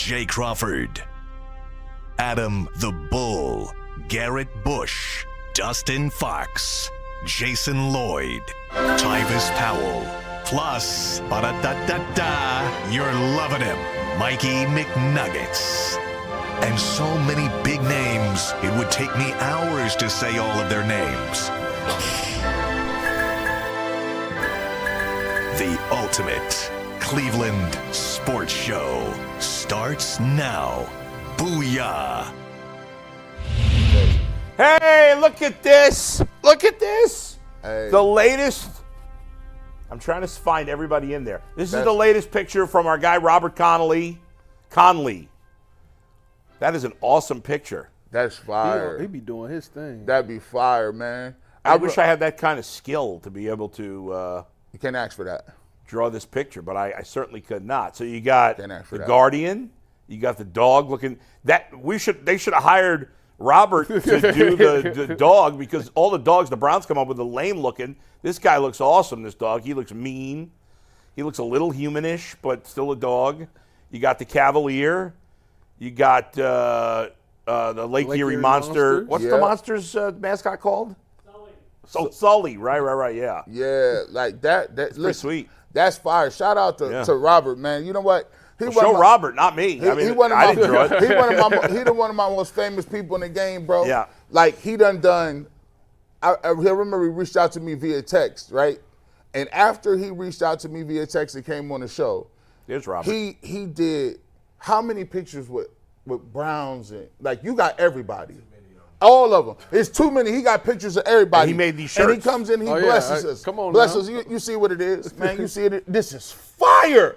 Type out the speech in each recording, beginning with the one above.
Jay Crawford, Adam the Bull, Garrett Bush, Dustin Fox, Jason Lloyd, Tyvis Powell, plus, ba-da-da-da-da, you're loving him, Mikey McNuggets. And so many big names, it would take me hours to say all of their names. The ultimate Cleveland sports show starts now. Booyah! Hey, look at this. Look at this. Hey. The latest. I'm trying to find everybody in there. This is the latest picture from our guy, Robert Connley. That is an awesome picture. That's fire. He be doing his thing. That'd be fire, man. I wish I had that kind of skill to be able to You can't ask for that. draw this picture, but I certainly could not. So you got Can't ask for the that. Guardian. You got the dog looking. They should have hired Robert to do the dog, because all the dogs the Browns come up with are lame looking. This guy looks awesome, this dog. He looks mean. He looks a little humanish, but still a dog. You got the Cavalier. You got the Lake Erie Monster. What's the Monster's mascot called? Sully. So Sully, right, yeah. Yeah, like that. That's pretty sweet. That's fire. Shout out to Robert, man. You know what? Show Robert, not me. I didn't draw it. He one of my most famous people in the game, bro. Yeah. Like, he done. I remember he reached out to me via text, right? And after he reached out to me via text and came on the show, there's Robert. He did how many pictures with Browns and, like, you got everybody. All of them. It's too many. He got pictures of everybody. And he made these shirts. And he comes in, he blesses us. Come on, bless now. us. You see what it is, man. You see it. This is fire.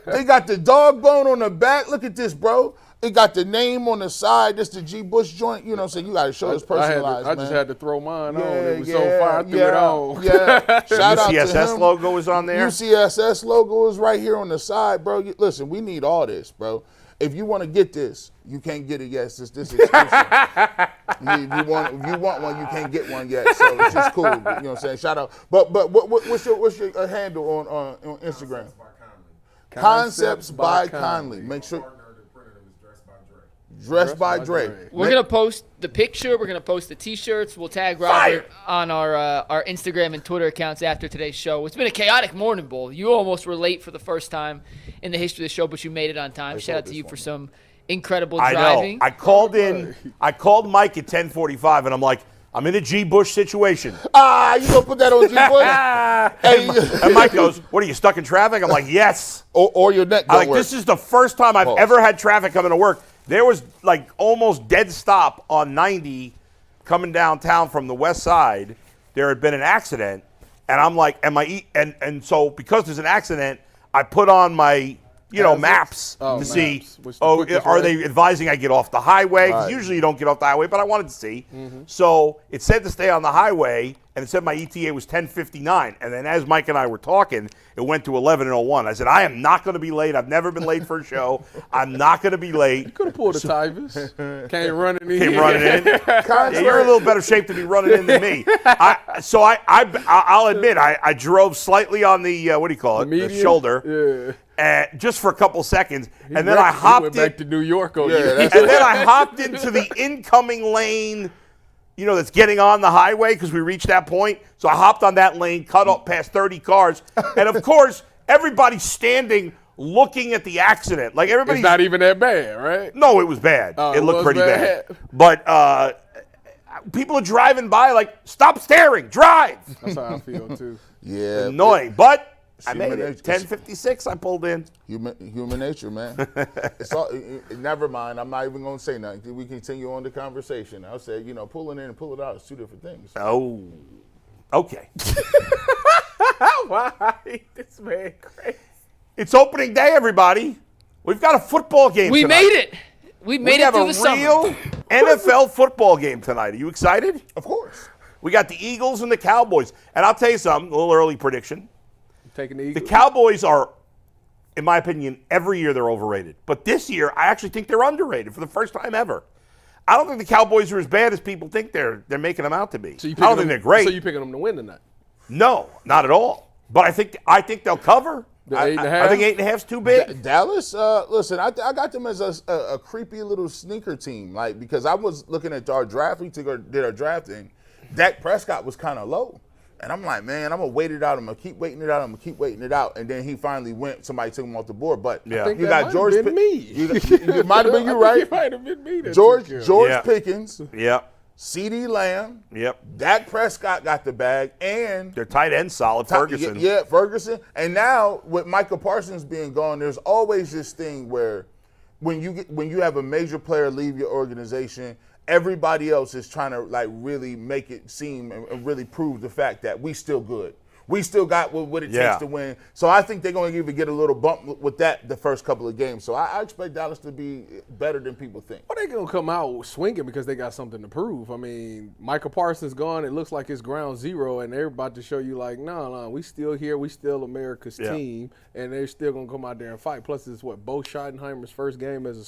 They got the dog bone on the back. Look at this, bro. It got the name on the side. This the G. Bush joint. You know what I'm saying? You got to show it's personalized, I just had to throw mine on. It was yeah, so fire. I threw it on. Yeah. Shout out to him. UCSS logo is on there. UCSS logo is right here on the side, bro. Listen, we need all this, bro. If you want to get this, you can't get it yet. It's this exclusive. If you want one, you can't get one yet. So it's just cool. You know what I'm saying? Shout out. But what's your handle on Instagram? Concepts by Connley. Make sure. Dressed by Dre. We're going to post the picture. We're going to post the T-shirts. We'll tag Robert on our Instagram and Twitter accounts after today's show. It's been a chaotic morning, Bull. You almost were late for the first time in the history of the show, but you made it on time. Shout out to you for some incredible driving. I called Mike at 10:45, and I'm like, I'm in a G. Bush situation. You going to put that on G. Bush? And Mike goes, what, are you stuck in traffic? I'm like, yes. Or your neck don't work. This is the first time I've ever had traffic coming to work. There was like almost dead stop on 90 coming downtown from the west side. There had been an accident, and I'm like, and so because there's an accident, I put on my maps to see, are they advising I get off the highway? Because usually you don't get off the highway, but I wanted to see. So it said to stay on the highway, and it said my ETA was 10:59. And then as Mike and I were talking, it went to 11:01. I said, I am not going to be late. I've never been late for a show. I'm not going to be late. You could have pulled a Tyvis. Came running in. Yeah, you're in a little better shape to be running in than me. I'll admit, I drove slightly on the, the shoulder. Just for a couple seconds, and then I hopped back to New York. And then I hopped into the incoming lane, that's getting on the highway because we reached that point. So I hopped on that lane, cut up past 30 cars, and of course everybody's standing looking at the accident. Like everybody's It's not even that bad, right? No, it was bad. It looked pretty bad. But people are driving by like, stop staring, drive. That's how I feel too. Yeah, annoying, but. I made it. 10:56. I pulled in. Human nature, man. Never mind. I'm not even going to say nothing. We continue on the conversation. I'll say, pulling in and pulling out is two different things. Oh, okay. Why? This man crazy. It's opening day, everybody. We've got a football game tonight. Made it. We made it through the summer. We have a real NFL football game tonight. Are you excited? Of course. We got the Eagles and the Cowboys. And I'll tell you something, a little early prediction. Taking the Eagles. The Cowboys are, in my opinion, every year they're overrated. But this year, I actually think they're underrated for the first time ever. I don't think the Cowboys are as bad as people think they're making them out to be. So I don't think they're great. So you picking them to win tonight? No, not at all. But I think they'll cover. The 8.5? I think 8.5's too big. Dallas, listen, I got them as a creepy little sneaker team. Like, because I was looking at our draft, did our drafting. Dak Prescott was kind of low. And I'm like, man, I'm going to wait it out. I'm going to keep waiting it out. And then he finally went. Somebody took him off the board. But Yeah. I think you that got George might have been me. It might have been you, right? It might have been me. That George took him. Yeah. Pickens, Yep. CeeDee Lamb, Yep. Dak Prescott got the bag, and Their tight end solid. Ferguson. Yeah, Ferguson. And now with Michael Parsons being gone, there's always this thing where when you have a major player leave your organization, everybody else is trying to like really make it seem and really prove the fact that we still good. We still got what it takes to win. So I think they're going to even get a little bump with that the first couple of games. So I expect Dallas to be better than people think. Well, they're going to come out swinging because they got something to prove. I mean, Michael Parsons gone. It looks like it's ground zero, and they're about to show you like, no, we still here. We still America's team, and they're still going to come out there and fight. Plus, it's Bo Schottenheimer's first game as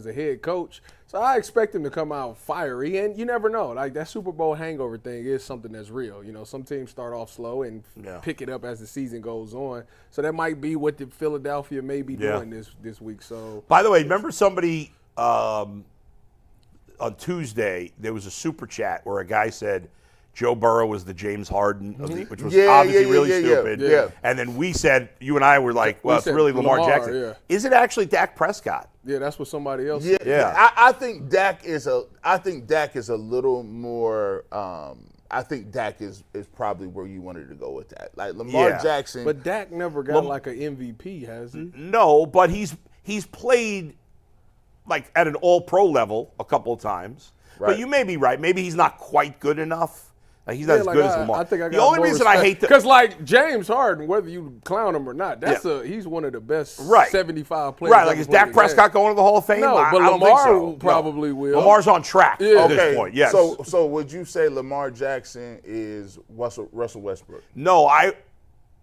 a head coach. So I expect him to come out fiery, and you never know. Like that Super Bowl hangover thing is something that's real. You know, some teams start off slow and pick it up as the season goes on. So that might be what the Philadelphia may be doing this week. So, by the way, remember somebody on Tuesday there was a super chat where a guy said Joe Burrow was the James Harden of the, which was obviously really stupid. Yeah. And then we said, you and I were like, well, it's really Lamar Jackson. Yeah. Is it actually Dak Prescott? yeah, that's what somebody else said. Yeah. I think Dak is a little more. I think Dak is probably where you wanted to go with that. Like Lamar Jackson. But Dak never got like an MVP, has he? No, but he's played like at an all-pro level a couple of times. Right. But you may be right. Maybe he's not quite good enough. Like he's not as like good as Lamar. I think I got the only more reason I hate because like James Harden, whether you clown him or not, he's one of the best 75 players. Right, like is Dak Prescott going to the Hall of Fame? No, I but don't Lamar think so. probably will. Lamar's on track at this point. Yes. So would you say Lamar Jackson is Russell Westbrook? No,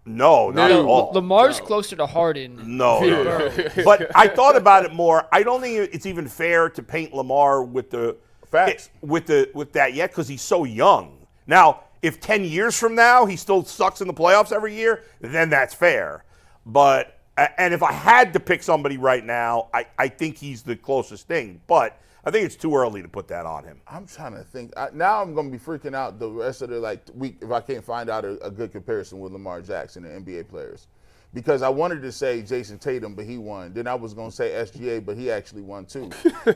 not at all. Lamar's closer to Harden. No. But I thought about it more. I don't think it's even fair to paint Lamar with the facts with that yet because he's so young. Now, if 10 years from now he still sucks in the playoffs every year, then that's fair. But and if I had to pick somebody right now, I think he's the closest thing. But I think it's too early to put that on him. I'm trying to think. Now I'm going to be freaking out the rest of the week if I can't find out a good comparison with Lamar Jackson and NBA players. Because I wanted to say Jason Tatum, but he won. Then I was going to say SGA, but he actually won too.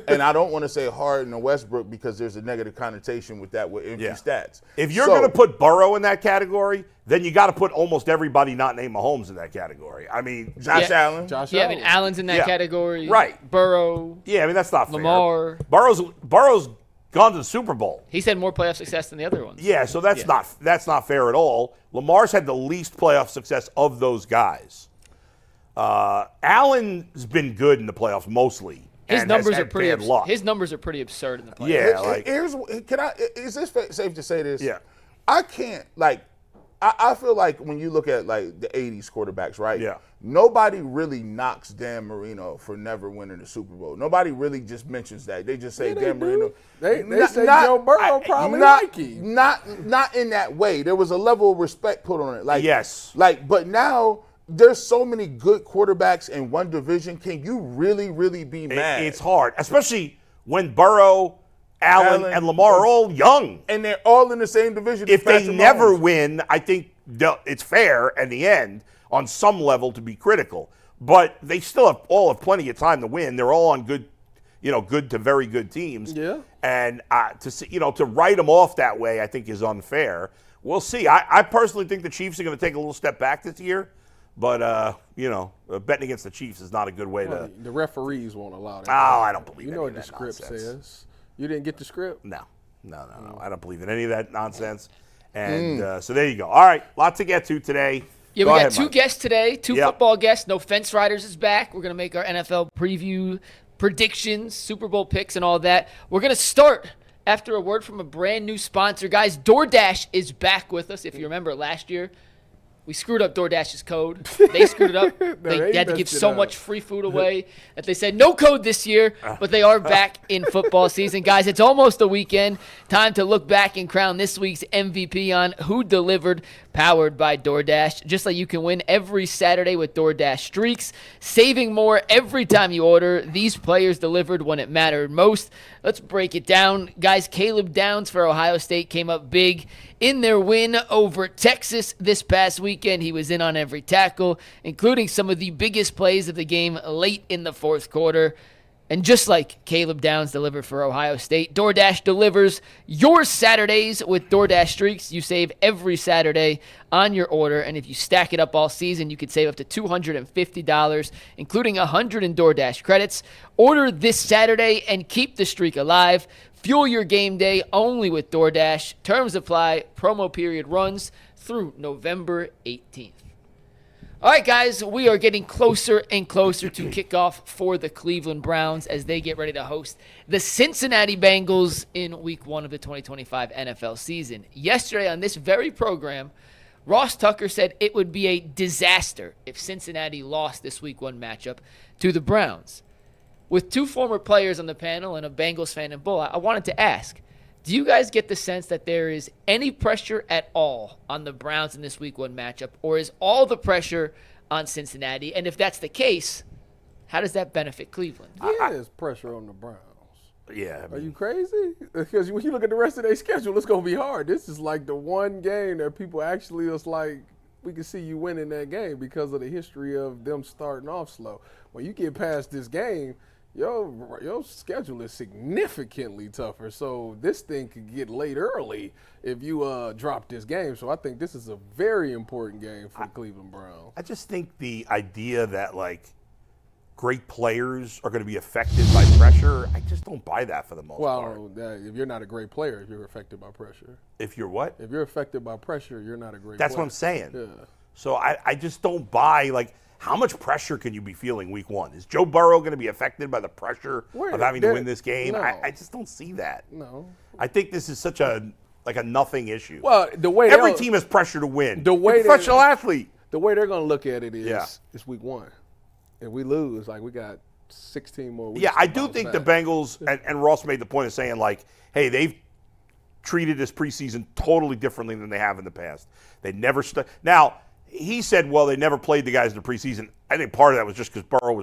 And I don't want to say Harden or Westbrook because there's a negative connotation with that with empty stats. If you're going to put Burrow in that category, then you got to put almost everybody not named Mahomes in that category. I mean, Josh Allen. I mean, Allen's in that category. Right. Burrow. Yeah, I mean, that's not Lamar. fair. Burrow's gone to the Super Bowl. He's had more playoff success than the other ones. Yeah, so that's not fair at all. Lamar's had the least playoff success of those guys. Allen's been good in the playoffs mostly. His numbers are pretty. Luck. His numbers are pretty absurd in the playoffs. Yeah, is this safe to say this? Yeah. I can't I feel like when you look at like the 80s quarterbacks, right? Yeah. Nobody really knocks Dan Marino for never winning the Super Bowl. Nobody really just mentions that. They just say Dan Marino. They say Joe Burrow probably like him. Not in that way. There was a level of respect put on it. Like yes. But now there's so many good quarterbacks in one division. Can you really, really be mad? It's hard, especially when Burrow, Allen, and Lamar are all young. And they're all in the same division. If they never win, I think it's fair in the end on some level to be critical. But they still all have plenty of time to win. They're all on good to very good teams. Yeah. And to write them off that way, I think is unfair. We'll see. I personally think the Chiefs are going to take a little step back this year. But, betting against the Chiefs is not a good way to. The referees won't allow that. Oh, I don't believe You know what the script says. You didn't get the script? No. I don't believe in any of that nonsense. And so there you go. All right, lot to get to today. Yeah, Go we ahead, got two Mike. guests today, two football guests. No Fence Riders is back. We're going to make our NFL preview predictions, Super Bowl picks, and all that. We're going to start after a word from a brand new sponsor. Guys, DoorDash is back with us. If you remember last year, we screwed up DoorDash's code. They screwed it up. They had to give so much free food away that they said no code this year, but they are back in football season. Guys, it's almost the weekend. Time to look back and crown this week's MVP on who delivered. powered by DoorDash. Just like you can win every Saturday with DoorDash Streaks, saving more every time you order. These players delivered when it mattered most. Let's break it down. Guys, Caleb Downs for Ohio State came up big in their win over Texas this past weekend. He was in on every tackle, including some of the biggest plays of the game late in the fourth quarter. And just like Caleb Downs delivered for Ohio State, DoorDash delivers your Saturdays with DoorDash Streaks. You save every Saturday on your order, and if you stack it up all season, you could save up to $250, including $100 in DoorDash credits. Order this Saturday and keep the streak alive. Fuel your game day only with DoorDash. Terms apply. Promo period runs through November 18th. All right, guys, we are getting closer and closer to kickoff for the Cleveland Browns as they get ready to host the Cincinnati Bengals in Week 1 of the 2025 NFL season. Yesterday on this very program, Ross Tucker said it would be a disaster if Cincinnati lost this Week 1 matchup to the Browns. With two former players on the panel and a Bengals fan and bull, I wanted to ask, do you guys get the sense that there is any pressure at all on the Browns in this Week 1 matchup, or is all the pressure on Cincinnati? And if that's the case, how does that benefit Cleveland? There's pressure on the Browns. Yeah. Are you crazy? Because when you look at the rest of their schedule, it's going to be hard. This is like the one game that people actually is like, we can see you winning that game because of the history of them starting off slow. When you get past this game, your schedule is significantly tougher. So this thing could get late early if you drop this game. So I think this is a very important game for the Cleveland Browns. I just think the idea that, like, great players are going to be affected by pressure, I just don't buy that for the most part. Well, if you're not a great player, if you're affected by pressure. If you're what? If you're affected by pressure, you're not a great player. That's what I'm saying. Yeah. So I just don't buy, like, how much pressure can you be feeling Week 1? Is Joe Burrow going to be affected by the pressure of having to win this game? No. I just don't see that. No. I think this is such a nothing issue. Well, the way every team has pressure to win. The way You're a professional athlete. The way they're going to look at it is Yeah. it's Week 1. If we lose, like, we got 16 more weeks. Yeah, I do think the Bengals, and Ross made the point of saying, like, hey, they've treated this preseason totally differently than they have in the past. They never now, he said, well, they never played the guys in the preseason. I think part of that was just because Burrow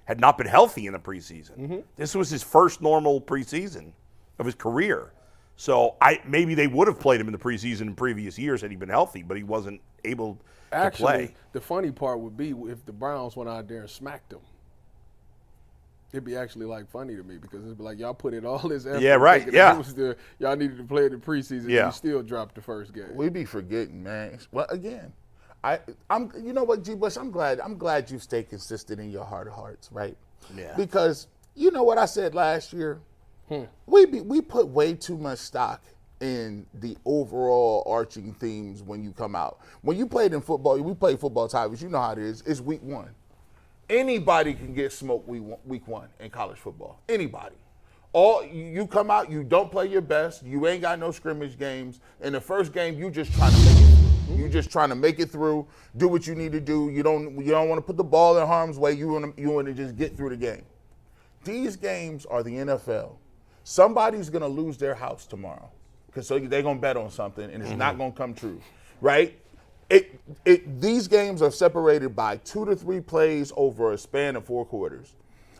had not been healthy in the preseason. Mm-hmm. This was his first normal preseason of his career. So maybe they would have played him in the preseason in previous years had he been healthy, but he wasn't able to play. The funny part would be if the Browns went out there and smacked them. It'd be actually, like, funny to me because it'd be like, y'all put in all this effort. Yeah, right, yeah. Y'all needed to play in the preseason, and you still dropped the first game. We be forgetting, man. Well, again, I'm. You know what, G. Bush? I'm glad you stay consistent in your heart of hearts, right? Yeah. Because you know what I said last year. We put way too much stock in the overall arching themes when you come out. When you played in football, we played football, Tyvis. You know how it is. It's Week 1. Anybody can get smoked week 1 in college football. Anybody. You come out, you don't play your best, you ain't got no scrimmage games. In the first game, you just trying to make it through. You just trying to make it through, do what you need to do. You don't want to put the ball in harm's way. You want to just get through the game. These games are the NFL. Somebody's going to lose their house tomorrow because they're going to bet on something and it's not going to come true, right? These games are separated by 2 to 3 plays over a span of 4 quarters.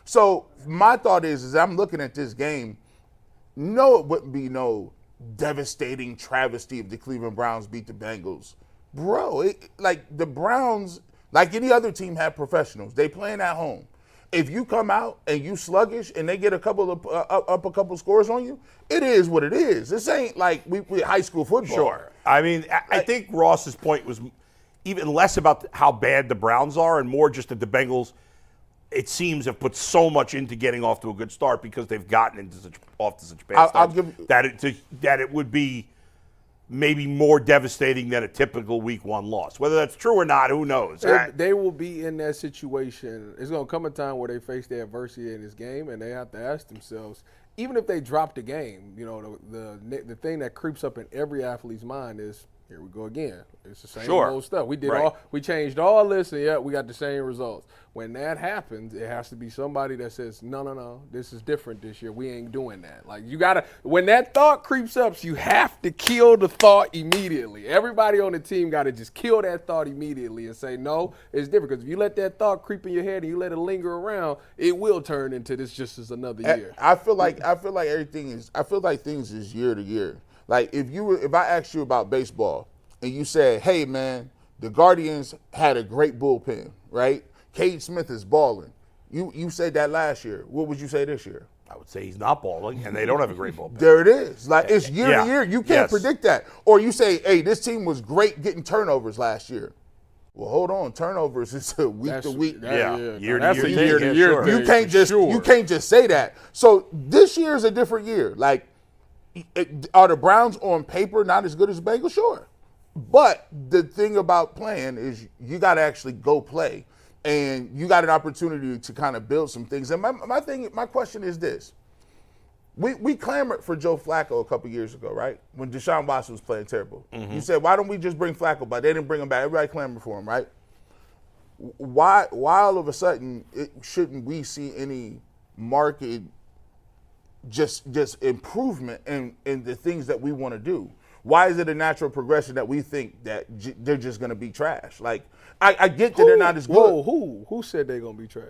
So my thought is I'm looking at this game, no, it wouldn't be no devastating travesty if the Cleveland Browns beat the Bengals. Bro, like the Browns, like any other team, have professionals. They playing at home. If you come out and you sluggish and they get a couple scores on you, it is what it is. This ain't like we high school football. Sure. I mean, I think Ross's point was even less about how bad the Browns are and more just that the Bengals, it seems, have put so much into getting off to a good start because they've gotten off to such bad starts that it would be maybe more devastating than a typical Week 1 loss. Whether that's true or not, who knows? They will be in that situation. It's going to come a time where they face the adversity in this game, and they have to ask themselves, even if they drop the game, you know, the thing that creeps up in every athlete's mind is, Here we go again. It's the same Sure. old stuff. We did Right. we changed all this, and yeah, we got the same results. When that happens, it has to be somebody that says, no, this is different this year. We ain't doing that. Like, you gotta, when that thought creeps up, you have to kill the thought immediately. Everybody on the team got to just kill that thought immediately and say, no, it's different. Because if you let that thought creep in your head and you let it linger around, it will turn into this just as another year. I feel like things is year to year. Like if I asked you about baseball and you said, hey man, the Guardians had a great bullpen, right? Cade Smith is balling. You said that last year. What would you say this year? I would say he's not balling, and they don't have a great bullpen. There it is. Like, it's year Yeah. to year. You can't Yes. predict that. Or you say, hey, this team was great getting turnovers last year. Well, hold on. Turnovers is a week to week. Yeah. Year to That's year. a year to Yeah, year sure. thing. You can't just Sure. you can't just say that. So this year is a different year. Like, are the Browns on paper not as good as the Bengals? Sure. But the thing about playing is you got to actually go play. And you got an opportunity to kind of build some things. And my question is this. We clamored for Joe Flacco a couple years ago, right? When Deshaun Watson was playing terrible. You said, why don't we just bring Flacco back? They didn't bring him back. Everybody clamored for him, right? Why all of a sudden shouldn't we see any market just improvement in the things that we want to do? Why is it a natural progression that we think that they're just going to be trash? Like, I get that they're not as good. Who said they're gonna be trash?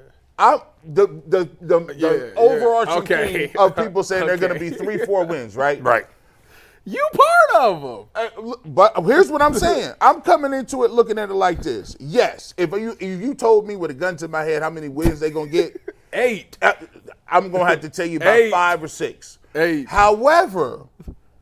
The overarching Okay. theme of people saying they're going to Okay. be 3-4 wins, right? Right. You part of them. But here's what I'm saying. I'm coming into it looking at it like this. Yes, if you told me with a gun to my head how many wins they're going to get, 8. I'm going to have to tell you about 8. 5 or 6. 8. However,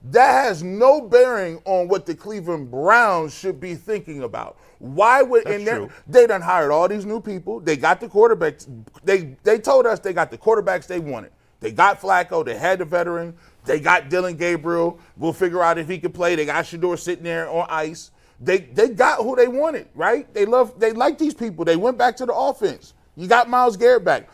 that has no bearing on what the Cleveland Browns should be thinking about. Why would true. they done hired all these new people? They got the quarterbacks. They told us they got the quarterbacks they wanted. They got Flacco. They had the veteran. They got Dylan Gabriel. We'll figure out if he can play. They got Shador sitting there on ice. They got who they wanted, right? They like these people. They went back to the offense. You got Myles Garrett back.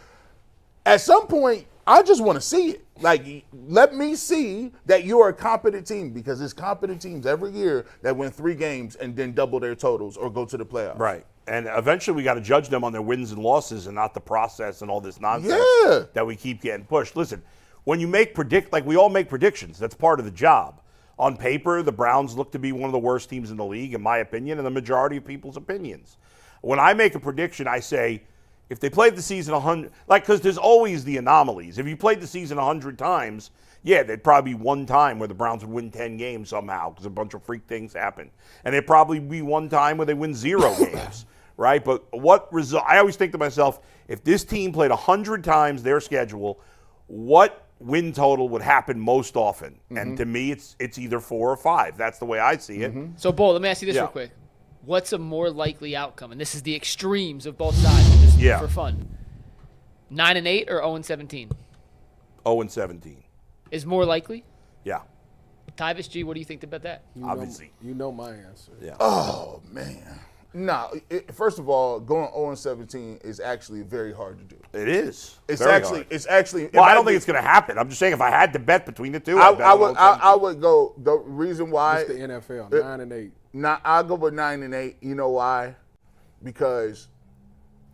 At some point, I just want to see it. Like, let me see that you're a competent team, because it's competent teams every year that win 3 games and then double their totals or go to the playoffs. Right. And eventually we got to judge them on their wins and losses and not the process and all this nonsense that we keep getting pushed. Listen, when you we all make predictions. That's part of the job. On paper, the Browns look to be one of the worst teams in the league, in my opinion, and the majority of people's opinions. When I make a prediction, I say, if they played the season 100, because there's always the anomalies. If you played the season 100 times, yeah, there'd probably be one time where the Browns would win 10 games somehow because a bunch of freak things happen. And there'd probably be one time where they win 0 games, right? But what result? I always think to myself, if this team played 100 times their schedule, what win total would happen most often? And to me, it's either 4 or 5. That's the way I see it. So, Bull, let me ask you this real quick. What's a more likely outcome? And this is the extremes of both sides, just for fun. 9-8 or 0-17? 0-17. Is more likely? Yeah. Tyvis G, what do you think about that? Obviously. You know my answer. Yeah. Oh, man. No, first of all, going 0-17 is actually very hard to do. It is. It's Very actually. hard. It's actually. Well, I don't think it's going to happen. I'm just saying if I had to bet between the two, I would go. The reason why. It's the NFL, 9-8. I'll go with 9-8. You know why? Because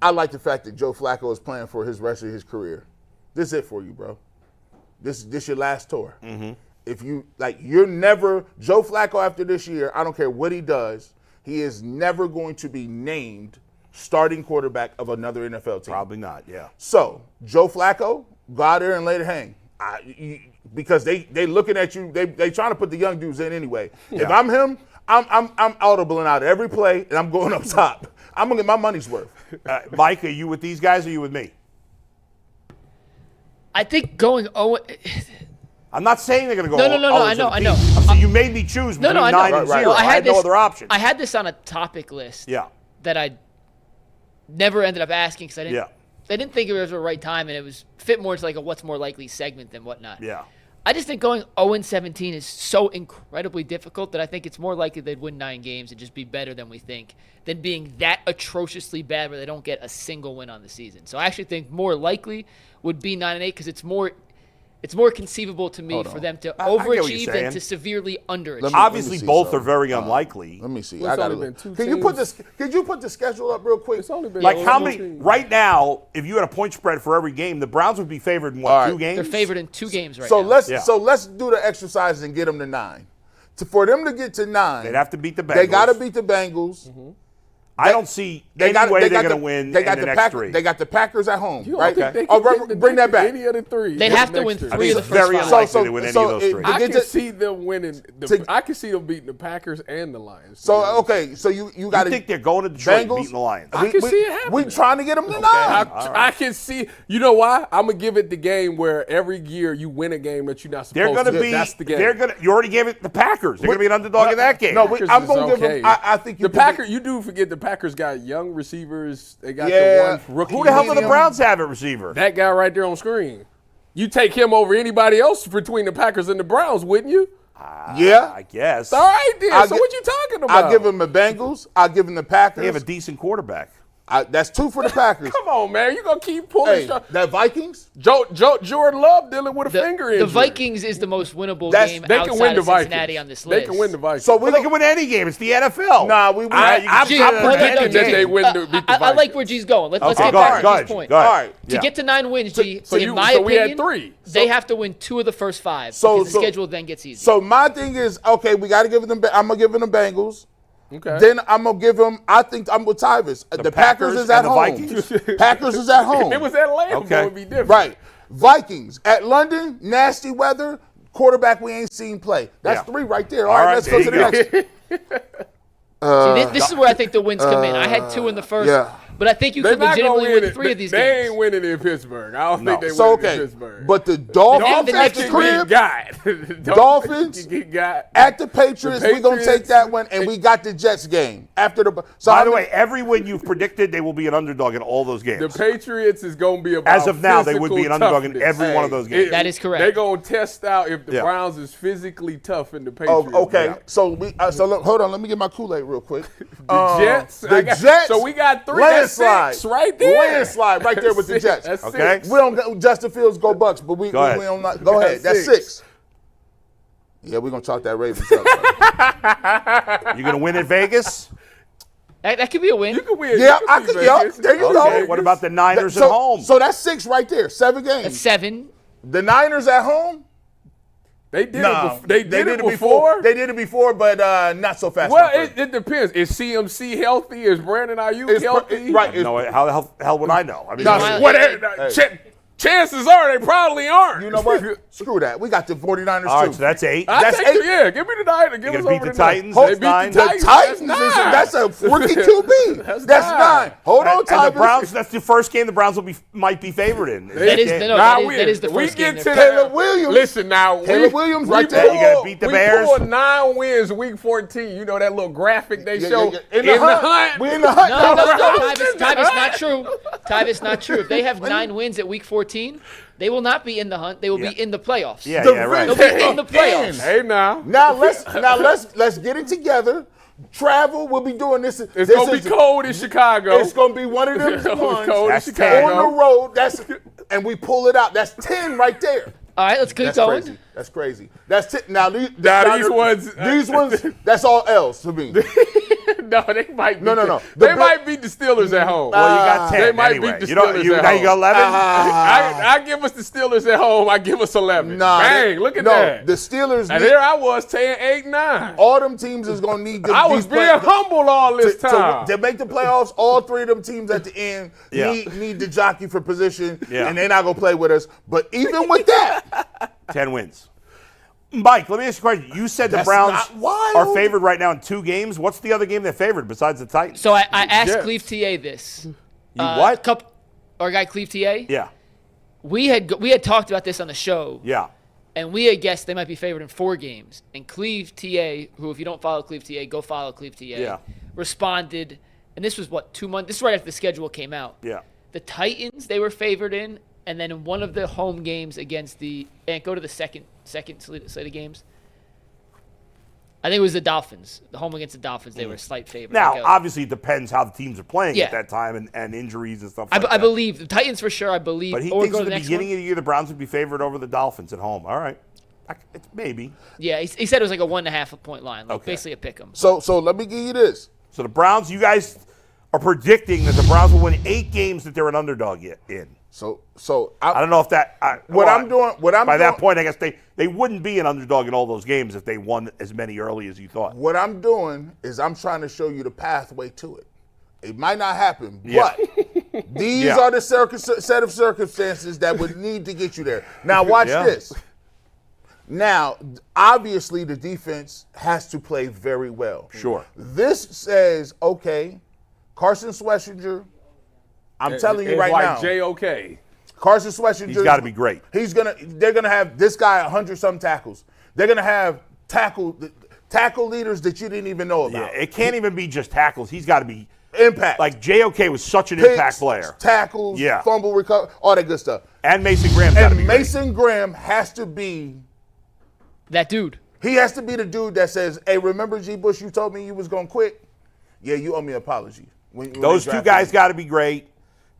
I like the fact that Joe Flacco is playing for his rest of his career. This is it for you, bro. This your last tour. Mm-hmm. If you you're never Joe Flacco after this year. I don't care what he does. He is never going to be named starting quarterback of another NFL team. Probably not. Yeah. So Joe Flacco, go out there and let it hang. Because they looking at you. They trying to put the young dudes in anyway. Yeah. If I'm him, I'm audibling out every play and I'm going up top. I'm gonna get my money's worth. Mike, are you with these guys or are you with me? I think going 0. I'm not saying they're going to go. No. I know. I'm saying you made me choose between 9 and 0. Well, I had no other option. I had this on a topic list. Yeah. That I never ended up asking because I didn't. Yeah. I didn't think it was the right time, and it was fit more into like a what's more likely segment than whatnot. Yeah. I just think going 0-17 is so incredibly difficult that I think it's more likely they'd win 9 games and just be better than we think than being that atrociously bad where they don't get a single win on the season. So I actually think more likely would be 9-8 because it's more It's more conceivable to me for them to I get what you're overachieve than saying. to severely underachieve. Let Obviously, see both something. are very unlikely. Let me see. Well, I it's gotta only look. been two Can you put teams. this? Could you put the schedule up real quick? It's only been Like one how more many team. right now? If you had a point spread for every game, the Browns would be favored in what, All right. 2 games? They're favored in 2 games right So now. let's do the exercise and get them to 9. For them to get to 9, They'd have to beat the Bengals. They got to beat the Bengals. I don't see any way they're going to win in the next 3. They got the Packers at home, You don't right? think they Oh, can get bring that back. Any of the 3. They'd have to win Next 3 I of think the it's first very 5. unlikely to win any of those 3. I get can to- see them winning. I can see them beating the Packers and the Lions. So okay, so you got I to think they're going to Detroit and Bengals? beating the Lions. I can see it happening. We trying to get them to 9. I can see. You know why? I'm gonna give it the game where every year you win a game that you're not They're supposed going to. to be. That's the game. They're going to. You already gave it the Packers. They're going to be an underdog in that game. No, Packers I'm is going to give okay. them. I think you the could Packers. You do forget the Packers got young receivers. They got Yeah. the one rookie. Who the hell do the medium. Browns have at receiver? That guy right there on screen. You take him over anybody else between the Packers and the Browns, wouldn't you? Yeah. I guess. All right, then. I'll So gi- what you talking about? I'll give them the Bengals. I'll give them the Packers. They have a decent quarterback. That's 2 for the Packers. Come on, man. You gonna keep pulling? Hey, that Vikings. Jordan Love dealing with a finger injury. The Vikings is the most winnable That's- game They can outside win the of Cincinnati Vikings. on this list. They can win the Vikings. So Well, they can win any game. It's the NFL. Nah, I'm Gee, predicting that they any win game. the- beat the I like Vikings. where G's going. Let's Okay, get go back ahead, to go G's ahead, point. go ahead. All right. To get to 9 wins, G, so in you- my so we had opinion, 3. they have to win 2 of the first 5 So- because the so- schedule then gets easier. So my thing is, okay, we got to give them. I'm gonna give them the Bengals. Okay. Then I'm gonna give them. I think I'm with Tyvis. The Packers is at and the home. Vikings? Packers is at home. If it was at Lambeau, Okay. it would be different. Right. Vikings at London. Nasty weather. Quarterback we ain't seen play. That's Yeah. 3 right there. All All right, right, let's go to the there next. See, this is where I think the wins come in. I had 2 in the first, yeah. but I think you They're could not gonna legitimately win win it. 3 of these They games. ain't winning in Pittsburgh. I don't think they So win in okay, Pittsburgh. but the Dolphins the at next the game crib, got Dolphins got at the Patriots. The We gonna take Patriots- that one, and we got the Jets game after the. So By I'm- the way, every win you've predicted, they will be an underdog in all those games. the Patriots is gonna be about As of now, they would be an physical underdog in toughness. every one of those games. That is correct. They're gonna test out if the Yeah. Browns is physically tough in the Oh, Patriots. okay. Yeah. So we. So look, hold on. Let me get my Kool-Aid real quick. The Jets. The Jets. So we got 3. That's Landslide. 6 right there. Landslide right there with the Jets. That's Okay. 6. We don't go Justin Fields go Bucks, but we Go ahead. don't not go ahead. That's 6. Yeah, we're gonna chalk that Ravens up. You're going to win at Vegas? That could be a win. You can win. Yeah, You I can could. beat Yeah, Vegas. there you Okay. go. What about the Niners so, at home? So that's 6 right there. 7 games. That's 7. The Niners at home. They did No, it. They did it before. They did it before, but not so fast. Well, it depends. Is CMC healthy? Is Brandon Ayuk healthy? Right. No, how the hell would I know? I mean, No, Chances are they probably aren't. You know what? Screw that. We got the 49ers all too. right, so that's 8. I That's take 8. Yeah, give me the Niners. Give You us gonna over beat the nine. Titans? They That's beat 9. the The Titans. Titans. That's That's a rookie QB. That's That's 9. 9. Hold on, And the Tyvis. Browns, that's the first game the Browns might be favored in. That is game. no, that is the we first get game. to they're- Taylor that. Williams. Listen now, Taylor Williams right there. You gotta beat the Bears. We pulled 9 wins week 14. You know that little graphic they show In the hunt. We in the hunt. No, Browns. Tyvis, not true. Tyvis, not true. If they have 9 wins at week 14, they will not be in the hunt. They will be in the playoffs. Yeah, The right. They'll be in the playoffs. Hey now. Now let's get it together. Travel. We'll be doing this. It's gonna be cold in Chicago. It's gonna be one of them It's gonna be ones cold in That's Chicago. on the road. And we pull it out. That's 10 right there. All right, let's keep That's going. crazy. That's crazy. That's 10. Now these ones- These ones. That's all else to me. No, they might. Beat No. They might beat the Steelers at home. Well, you got 10 They might anyway. beat the You don't, Steelers you, at now you home. got 11? I give us the Steelers at home. I give us 11. Bang! Look at that. The Steelers. And need- there I was saying 8-9. all them teams is gonna need. I was being humble all this time. To make the playoffs. All 3 of them teams at the end Yeah. need the jockey for position, Yeah. and they're not gonna play with us. But even with that, 10 wins. Mike, let me ask you a question. You said the That's Browns not wild. are favored right now in 2 games. What's the other game they're favored besides the Titans? So I asked Jets. Cleve TA this. You what? Our guy Cleve TA. Yeah. We had talked about this on the show. Yeah. And we had guessed they might be favored in 4 games. And Cleve TA, who if you don't follow Cleve TA, go follow Cleve TA, Yeah. responded. And this was, 2 months? This is right after the schedule came out. Yeah. The Titans, they were favored in. And then in one of the home games against and go to the second slate of games. I think it was the Dolphins. The home against the Dolphins, they were a slight favorite. Now, obviously, it depends how the teams are playing Yeah. at that time and injuries and stuff like that. I believe the Titans for sure. I believe. But he or thinks go at to the next beginning one. of the year the Browns would be favored over the Dolphins at home. All right. It's maybe. Yeah, he said it was like a 1.5 point line, like Okay. basically a pick 'em. So let me give you this. So the Browns, you guys are predicting that the Browns will win 8 games that they're an underdog in. So I don't know if that. By that point, I guess they wouldn't be an underdog in all those games if they won as many early as you thought. What I'm doing is I'm trying to show you the pathway to it. It might not happen, Yeah. but these Yeah. are the set of circumstances that would need to get you there. Now watch Yeah. this. Now, obviously, the defense has to play very well. Sure. This says, okay, Carson Schlesinger, I'm telling you It's right like now. J.O.K. Carson Schlesinger. He's got to be great. They're gonna have this guy 100-some tackles. They're gonna have tackle leaders that you didn't even know Yeah, about. it can't even be just tackles. He's got to be Impact. like JOK was such an Picks, impact player. Tackles, Yeah. fumble recovery, all that good stuff. And Mason Graham's got to And be great. Mason Graham has to be. That dude. He has to be the dude that says, "Hey, remember G. Bush? You told me you was gonna quit. Yeah, you owe me an apology." When Those they two drafted guys me. got to be great.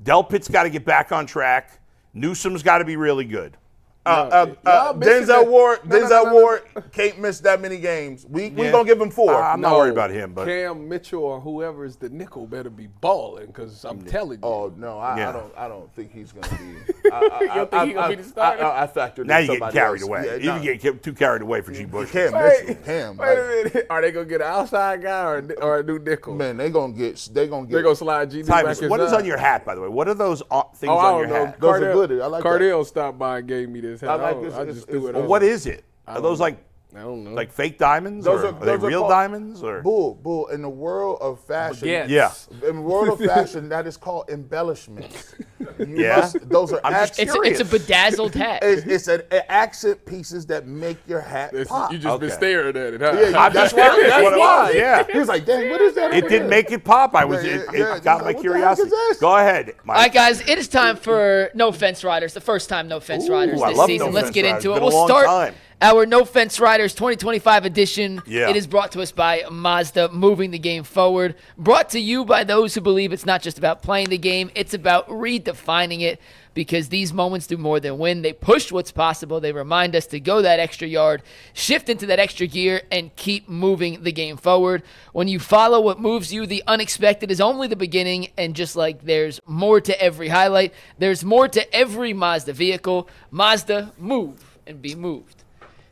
Delpit's got to get back on track. Newsom's got to be really good. y'all missing Denzel it. Ward. No, no, Denzel no, no, no. Ward can't miss that many games. We gonna give him 4. I'm not worried about him, but Cam Mitchell or whoever is the nickel better be balling because I'm telling you. Oh no, Yeah. I don't think he's gonna be. You think he gonna be the starter? I factored now in you get somebody carried else. away. Yeah, You get too carried away for G. Bush. Cam Wait, Mitchell. Cam. wait a minute. Are they gonna get an outside guy or a new nickel? Man, they gonna get. They're gonna slide G. back Tyvis, inside. what is on your hat, by the way? What are those things Oh, I on don't your know. hat? Those are good. I like that. Cardell stopped by and gave me this hat. I like I this. just It's- threw it it's- Well, on. what is it? Are those like I don't know. like fake diamonds, Those or are- are they those are real called- diamonds? Or Bull. In the world of fashion, Baguettes. Yeah. in the world of fashion, that is called embellishments. Yeah? Those are I'm just accent. It's a bedazzled hat. It's an accent pieces that make your hat pop. You just been Okay. staring at it, huh? Yeah, that's why. That's what it why. was, yeah. He was like, "Dang, what is that?" it didn't make it pop. I was. Yeah, It yeah, got my what the heck is curiosity. this? Go ahead, Mike. All right, guys, it is time for No Fence Riders, the first time No Fence Riders I this love season. No Let's Fence get Riders. into it. Been a We'll long start time. our No Fence Riders 2025 edition. Yeah. It is brought to us by Mazda, moving the game forward. Brought to you by those who believe it's not just about playing the game, it's about redefining it. Because these moments do more than win. They push what's possible. They remind us to go that extra yard, shift into that extra gear, and keep moving the game forward. When you follow what moves you, the unexpected is only the beginning. And just like there's more to every highlight, there's more to every Mazda vehicle. Mazda, move and be moved.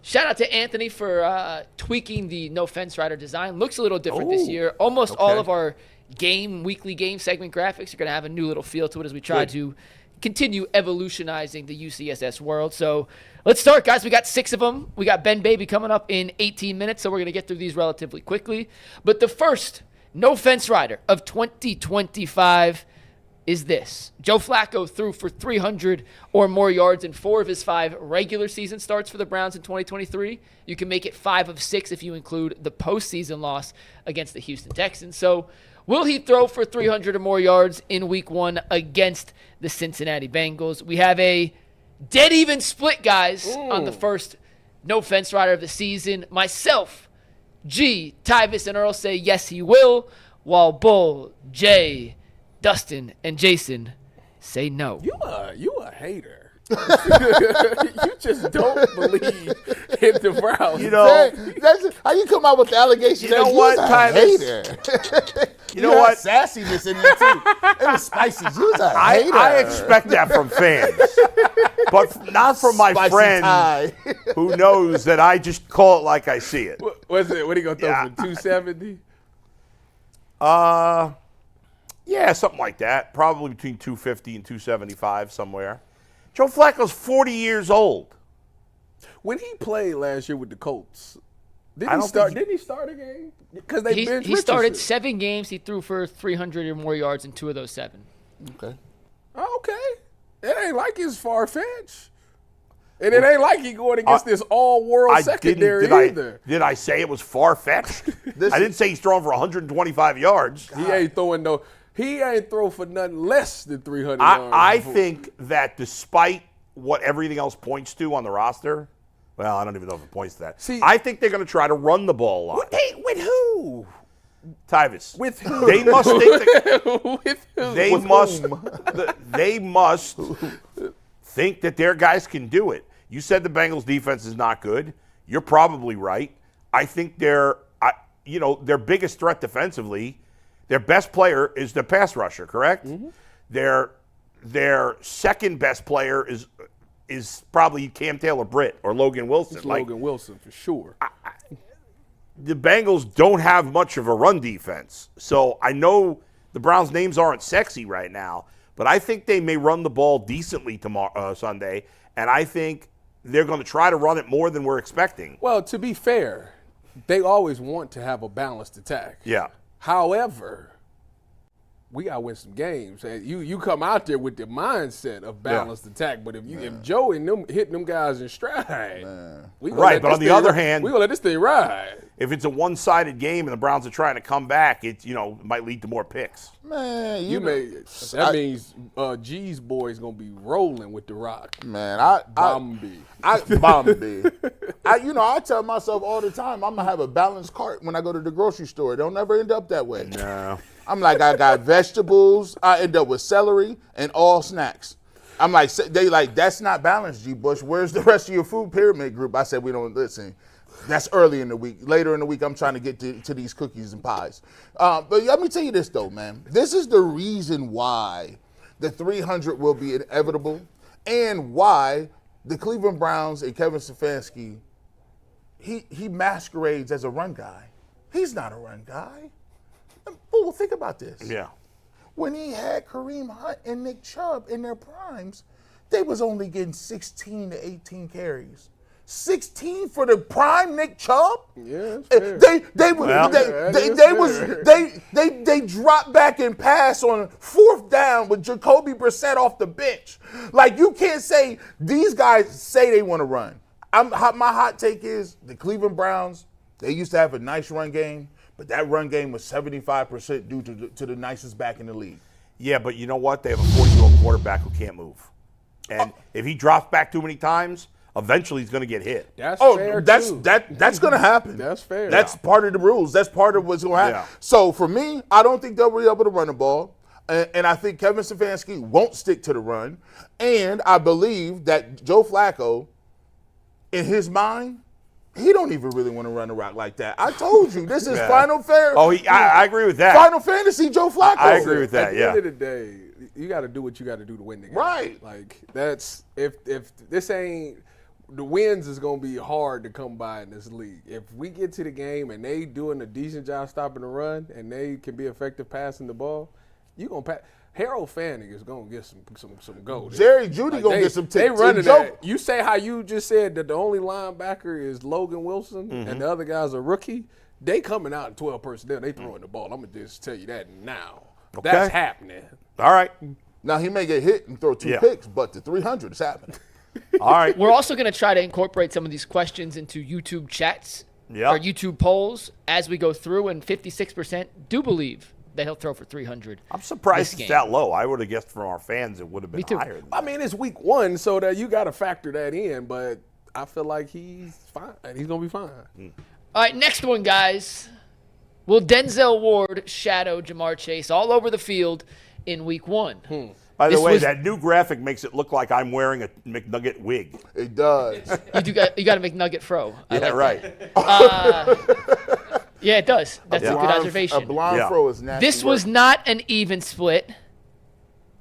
Shout out to Anthony for tweaking the No Fence Rider design. Looks a little different this year. Almost all of our weekly game segment graphics are going to have a new little feel to it as we try to continue evolutionizing the UCSS world. So let's start, guys. We got 6 of them. We got Ben Baby coming up in 18 minutes, so we're going to get through these relatively quickly. But the first No Fence Rider of 2025 is this. Joe Flacco threw for 300 or more yards in 4 of his 5 regular season starts for the Browns in 2023. You can make it 5 of 6 if you include the postseason loss against the Houston Texans. So will he throw for 300 or more yards in week 1 against the Cincinnati Bengals? We have a dead even split, guys, on the first No Fence Rider of the season. Myself, G, Tyvis, and Earl say yes, he will, while Bull, Jay, Dustin, and Jason say no. You a hater. You just don't believe in the Browns. You know, That's how you come out with the allegation. You know that what, you's a Tyvis? hater. You know what? Had sassiness in you too. It was spicy. You was a hater. I expect that from fans, but not from my Spicy friend tie. who knows that I just call it like I see it. What's it? What are you gonna throw Yeah. for 270? Yeah, something like that. Probably between 250 and 275 somewhere. Joe Flacco's 40 years old. When he played last year with the Colts, I didn't don't start? think Didn't he start a game? Because they benched He started Richardson. 7 games. He threw for 300 or more yards in 2 of those 7. Okay. Oh, okay, it ain't like it's far fetched, and it ain't like he going against this all-world secondary either. Did I say it was far-fetched? I didn't say he's throwing for 125 yards. He ain't throwing no. He ain't throw for nothing less than 300 yards. I before. think that despite what everything else points to on the roster, Well, I don't even know if it points to that. See- I think they're going to try to run the ball a lot. With who? Tyvis. With who? They must think that With who? they With must whom? they must think that their guys can do it. You said the Bengals defense is not good. You're probably right. I think their biggest threat defensively, their best player is the pass rusher, correct? Mm-hmm. Their second best player is probably Cam Taylor-Britt or Logan Wilson. It's Logan Wilson for sure. The Bengals don't have much of a run defense. So I know the Browns' names aren't sexy right now, but I think they may run the ball decently tomorrow, Sunday, and I think they're going to try to run it more than we're expecting. Well, to be fair, they always want to have a balanced attack. Yeah. However, we gotta win some games. And you come out there with the mindset of balanced attack, but if Joe and them hitting them guys in stride, we gonna Right, let but this on the thing other ri- hand- we gonna let this thing ride. If it's a one-sided game and the Browns are trying to come back, it might lead to more picks. Man, That means G's boy's gonna be rolling with the rock. Man, Bombi. I tell myself all the time, I'm gonna have a balanced cart when I go to the grocery store. Don't ever end up that way. No. I'm like, I got vegetables. I end up with celery and all snacks. I'm like, they like, that's not balanced, G. Bush. Where's the rest of your food pyramid group? I said, we don't listen. That's early in the week. Later in the week, I'm trying to get to these cookies and pies. But let me tell you this, though, man. This is the reason why the 300 will be inevitable and why the Cleveland Browns and Kevin Stefanski, he masquerades as a run guy. He's not a run guy. Fool, think about this. Yeah. When he had Kareem Hunt and Nick Chubb in their primes, they was only getting 16 to 18 carries. 16 for the prime Nick Chubb? Yeah, that's fair. They dropped back and pass on fourth down with Jacoby Brissett off the bench. Like, you can't say these guys say they want to run. My hot take is the Cleveland Browns, they used to have a nice run game, but that run game was 75% due to the nicest back in the league. Yeah, but you know what? They have a 40-year-old quarterback who can't move. And if he drops back too many times, eventually he's going to get hit. That's fair that's too. that's going to happen. That's fair. That's part of the rules. That's part of what's going to happen. Yeah. So for me, I don't think they'll be able to run the ball. And I think Kevin Stefanski won't stick to the run. And I believe that Joe Flacco, in his mind, he don't even really want to run the rock like that. I told you, this is Final Fair. Oh, I agree with that. Final Fantasy Joe Flacco. I agree with that, At the end of the day, you got to do what you got to do to win the game. Right. Like, that's if this ain't the wins is gonna be hard to come by in this league. If we get to the game and they doing a decent job stopping the run and they can be effective passing the ball, you gonna pass. Harold Fanning is gonna get some gold. Jerry Jeudy gonna get some tips. They running Joe, that. You say how you just said that the only linebacker is Logan Wilson and the other guy's a rookie. They coming out in 12 personnel. They throwing the ball. I'm gonna just tell you that now. Okay. That's happening. All right. now he may get hit and throw two picks, but the 300 is happening. All right. We're also going to try to incorporate some of these questions into YouTube chats or YouTube polls as we go through, and 56% do believe that he'll throw for 300. I'm surprised this it's game. that low. I would have guessed from our fans it would have been Me too. higher than I that. mean, it's week 1, so that you got to factor that in. But I feel like he's fine. He's gonna be fine. All right, next one, guys. Will Denzel Ward shadow Jamar Chase all over the field in week 1? By the This way, was- that new graphic makes it look like I'm wearing a McNugget wig. It does. You got to make Nugget Fro. I Yeah, like right. that. Yeah, it does. That's a good A observation. blind Yeah. throw is nasty. This was not an even split.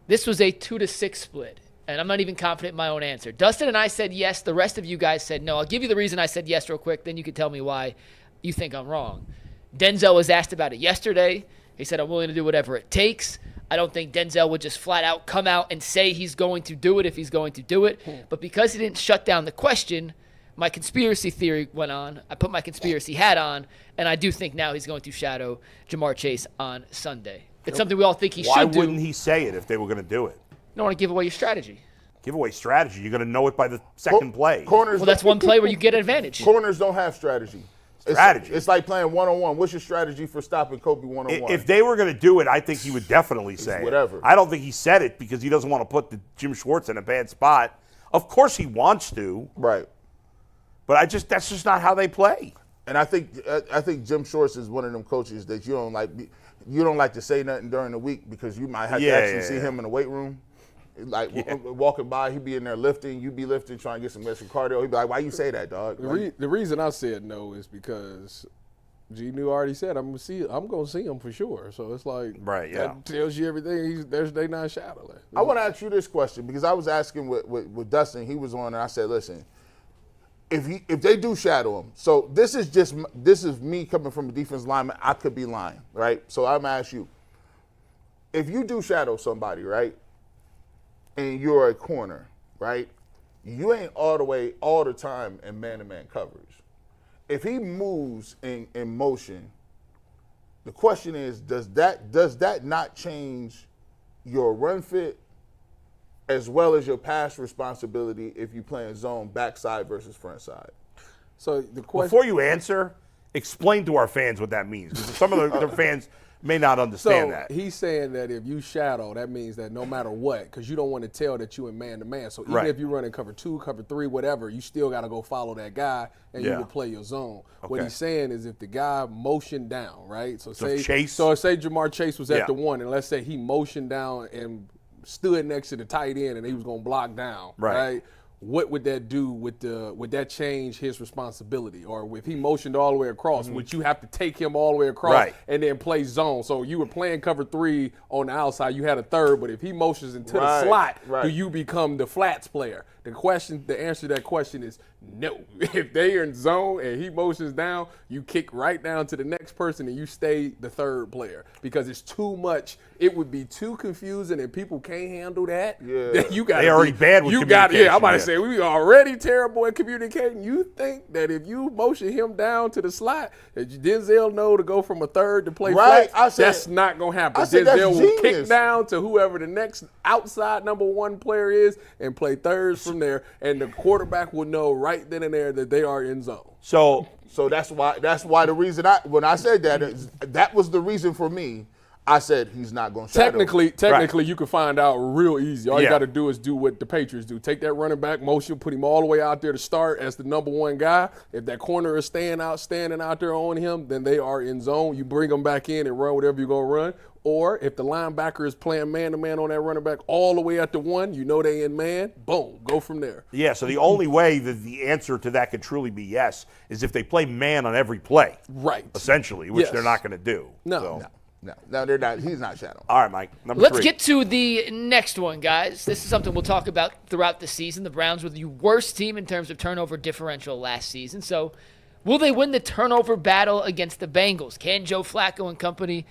This was a 2-6 split. And I'm not even confident in my own answer. Dustin and I said yes. The rest of you guys said no. I'll give you the reason I said yes real quick. Then you can tell me why you think I'm wrong. Denzel was asked about it yesterday. He said, I'm willing to do whatever it takes. I don't think Denzel would just flat out come out and say he's going to do it if he's going to do it. But because he didn't shut down the question, my conspiracy theory went on. I put my conspiracy hat on, and I do think now he's going to shadow Jamar Chase on Sunday. It's something we all think he Why should do. wouldn't he say it if they were going to do it? You don't want to give away your strategy. Giveaway strategy. You're going to know it by the second play. Corners. Well, that's one play where you get an advantage. Corners don't have strategy. Strategy. It's like playing one-on-one. What's your strategy for stopping Kobe one-on-one? If they were going to do it, I think he would definitely say whatever. it. I don't think he said it because he doesn't want to put Jim Schwartz in a bad spot. Of course he wants to, Right. But that's just not how they play. And I think Jim Shorts is one of them coaches that you don't like to say nothing during the week because you might have to actually see him in the weight room. Like walking by, he'd be in there lifting, you be lifting, trying to get some cardio. He'd be like, "Why you say that, dog?" The reason I said no is because G New already said I'm gonna see him for sure. So it's like that tells you everything. They not shadowless. I want to ask you this question because I was asking with Dustin. He was on, and I said, "Listen, if they do shadow him, so this is me coming from a defense lineman. I could be lying, right? So I'm gonna ask you, if you do shadow somebody, right?" And you're a corner, right? You ain't all the time in man-to-man coverage. If he moves in motion, the question is, does that not change your run fit as well as your pass responsibility if you play in zone backside versus front side? So the question, before you answer, explain to our fans what that means, because some of the fans may not understand that. He's saying that if you shadow, that means that no matter what, because you don't want to tell that you in man-to-man. So even if you're running cover 2, cover 3, whatever, you still got to go follow that guy and you will play your zone. Okay. What he's saying is if the guy motioned down, right? So say Jamar Chase was at the 1, and let's say he motioned down and stood next to the tight end and he was going to block down, right? What would that do would that change his responsibility? Or if he motioned all the way across, would you have to take him all the way across and then play zone? So you were playing cover 3 on the outside, you had a third, but if he motions into the slot, do you become the flats player? The answer to that question is no. If they are in zone and he motions down, you kick right down to the next person and you stay the third player because it's too much. It would be too confusing and people can't handle that. Yeah. They already bad with communication. I'm about to say, we already terrible at communicating. You think that if you motion him down to the slot, that Denzel know to go from a third to play flat, that's not going to happen. Denzel will kick down to whoever the next outside number 1 player is and play thirds from there, and the quarterback will know right then and there that they are in zone. So that's why the reason when I said that was the reason for me. I said he's not going to shadow. Technically, you can find out real easy. All you got to do is do what the Patriots do. Take that running back motion, put him all the way out there to start as the number 1 guy. If that corner is standing out there on him, then they are in zone. You bring them back in and run whatever you're going to run. Or if the linebacker is playing man-to-man on that running back all the way at the 1, you know they in man, boom, go from there. Yeah, so the only way that the answer to that could truly be yes is if they play man on every play. Right. Essentially, which they're not going to do. No, they're not. He's not shadowing. All right, Mike. Let's 3. get to the next one, guys. This is something we'll talk about throughout the season. The Browns were the worst team in terms of turnover differential last season. So will they win the turnover battle against the Bengals? Can Joe Flacco and company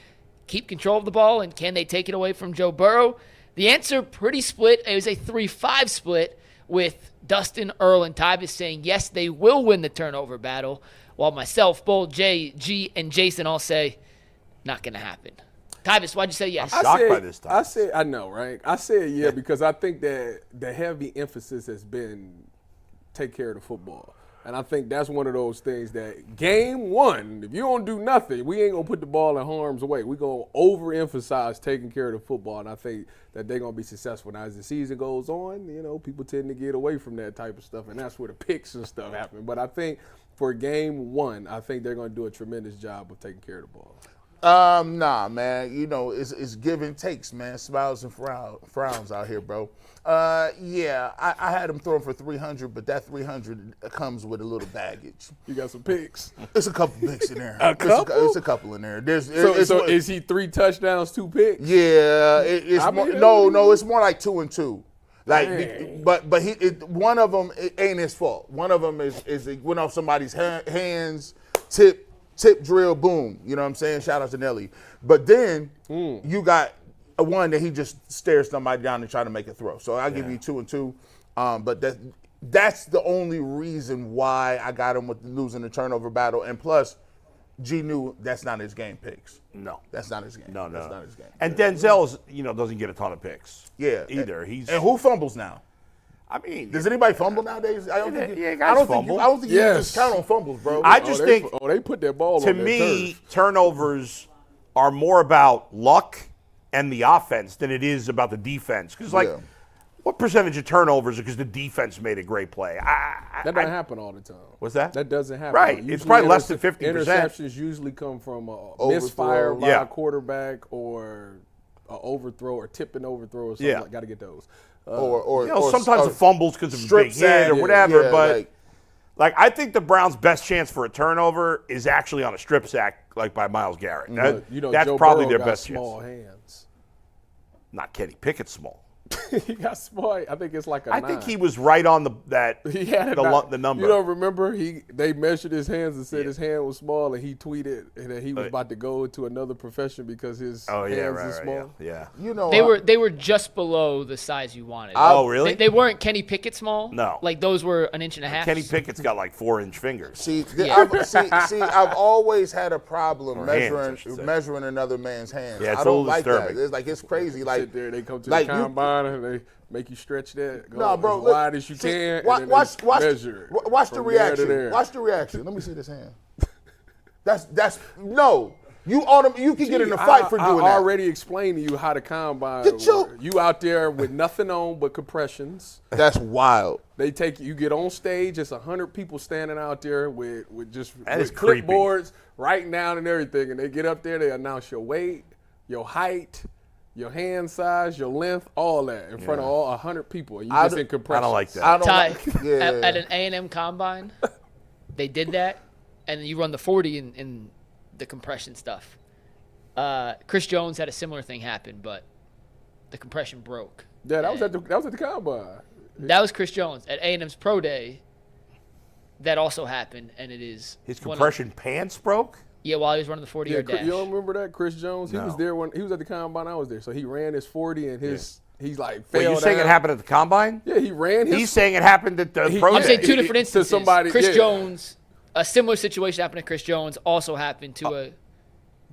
keep control of the ball, and can they take it away from Joe Burrow? The answer, pretty split. It was a 3-5 split with Dustin, Earl, and Tyvis saying, yes, they will win the turnover battle, while myself, Bull, Jay, G, and Jason all say, not going to happen. Tyvis, why'd you say yes? I'm shocked by this time. I know, right? I said because I think that the heavy emphasis has been take care of the football. And I think that's one of those things that game 1, if you don't do nothing, we ain't going to put the ball in harm's way. We're going to overemphasize taking care of the football, and I think that they're going to be successful. Now, as the season goes on, people tend to get away from that type of stuff, and that's where the picks and stuff happen. But I think for game 1, I think they're going to do a tremendous job of taking care of the ball. Nah, man. It's give and takes, man. Smiles and frowns out here, bro. I had him throwing for 300, but that 300 comes with a little baggage. You got some picks. It's a couple picks in there. A couple? It's a couple in there. So is he 3 touchdowns, 2 picks? Yeah, it's more like 2 and 2. Like, but one of them ain't his fault. One of them is it went off somebody's hands, tip drill, boom. You know what I'm saying? Shout out to Nelly. But then you got a one that he just stares somebody down and try to make a throw. So I'll give you 2 and 2. But that's the only reason why I got him with losing the turnover battle. And plus, G knew that's not his game picks. No. That's not his game. No. That's not his game. And Denzel doesn't get a ton of picks. Yeah. Either. And who fumbles now? I mean, does anybody fumble nowadays? I don't think you can just count on fumbles, bro. I just think they put their ball to on their me, turf. Turnovers are more about luck and the offense than it is about the defense. Because, What percentage of turnovers are because the defense made a great play? That doesn't happen all the time. What's that? That doesn't happen. Right. It's probably less than 50%. Interceptions usually come from a misfire by Yeah. a quarterback or an overthrow or tipping overthrow or something. Yeah. Got to get those. Or sometimes the fumbles because of a strip big hit sack, or whatever. yeah, but I think the Browns' best chance for a turnover is actually on a strip sack, like by Myles Garrett. That's Joe probably Burrow their got best small chance. hands. Not Kenny Pickett small. He got small. I think it's like a I 9. think he was right on He had the number. You don't remember? They measured his hands and said his hand was small, and he tweeted that he was about to go into another profession because his hands are small. Yeah. You know, They were just below the size you wanted. Oh, really? They weren't Kenny Pickett small. No. Like those were an inch and a half. Kenny Pickett's got like 4-inch fingers. See, Yeah. I've always had a problem Or hands, I should say. measuring another man's hands. Yeah, it's I a don't little like disturbing. that. It's crazy. Like Sit there, they come to like the combine and they make you stretch that. Go no, bro. as wide as you can. Watch, and then watch, they watch, measure it watch the from there to reaction. there. Watch the reaction. Let me see this hand. That's no. You can get in a fight for doing I that. already explained to you how the combine Get your- works. You out there with nothing on but compressions. That's wild. They take you get on stage. It's 100 people standing out there with That is with creepy. clipboards, writing down and everything. And they get up there. They announce your weight, your height, your hand size, your length, all that in front of all 100 people. And you just in compressions. I don't like that. I don't Ty, like. Yeah. at an A&M combine, they did that, and you run the 40 in the compression stuff. Chris Jones had a similar thing happen, but the compression broke. Yeah, that was at the combine. That was Chris Jones at A&M's Pro Day. That also happened, and it is His one of- compression pants broke? Yeah, while he was running the 40-yard dash. You don't remember that? Chris Jones, he No. was there when he was at the combine. I was there, so he ran his 40 and he's like Wait, fell you're saying it down. happened at the combine? Yeah, he ran his. He's saying it happened at the pro I'm day. saying two He- different to instances. somebody- Chris yeah. Jones, a similar situation happened to Chris Jones, also happened to a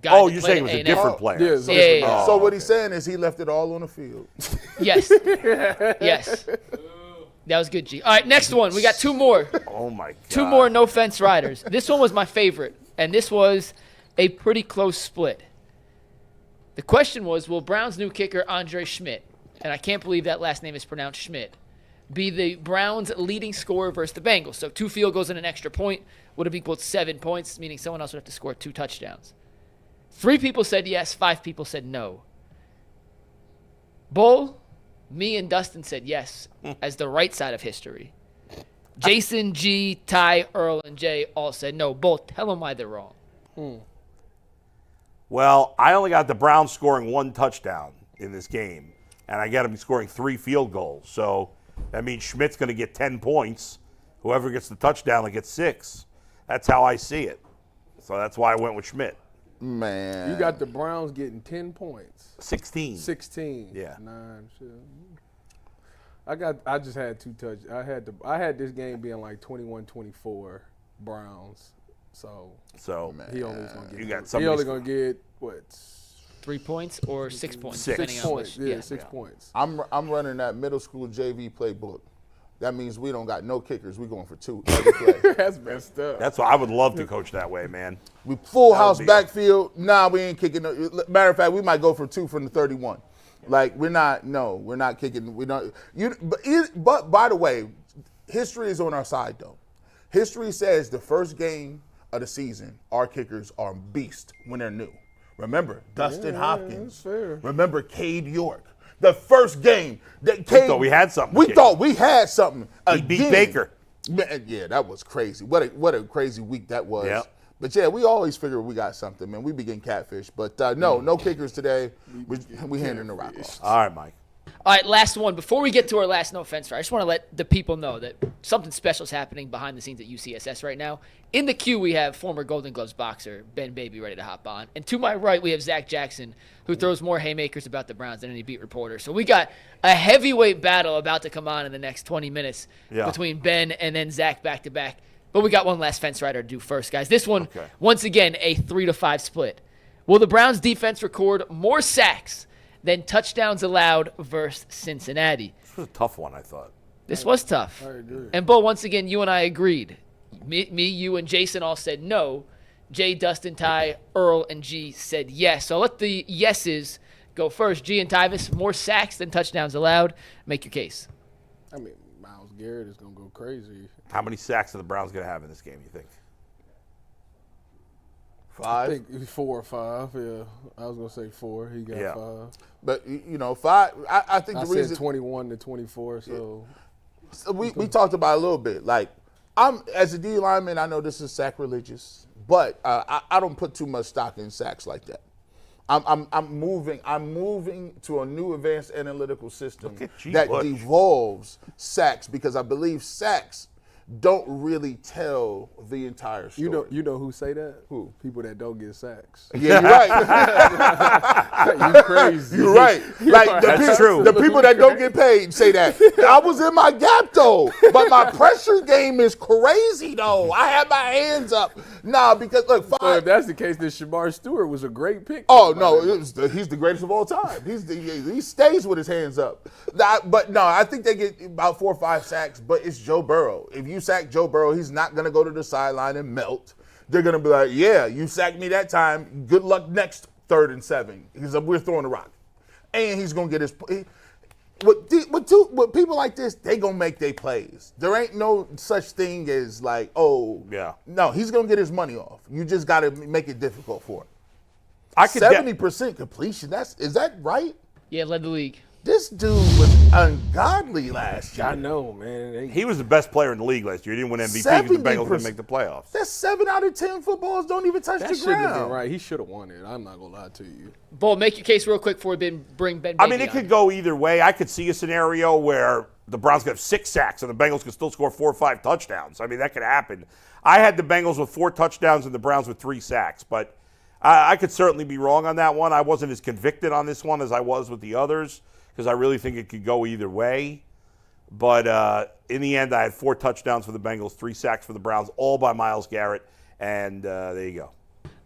guy. Oh, that you're played saying it at was a A&M. different player. Yeah, so- Yeah. So what he's saying is he left it all on the field. Yes. Yes. That was good, G. All right, next one. We got two more. Oh, my God. Two more no fence riders. This one was my favorite, and this was a pretty close split. The question was, will Browns' new kicker, Andre Schmidt, and I can't believe that last name is pronounced Schmidt, be the Browns' leading scorer versus the Bengals? So 2 field goals and an extra point would have equaled 7 points, meaning someone else would have to score 2 touchdowns. 3 people said yes, 5 people said no. Bull, me, and Dustin said yes as the right side of history. Jason, G, Ty, Earl, and Jay all said no. Bull, tell them why they're wrong. Well, I only got the Browns scoring 1 touchdown in this game, and I got them scoring 3 field goals. So that means Schmidt's going to get 10 points. Whoever gets the touchdown will get 6. That's how I see it. So that's why I went with Schmidt. Man, You got the Browns getting 10 points. 16. 16. Yeah. 9. Shit. I just had 2 touch. I had this game being like 21-24 Browns. So he only was gonna get. You got he somebody only gonna get what? 3 points or 6 points? 6 depending on points. which- Yeah, 6 points. I'm running that middle school JV playbook. That means we don't got no kickers. We going for 2 every play. That's messed up. That's why I would love to coach that way, man. We full That would house be- backfield. Nah, we ain't kicking. Matter of fact, we might go for 2 from the 31. Like we're not kicking. We don't. But by the way, history is on our side though. History says the first game of the season, our kickers are beasts when they're new. Remember Dustin Hopkins. that's fair. Remember Cade York. The first game that Cade, thought we had something, We Cade. thought we had something. He beat again. Baker. Man, yeah, that was crazy. What a crazy week that was. Yep. But yeah, we always figure we got something, man. We be getting catfish, but no kickers today. We handing the rock off. All right, Mike. All right, last one. Before we get to our last no offense, I just want to let the people know that something special is happening behind the scenes at UCSS right now. In the queue, we have former Golden Gloves boxer Ben Baby ready to hop on. And to my right, we have Zac Jackson, who throws more haymakers about the Browns than any beat reporter. So we got a heavyweight battle about to come on in the next 20 minutes between Ben and then Zac back-to-back. But we got one last fence rider to do first, guys. This one, once again, a 3-5 split. Will the Browns defense record more sacks than touchdowns allowed versus Cincinnati? This was a tough one, I thought. This was tough. I agree. And, Bo, once again, you and I agreed. Me, you, and Jason all said no. Jay, Dustin, Ty, Earl, and G said yes. So I'll let the yeses Go first. G and Tyvis, more sacks than touchdowns allowed. Make your case. I mean, Myles Garrett is going to go crazy. How many sacks are the Browns going to have in this game, you think? I 5. think 4 or 5, yeah. I was going to say 4. He got 5. But, 5, I think I the said reason. 21 to 24, so. We talked about it a little bit. Like, as a D lineman, I know this is sacrilegious, but I don't put too much stock in sacks like that. I'm moving to a new advanced analytical system that devolves sacks, because I believe sacks don't really tell the entire story. You know who say that? Who? People that don't get sacks. Yeah, you're right. You crazy. You're right. Like That's true. The people that don't get paid say that. I was in my gap though, but my pressure game is crazy though. I had my hands up. Nah, because look, So if that's the case, then Shamar Stewart was a great pick. Oh no, he's the greatest of all time. He stays with his hands up. But no, I think they get about 4 or 5 sacks. But it's Joe Burrow. If you sack Joe Burrow, he's not gonna go to the sideline and melt. They're gonna be like, yeah, you sacked me that time. Good luck next 3rd and 7. We're throwing the rock, and he's gonna get his. With people like this, they gonna make their plays. There ain't no such thing as like, no, he's gonna get his money off. You just gotta make it difficult for him. 70% completion. Is that right? Yeah, led the league. This dude was ungodly last year. I know, man. He was the best player in the league last year. He didn't win MVP because the Bengals didn't make the playoffs. That's 7 out of 10 footballs don't even touch That the shouldn't have been ground. right. He should have won it. I'm not gonna lie to you. Bull, make your case real quick before we bring Ben. I mean, Baby it on. could go either way. I could see a scenario where the Browns could have 6 sacks and the Bengals could still score 4 or 5 touchdowns. I mean, that could happen. I had the Bengals with 4 touchdowns and the Browns with 3 sacks, but I could certainly be wrong on that one. I wasn't as convicted on this one as I was with the others, because I really think it could go either way. But in the end, I had 4 touchdowns for the Bengals, 3 sacks for the Browns, all by Myles Garrett, and there you go.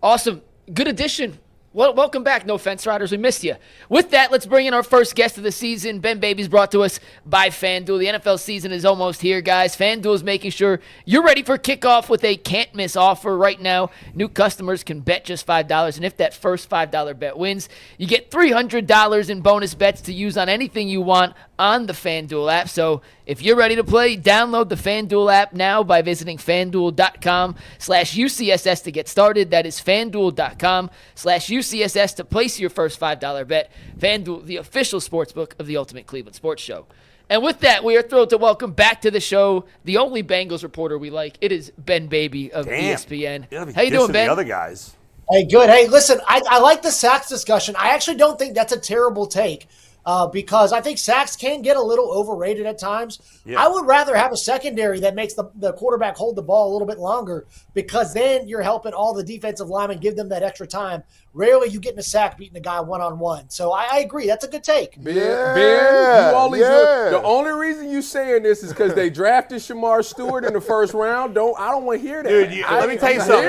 Awesome. Good addition. Well, welcome back, No Fence Riders. We missed you. With that, let's bring in our first guest of the season. Ben Baby's brought to us by FanDuel. The NFL season is almost here, guys. FanDuel is making sure you're ready for kickoff with a can't-miss offer right now. New customers can bet just $5, and if that first $5 bet wins, you get $300 in bonus bets to use on anything you want on the FanDuel app. So if you're ready to play, download the FanDuel app now by visiting FanDuel.com/UCSS to get started. That is FanDuel.com/UCSS to place your first $5 bet. FanDuel, the official sportsbook of the Ultimate Cleveland Sports Show. And with that, we are thrilled to welcome back to the show the only Bengals reporter we like. It is Ben Baby of ESPN. How you doing, Ben? The other guys. Hey, good. Hey, listen, I like the sacks discussion. I actually don't think that's a terrible take. Because I think sacks can get a little overrated at times. Yeah. I would rather have a secondary that makes the quarterback hold the ball a little bit longer, because then you're helping all the defensive linemen, give them that extra time. Rarely you get in a sack beating a guy one-on-one. So I agree. That's a good take. Ben, the only reason you saying this is because they drafted Shamar Stewart in the first round. I don't want to hear that. Dude, let me tell you something.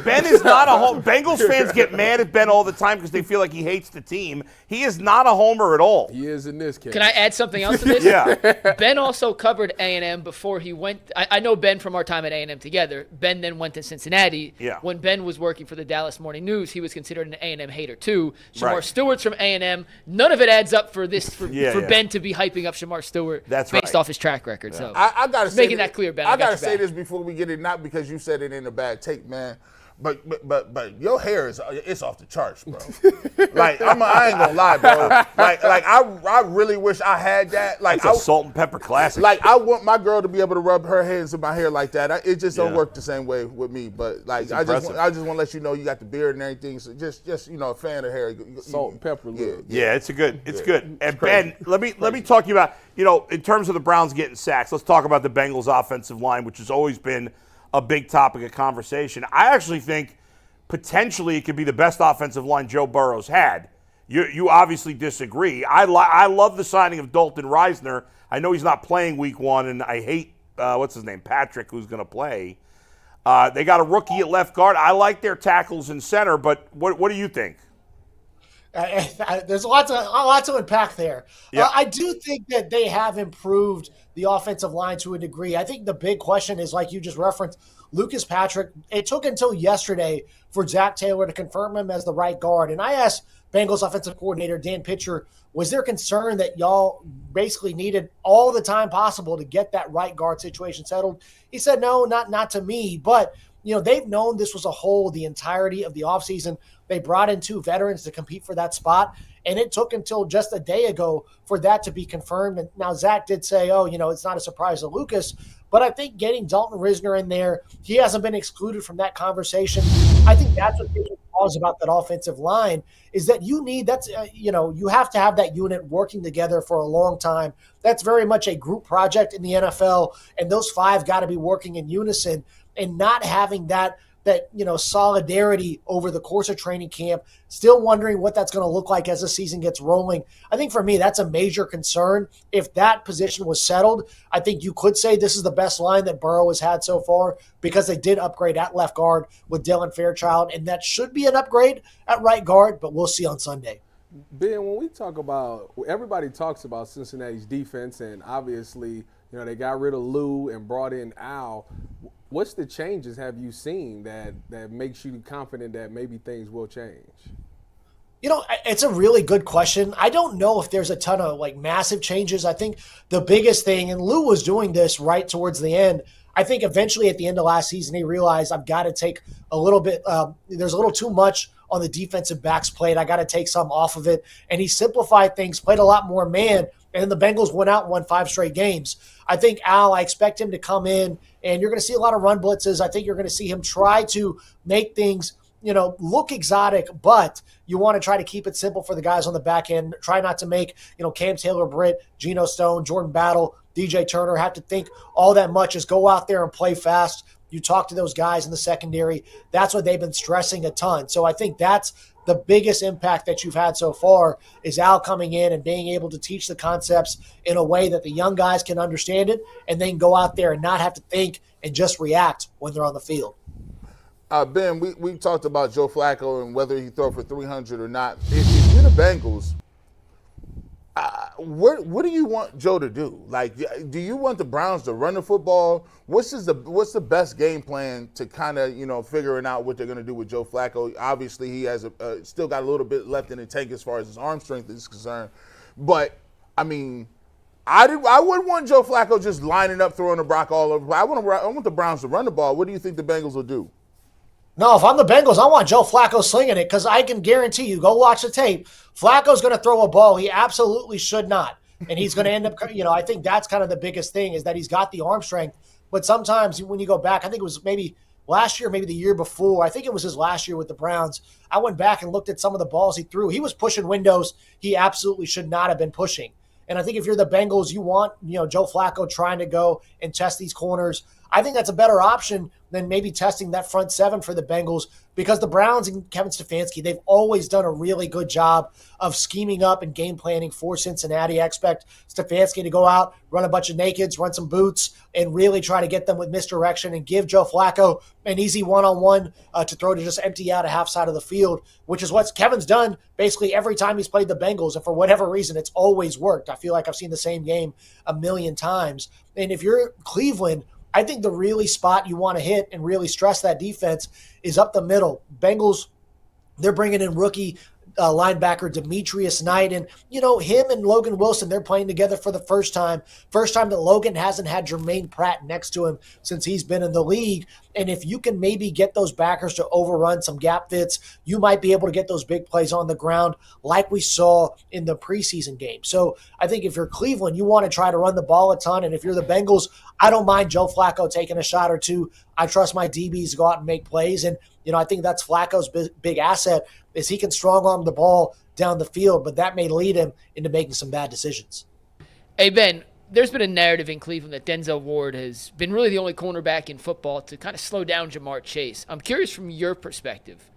Ben is not a home. Bengals fans get mad at Ben all the time because they feel like he hates the team. He is not a homer at all. He is in this case. Can I add something else to this? Yeah. Ben also covered A&M before he went. I know Ben from our time at A&M together. Ben then went to Cincinnati. Yeah. When Ben was working for the Dallas Morning News, he was considered an A&M hater too. Shamar Stewart's from A&M. None of it adds up for Ben to be hyping up Shamar Stewart based off his track record. Yeah. So I gotta say making that clear, Ben. I gotta say this before we get it, not because you said it in a bad take, man. But your hair it's off the charts, bro. Like I ain't gonna lie, bro. Like I really wish I had that. Like it's a salt and pepper classic. Like I want my girl to be able to rub her hands in my hair like that. It just don't work the same way with me. But like I just want to let you know you got the beard and everything. So just a fan of hair. Salt and pepper. Yeah, it's good. And Ben, let me talk to you about in terms of the Browns getting sacks. Let's talk about the Bengals offensive line, which has always been a big topic of conversation. I actually think potentially it could be the best offensive line Joe Burrow's had. You obviously disagree. I love the signing of Dalton Reisner. I know he's not playing week 1, and I hate, what's his name, Patrick, who's going to play. They got a rookie at left guard. I like their tackles in center, but what do you think? There's a lot to unpack there. Yeah. I do think that they have improved the offensive line to a degree. I think the big question is, like you just referenced, Lucas Patrick. It took until yesterday for Zach Taylor to confirm him as the right guard. And I asked Bengals offensive coordinator, Dan Pitcher, was there concern that y'all basically needed all the time possible to get that right guard situation settled? He said, no, not to me, but they've known this was a hole the entirety of the offseason. They brought in 2 veterans to compete for that spot, and it took until just a day ago for that to be confirmed. And now Zach did say, it's not a surprise to Lucas, but I think getting Dalton Risner in there, he hasn't been excluded from that conversation. I think that's what gives me pause about that offensive line is that you have to have that unit working together for a long time. That's very much a group project in the NFL, and those 5 got to be working in unison and not having that solidarity over the course of training camp, still wondering what that's going to look like as the season gets rolling. I think for me, that's a major concern. If that position was settled, I think you could say this is the best line that Burrow has had so far because they did upgrade at left guard with Dylan Fairchild, and that should be an upgrade at right guard, but we'll see on Sunday. Ben, when we talk about, everybody talks about Cincinnati's defense, and obviously, they got rid of Lou and brought in Al. What's the changes have you seen that makes you confident that maybe things will change? It's a really good question. I don't know if there's a ton of massive changes. I think the biggest thing, and Lou was doing this right towards the end, I think eventually at the end of last season, he realized I've got to take a little bit, there's a little too much on the defensive backs plate. I got to take some off of it. And he simplified things, played a lot more man, and the Bengals went out and won 5 straight games. I think Al, I expect him to come in, and you're going to see a lot of run blitzes. I think you're going to see him try to make things, look exotic, but you want to try to keep it simple for the guys on the back end. Try not to make, Cam Taylor-Britt, Geno Stone, Jordan Battle, DJ Turner have to think all that much. Just go out there and play fast. You talk to those guys in the secondary. That's what they've been stressing a ton. So I think that's the biggest impact that you've had so far is Al coming in and being able to teach the concepts in a way that the young guys can understand it and then go out there and not have to think and just react when they're on the field. Ben, we talked about Joe Flacco and whether he throw for 300 or not. If you're the Bengals, what do you want Joe to do? Do you want the Browns to run the football? What's the best game plan to kind of figuring out what they're going to do with Joe Flacco? Obviously, he has still got a little bit left in the tank as far as his arm strength is concerned. But I mean, I wouldn't want Joe Flacco just lining up throwing the rock all over. I want the Browns to run the ball. What do you think the Bengals will do? No, if I'm the Bengals, I want Joe Flacco slinging it because I can guarantee you, go watch the tape, Flacco's going to throw a ball he absolutely should not. And he's going to end up, I think that's kind of the biggest thing is that he's got the arm strength. But sometimes when you go back, I think it was maybe last year, maybe the year before, I think it was his last year with the Browns, I went back and looked at some of the balls he threw. He was pushing windows he absolutely should not have been pushing. And I think if you're the Bengals, you want, Joe Flacco trying to go and test these corners. I think that's a better option than maybe testing that front 7 for the Bengals because the Browns and Kevin Stefanski, they've always done a really good job of scheming up and game planning for Cincinnati. I expect Stefanski to go out, run a bunch of nakeds, run some boots, and really try to get them with misdirection and give Joe Flacco an easy one-on-one to throw to just empty out a half side of the field, which is what Kevin's done basically every time he's played the Bengals. And for whatever reason, it's always worked. I feel like I've seen the same game a million times. And if you're Cleveland, I think the really spot you want to hit and really stress that defense is up the middle. Bengals, they're bringing in rookie linebacker Demetrius Knight. And, him and Logan Wilson, they're playing together for the first time. First time that Logan hasn't had Jermaine Pratt next to him since he's been in the league. And if you can maybe get those backers to overrun some gap fits, you might be able to get those big plays on the ground like we saw in the preseason game. So I think if you're Cleveland, you want to try to run the ball a ton. And if you're the Bengals, I don't mind Joe Flacco taking a shot or two. I trust my DBs to go out and make plays. And, I think that's Flacco's big asset is he can strong arm the ball down the field, but that may lead him into making some bad decisions. Hey, Ben, there's been a narrative in Cleveland that Denzel Ward has been really the only cornerback in football to kind of slow down Jamar Chase. I'm curious from your perspective,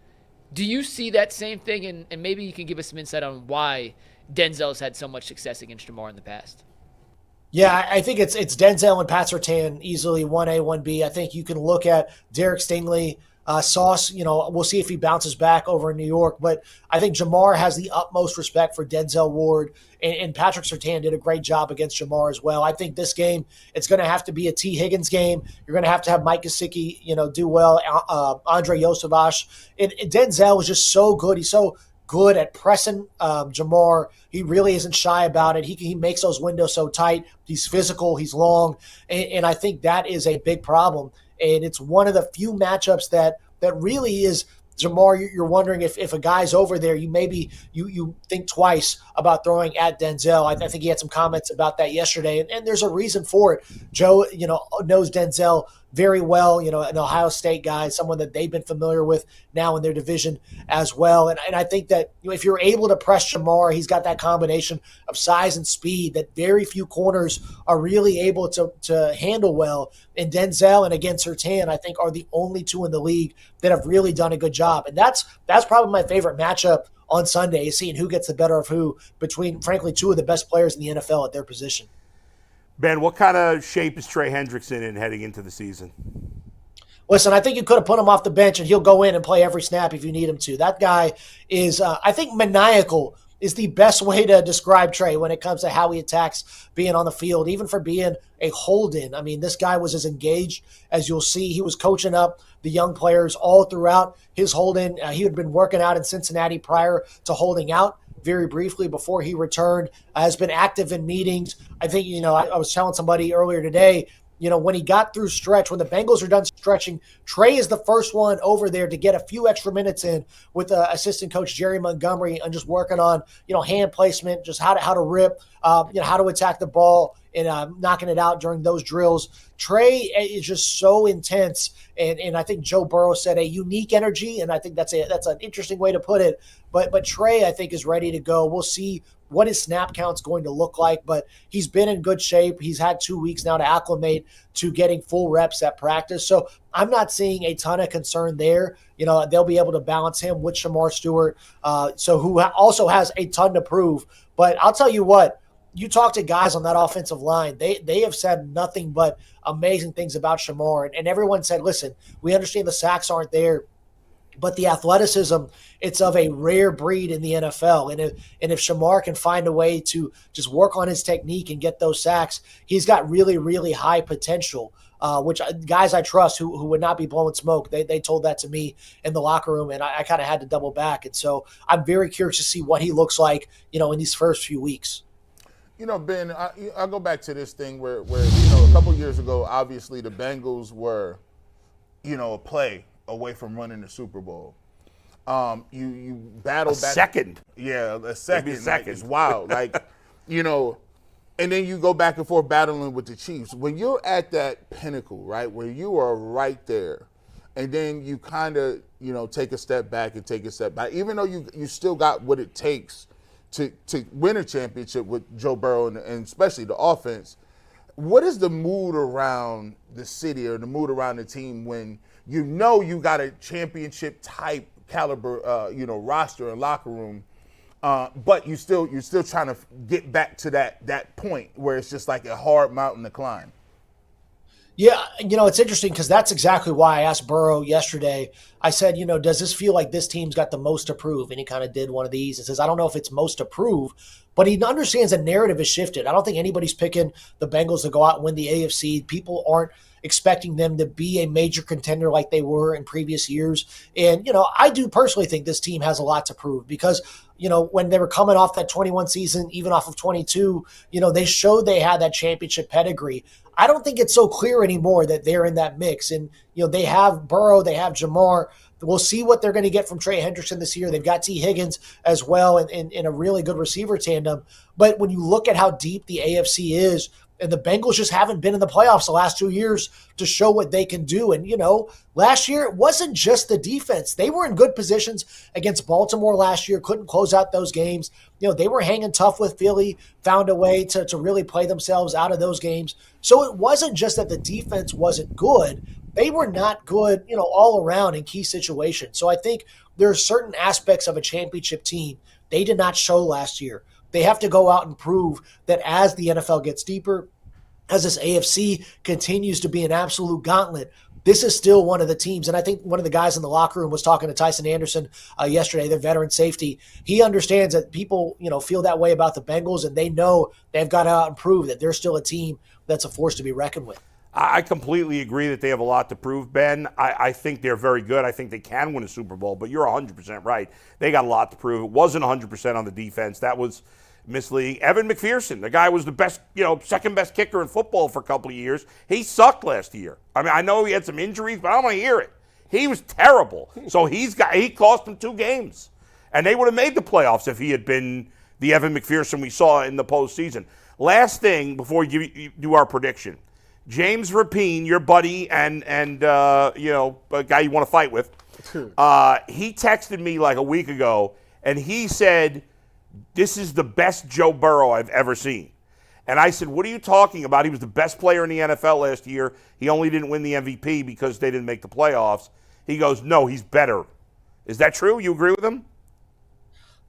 do you see that same thing? And maybe you can give us some insight on why Denzel's had so much success against Jamar in the past. Yeah, I think it's Denzel and Pat Surtain easily 1A, 1B. I think you can look at Derek Stingley, Sauce, we'll see if he bounces back over in New York. But I think Jamar has the utmost respect for Denzel Ward, and Patrick Surtain did a great job against Jamar as well. I think this game, it's going to have to be a T. Higgins game. You're going to have Mike Gesicki, do well, Andre Yosavash. And Denzel is just so good. He's so good at pressing Jamar. He really isn't shy about it. He makes those windows so tight. He's physical. He's long. And I think that is a big problem. And it's one of the few matchups that really is – Jamar, you're wondering if a guy's over there, you think twice about throwing at Denzel. I think he had some comments about that yesterday, and there's a reason for it. Joe, knows Denzel very well, an Ohio State guy, someone that they've been familiar with now in their division as well. And I think that if you're able to press Jamar, he's got that combination of size and speed that very few corners are really able to handle well. And Denzel and again Surtain, I think, are the only two in the league that have really done a good job. And that's probably my favorite matchup on Sunday, is seeing who gets the better of who between, frankly, two of the best players in the NFL at their position. Ben, what kind of shape is Trey Hendrickson in heading into the season? Listen, I think you could have put him off the bench and he'll go in and play every snap if you need him to. That guy is, I think, maniacal is the best way to describe Trey when it comes to how he attacks being on the field, even for being a hold-in. I mean, this guy was as engaged as you'll see. He was coaching up the young players all throughout his hold-in. He had been working out in Cincinnati prior to holding out very briefly before he returned, has been active in meetings. I think, I was telling somebody earlier today, when he got through stretch, when the Bengals are done stretching, Trey is the first one over there to get a few extra minutes in with assistant coach Jerry Montgomery and just working on, hand placement, just how to rip, how to attack the ball and knocking it out during those drills. Trey is just so intense, and I think Joe Burrow said a unique energy, and I think that's an interesting way to put it. But Trey, I think, is ready to go. We'll see what his snap count's going to look like, but he's been in good shape. He's had 2 weeks now to acclimate to getting full reps at practice. So I'm not seeing a ton of concern there. They'll be able to balance him with Shamar Stewart, who also has a ton to prove. But I'll tell you what, you talk to guys on that offensive line, they have said nothing but amazing things about Shamar. And everyone said, listen, we understand the sacks aren't there, but the athleticism, it's of a rare breed in the NFL. And if Shamar can find a way to just work on his technique and get those sacks, he's got really, really high potential, which guys I trust who would not be blowing smoke, they told that to me in the locker room, and I kind of had to double back. And so I'm very curious to see what he looks like, in these first few weeks. Ben, I'll go back to this thing where a couple years ago, obviously the Bengals were, a play away from running the Super Bowl. You battle back. Second. Yeah, a second. Maybe a second. It's wild. And then you go back and forth battling with the Chiefs. When you're at that pinnacle, right, where you are right there, and then you kind of, take a step back and take a step back, even though you still got what it takes to win a championship with Joe Burrow and especially the offense. What is the mood around the city or the mood around the team when you got a championship type caliber, roster and locker room, but you're still trying to get back to that point where it's just like a hard mountain to climb? Yeah, it's interesting because that's exactly why I asked Burrow yesterday. I said, does this feel like this team's got the most to prove? And he kind of did one of these and says, I don't know if it's most to prove, but he understands the narrative has shifted. I don't think anybody's picking the Bengals to go out and win the AFC. People aren't expecting them to be a major contender like they were in previous years. And, I do personally think this team has a lot to prove because, when they were coming off that 21 season, even off of 22, they showed they had that championship pedigree. I don't think it's so clear anymore that they're in that mix. And, they have Burrow, they have Jamar. We'll see what they're going to get from Trey Hendrickson this year. They've got T. Higgins as well in a really good receiver tandem. But when you look at how deep the AFC is, and the Bengals just haven't been in the playoffs the last 2 years to show what they can do. And, last year it wasn't just the defense. They were in good positions against Baltimore last year, couldn't close out those games. They were hanging tough with Philly, found a way to really play themselves out of those games. So it wasn't just that the defense wasn't good. They were not good, all around in key situations. So I think there are certain aspects of a championship team they did not show last year. They have to go out and prove that as the NFL gets deeper, as this AFC continues to be an absolute gauntlet, this is still one of the teams. And I think one of the guys in the locker room was talking to Tyson Anderson yesterday, their veteran safety. He understands that people, feel that way about the Bengals, and they know they've got to out and prove that they're still a team that's a force to be reckoned with. I completely agree that they have a lot to prove, Ben. I think they're very good. I think they can win a Super Bowl, but you're 100% right. They got a lot to prove. It wasn't 100% on the defense. That was misleading. Evan McPherson, the guy was the best, second best kicker in football for a couple of years. He sucked last year. I mean, I know he had some injuries, but I don't want to hear it. He was terrible. So he cost them 2 games. And they would have made the playoffs if he had been the Evan McPherson we saw in the postseason. Last thing before you do our prediction. James Rapine, your buddy and a guy you want to fight with, he texted me like a week ago, and he said, this is the best Joe Burrow I've ever seen. And I said, what are you talking about? He was the best player in the NFL last year. He only didn't win the MVP because they didn't make the playoffs. He goes, no, he's better. Is that true? You agree with him?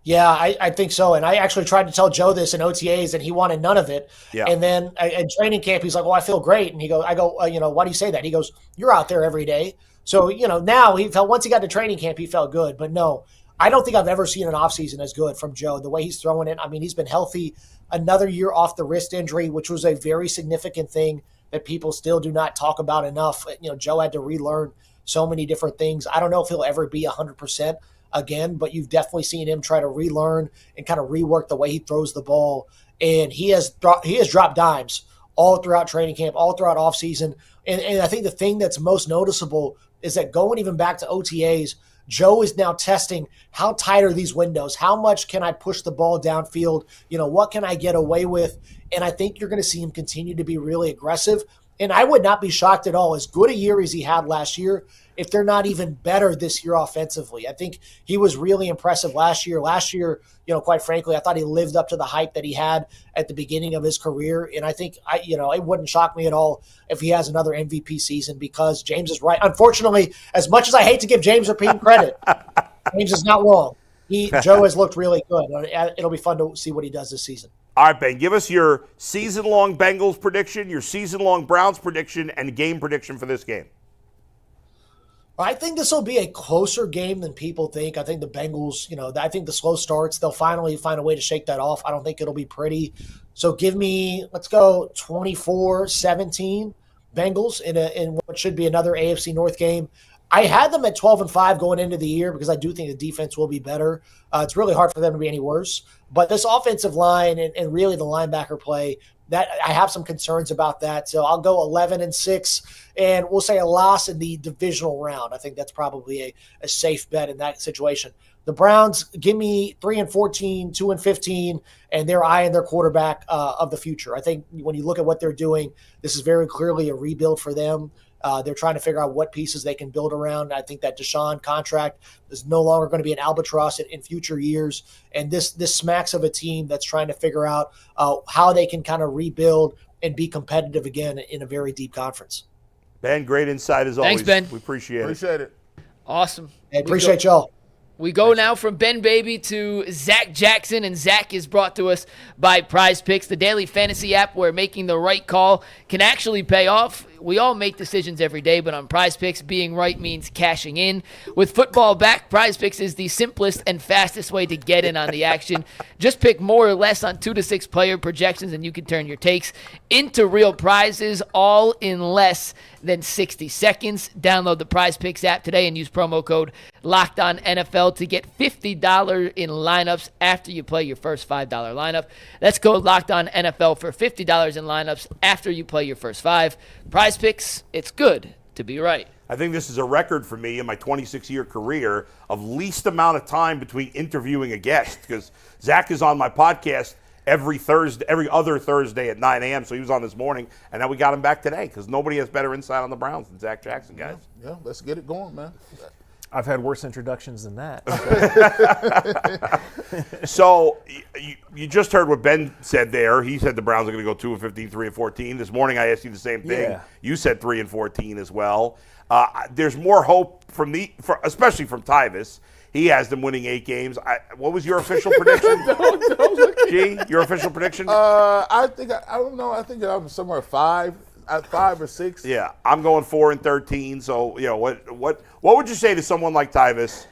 Yeah, I think so. And I actually tried to tell Joe this in OTAs, and he wanted none of it. Yeah. And then at training camp, he's like, well, I feel great. And I go, why do you say that? He goes, you're out there every day. So, now once he got to training camp, he felt good. But no, I don't think I've ever seen an offseason as good from Joe. The way he's throwing it, I mean, he's been healthy. Another year off the wrist injury, which was a very significant thing that people still do not talk about enough. Joe had to relearn so many different things. I don't know if he'll ever be 100% again, but you've definitely seen him try to relearn and kind of rework the way he throws the ball. And he has dropped dimes all throughout training camp, all throughout offseason. And I think the thing that's most noticeable is that going even back to OTAs, Joe is now testing how tight are these windows? How much can I push the ball downfield? What can I get away with? And I think you're going to see him continue to be really aggressive. And I would not be shocked at all, as good a year as he had last year, if they're not even better this year offensively. I think he was really impressive last year. Last year, quite frankly, I thought he lived up to the hype that he had at the beginning of his career. And I think, it wouldn't shock me at all if he has another MVP season, because James is right. Unfortunately, as much as I hate to give James Rapine credit, James is not wrong. Joe has looked really good. It'll be fun to see what he does this season. All right, Ben, give us your season-long Bengals prediction, your season-long Browns prediction, and game prediction for this game. I think this will be a closer game than people think. I think the Bengals, I think the slow starts, they'll finally find a way to shake that off. I don't think it'll be pretty. So let's go 24-17 Bengals in what should be another AFC North game. I had them at 12-5 going into the year because I do think the defense will be better. It's really hard for them to be any worse. But this offensive line and really the linebacker play, that I have some concerns about that. So I'll go 11-6, and we'll say a loss in the divisional round. I think that's probably a safe bet in that situation. The Browns, give me 3-14, 2-15, and they're eyeing their quarterback of the future. I think when you look at what they're doing, this is very clearly a rebuild for them. They're trying to figure out what pieces they can build around. I think that Deshaun contract is no longer going to be an albatross in future years. And this smacks of a team that's trying to figure out how they can kind of rebuild and be competitive again in a very deep conference. Ben, great insight as always. Thanks, Ben. We appreciate it. Awesome. I appreciate y'all. We go now from Ben Baby to Zac Jackson, and Zac is brought to us by Prize Picks, the daily fantasy app where making the right call can actually pay off. We all make decisions every day, but on Prize Picks, being right means cashing in. With football back, Prize Picks is the simplest and fastest way to get in on the action. Just pick more or less on 2 to 6 player projections, and you can turn your takes into real prizes, all in less than 60 seconds. Download the Prize Picks app today and use promo code LOCKEDONNFL to get $50 in lineups after you play your first $5 lineup. That's code LOCKEDONNFL for $50 in lineups after you play your first 5. Prize Picks, it's good to be right. I think this is a record for me in my 26-year career of least amount of time between interviewing a guest, because Zac is on my podcast every other Thursday at 9 a.m. So he was on this morning, and now we got him back today because nobody has better insight on the Browns than Zac Jackson, guys. Yeah, let's get it going, man. I've had worse introductions than that. So you just heard what Ben said there. He said the Browns are going to go 2-15, 3-14. This morning I asked you the same thing. Yeah. You said 3-14 as well. There's more hope especially from Tyvis. He has them winning 8 games. What was your official prediction? G, your official prediction? I don't know. I think I'm somewhere 5 or 6. Yeah, I'm going 4-13. So what would you say to someone like Tyvis,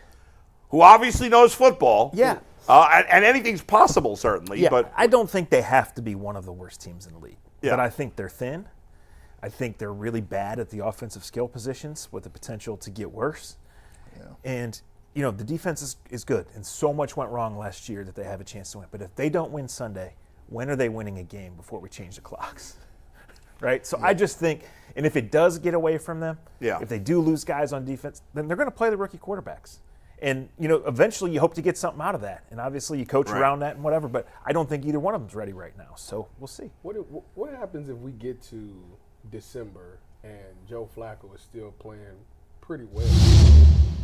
who obviously knows football? Yeah. And anything's possible, certainly. Yeah, but I don't think they have to be one of the worst teams in the league. Yeah. But I think they're thin. I think they're really bad at the offensive skill positions with the potential to get worse. Yeah. And, you know, the defense is good, and so much went wrong last year that they have a chance to win. But if they don't win Sunday, when are they winning a game before we change the clocks? Right? So I just think, and if it does get away from them, if they do lose guys on defense, then they're going to play the rookie quarterbacks. And, you know, eventually you hope to get something out of that. And obviously you coach around that and whatever, but I don't think either one of them's ready right now. So we'll see. What happens if we get to December and Joe Flacco is still playing pretty well?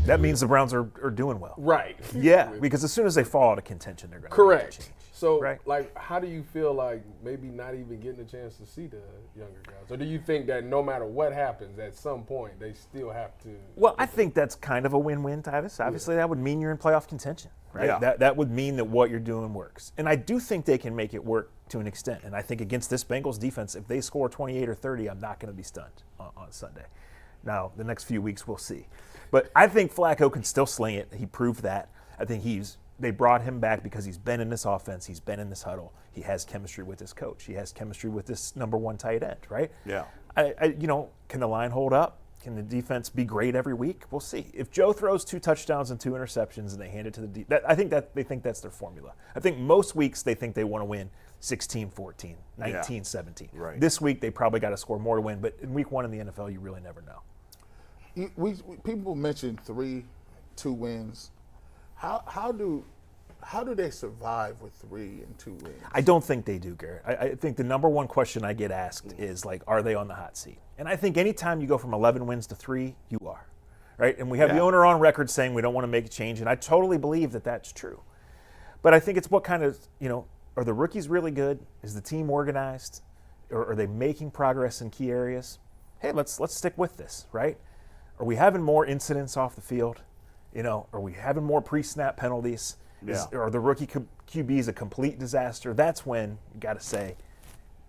That means the Browns are doing well. Right. Yeah, because as soon as they fall out of contention, they're going to Correct. change. So, like, how do you feel like maybe not even getting a chance to see the younger guys? Or do you think that no matter what happens, at some point, they still have to? Well, I think that's kind of a win-win, Tyvis. Obviously, that would mean you're in playoff contention, right? Yeah. That would mean that what you're doing works. And I do think they can make it work to an extent. And I think against this Bengals defense, if they score 28 or 30, I'm not going to be stunned on Sunday. Now, the next few weeks, we'll see. But I think Flacco can still sling it. He proved that. I think they brought him back because he's been in this offense. He's been in this huddle. He has chemistry with his coach. He has chemistry with this number one tight end, right? Yeah. Can the line hold up? Can the defense be great every week? We'll see. If Joe throws 2 touchdowns and 2 interceptions and they hand it to the I think that they think that's their formula. I think most weeks they think they want to win 16-14, 19-17. Right. This week they probably got to score more to win, but in week 1 in the NFL, you really never know. People mentioned 3-2 wins. How do they survive with 3 and 2 wins? I don't think they do, Garrett. I think the number one question I get asked is, like, are they on the hot seat? And I think anytime you go from 11 wins to 3, you are, right? And we have the owner on record saying we don't want to make a change, and I totally believe that that's true. But I think it's what kind of, are the rookies really good? Is the team organized? Or are they making progress in key areas? Hey, let's stick with this, right? Are we having more incidents off the field? Are we having more pre-snap penalties? Are the rookie QBs a complete disaster? That's when you got to say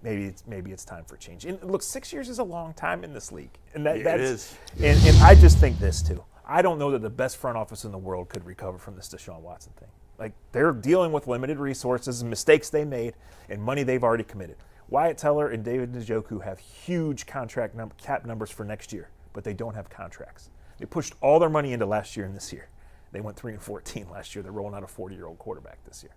maybe it's time for change. And look, 6 years is a long time in this league, and it is. And I just think this too. I don't know that the best front office in the world could recover from this Deshaun Watson thing. Like, they're dealing with limited resources and mistakes they made and money they've already committed. Wyatt Teller and David Njoku have huge contract cap numbers for next year, but they don't have contracts. They pushed all their money into last year and this year. They went 3-14 last year. They're rolling out a 40-year-old quarterback this year.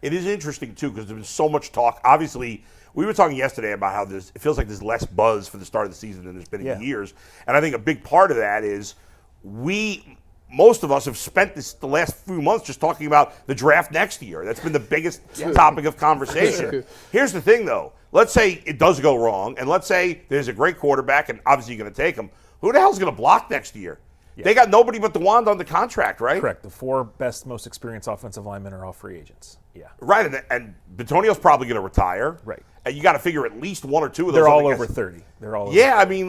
It is interesting, too, because there was so much talk. Obviously, we were talking yesterday about how it feels like there's less buzz for the start of the season than there's been in years. And I think a big part of that is most of us have spent the last few months just talking about the draft next year. That's been the biggest topic of conversation. Here's the thing, though. Let's say it does go wrong, and let's say there's a great quarterback, and obviously you're going to take him. Who the hell's going to block next year? Yeah. They got nobody but DeWand on the contract, right? Correct. The 4 best, most experienced offensive linemen are all free agents. Yeah. Right, and Bitonio's probably going to retire. Right. And you got to figure at least 1 or 2 of those. They're all over 30. They're all over 30. I mean,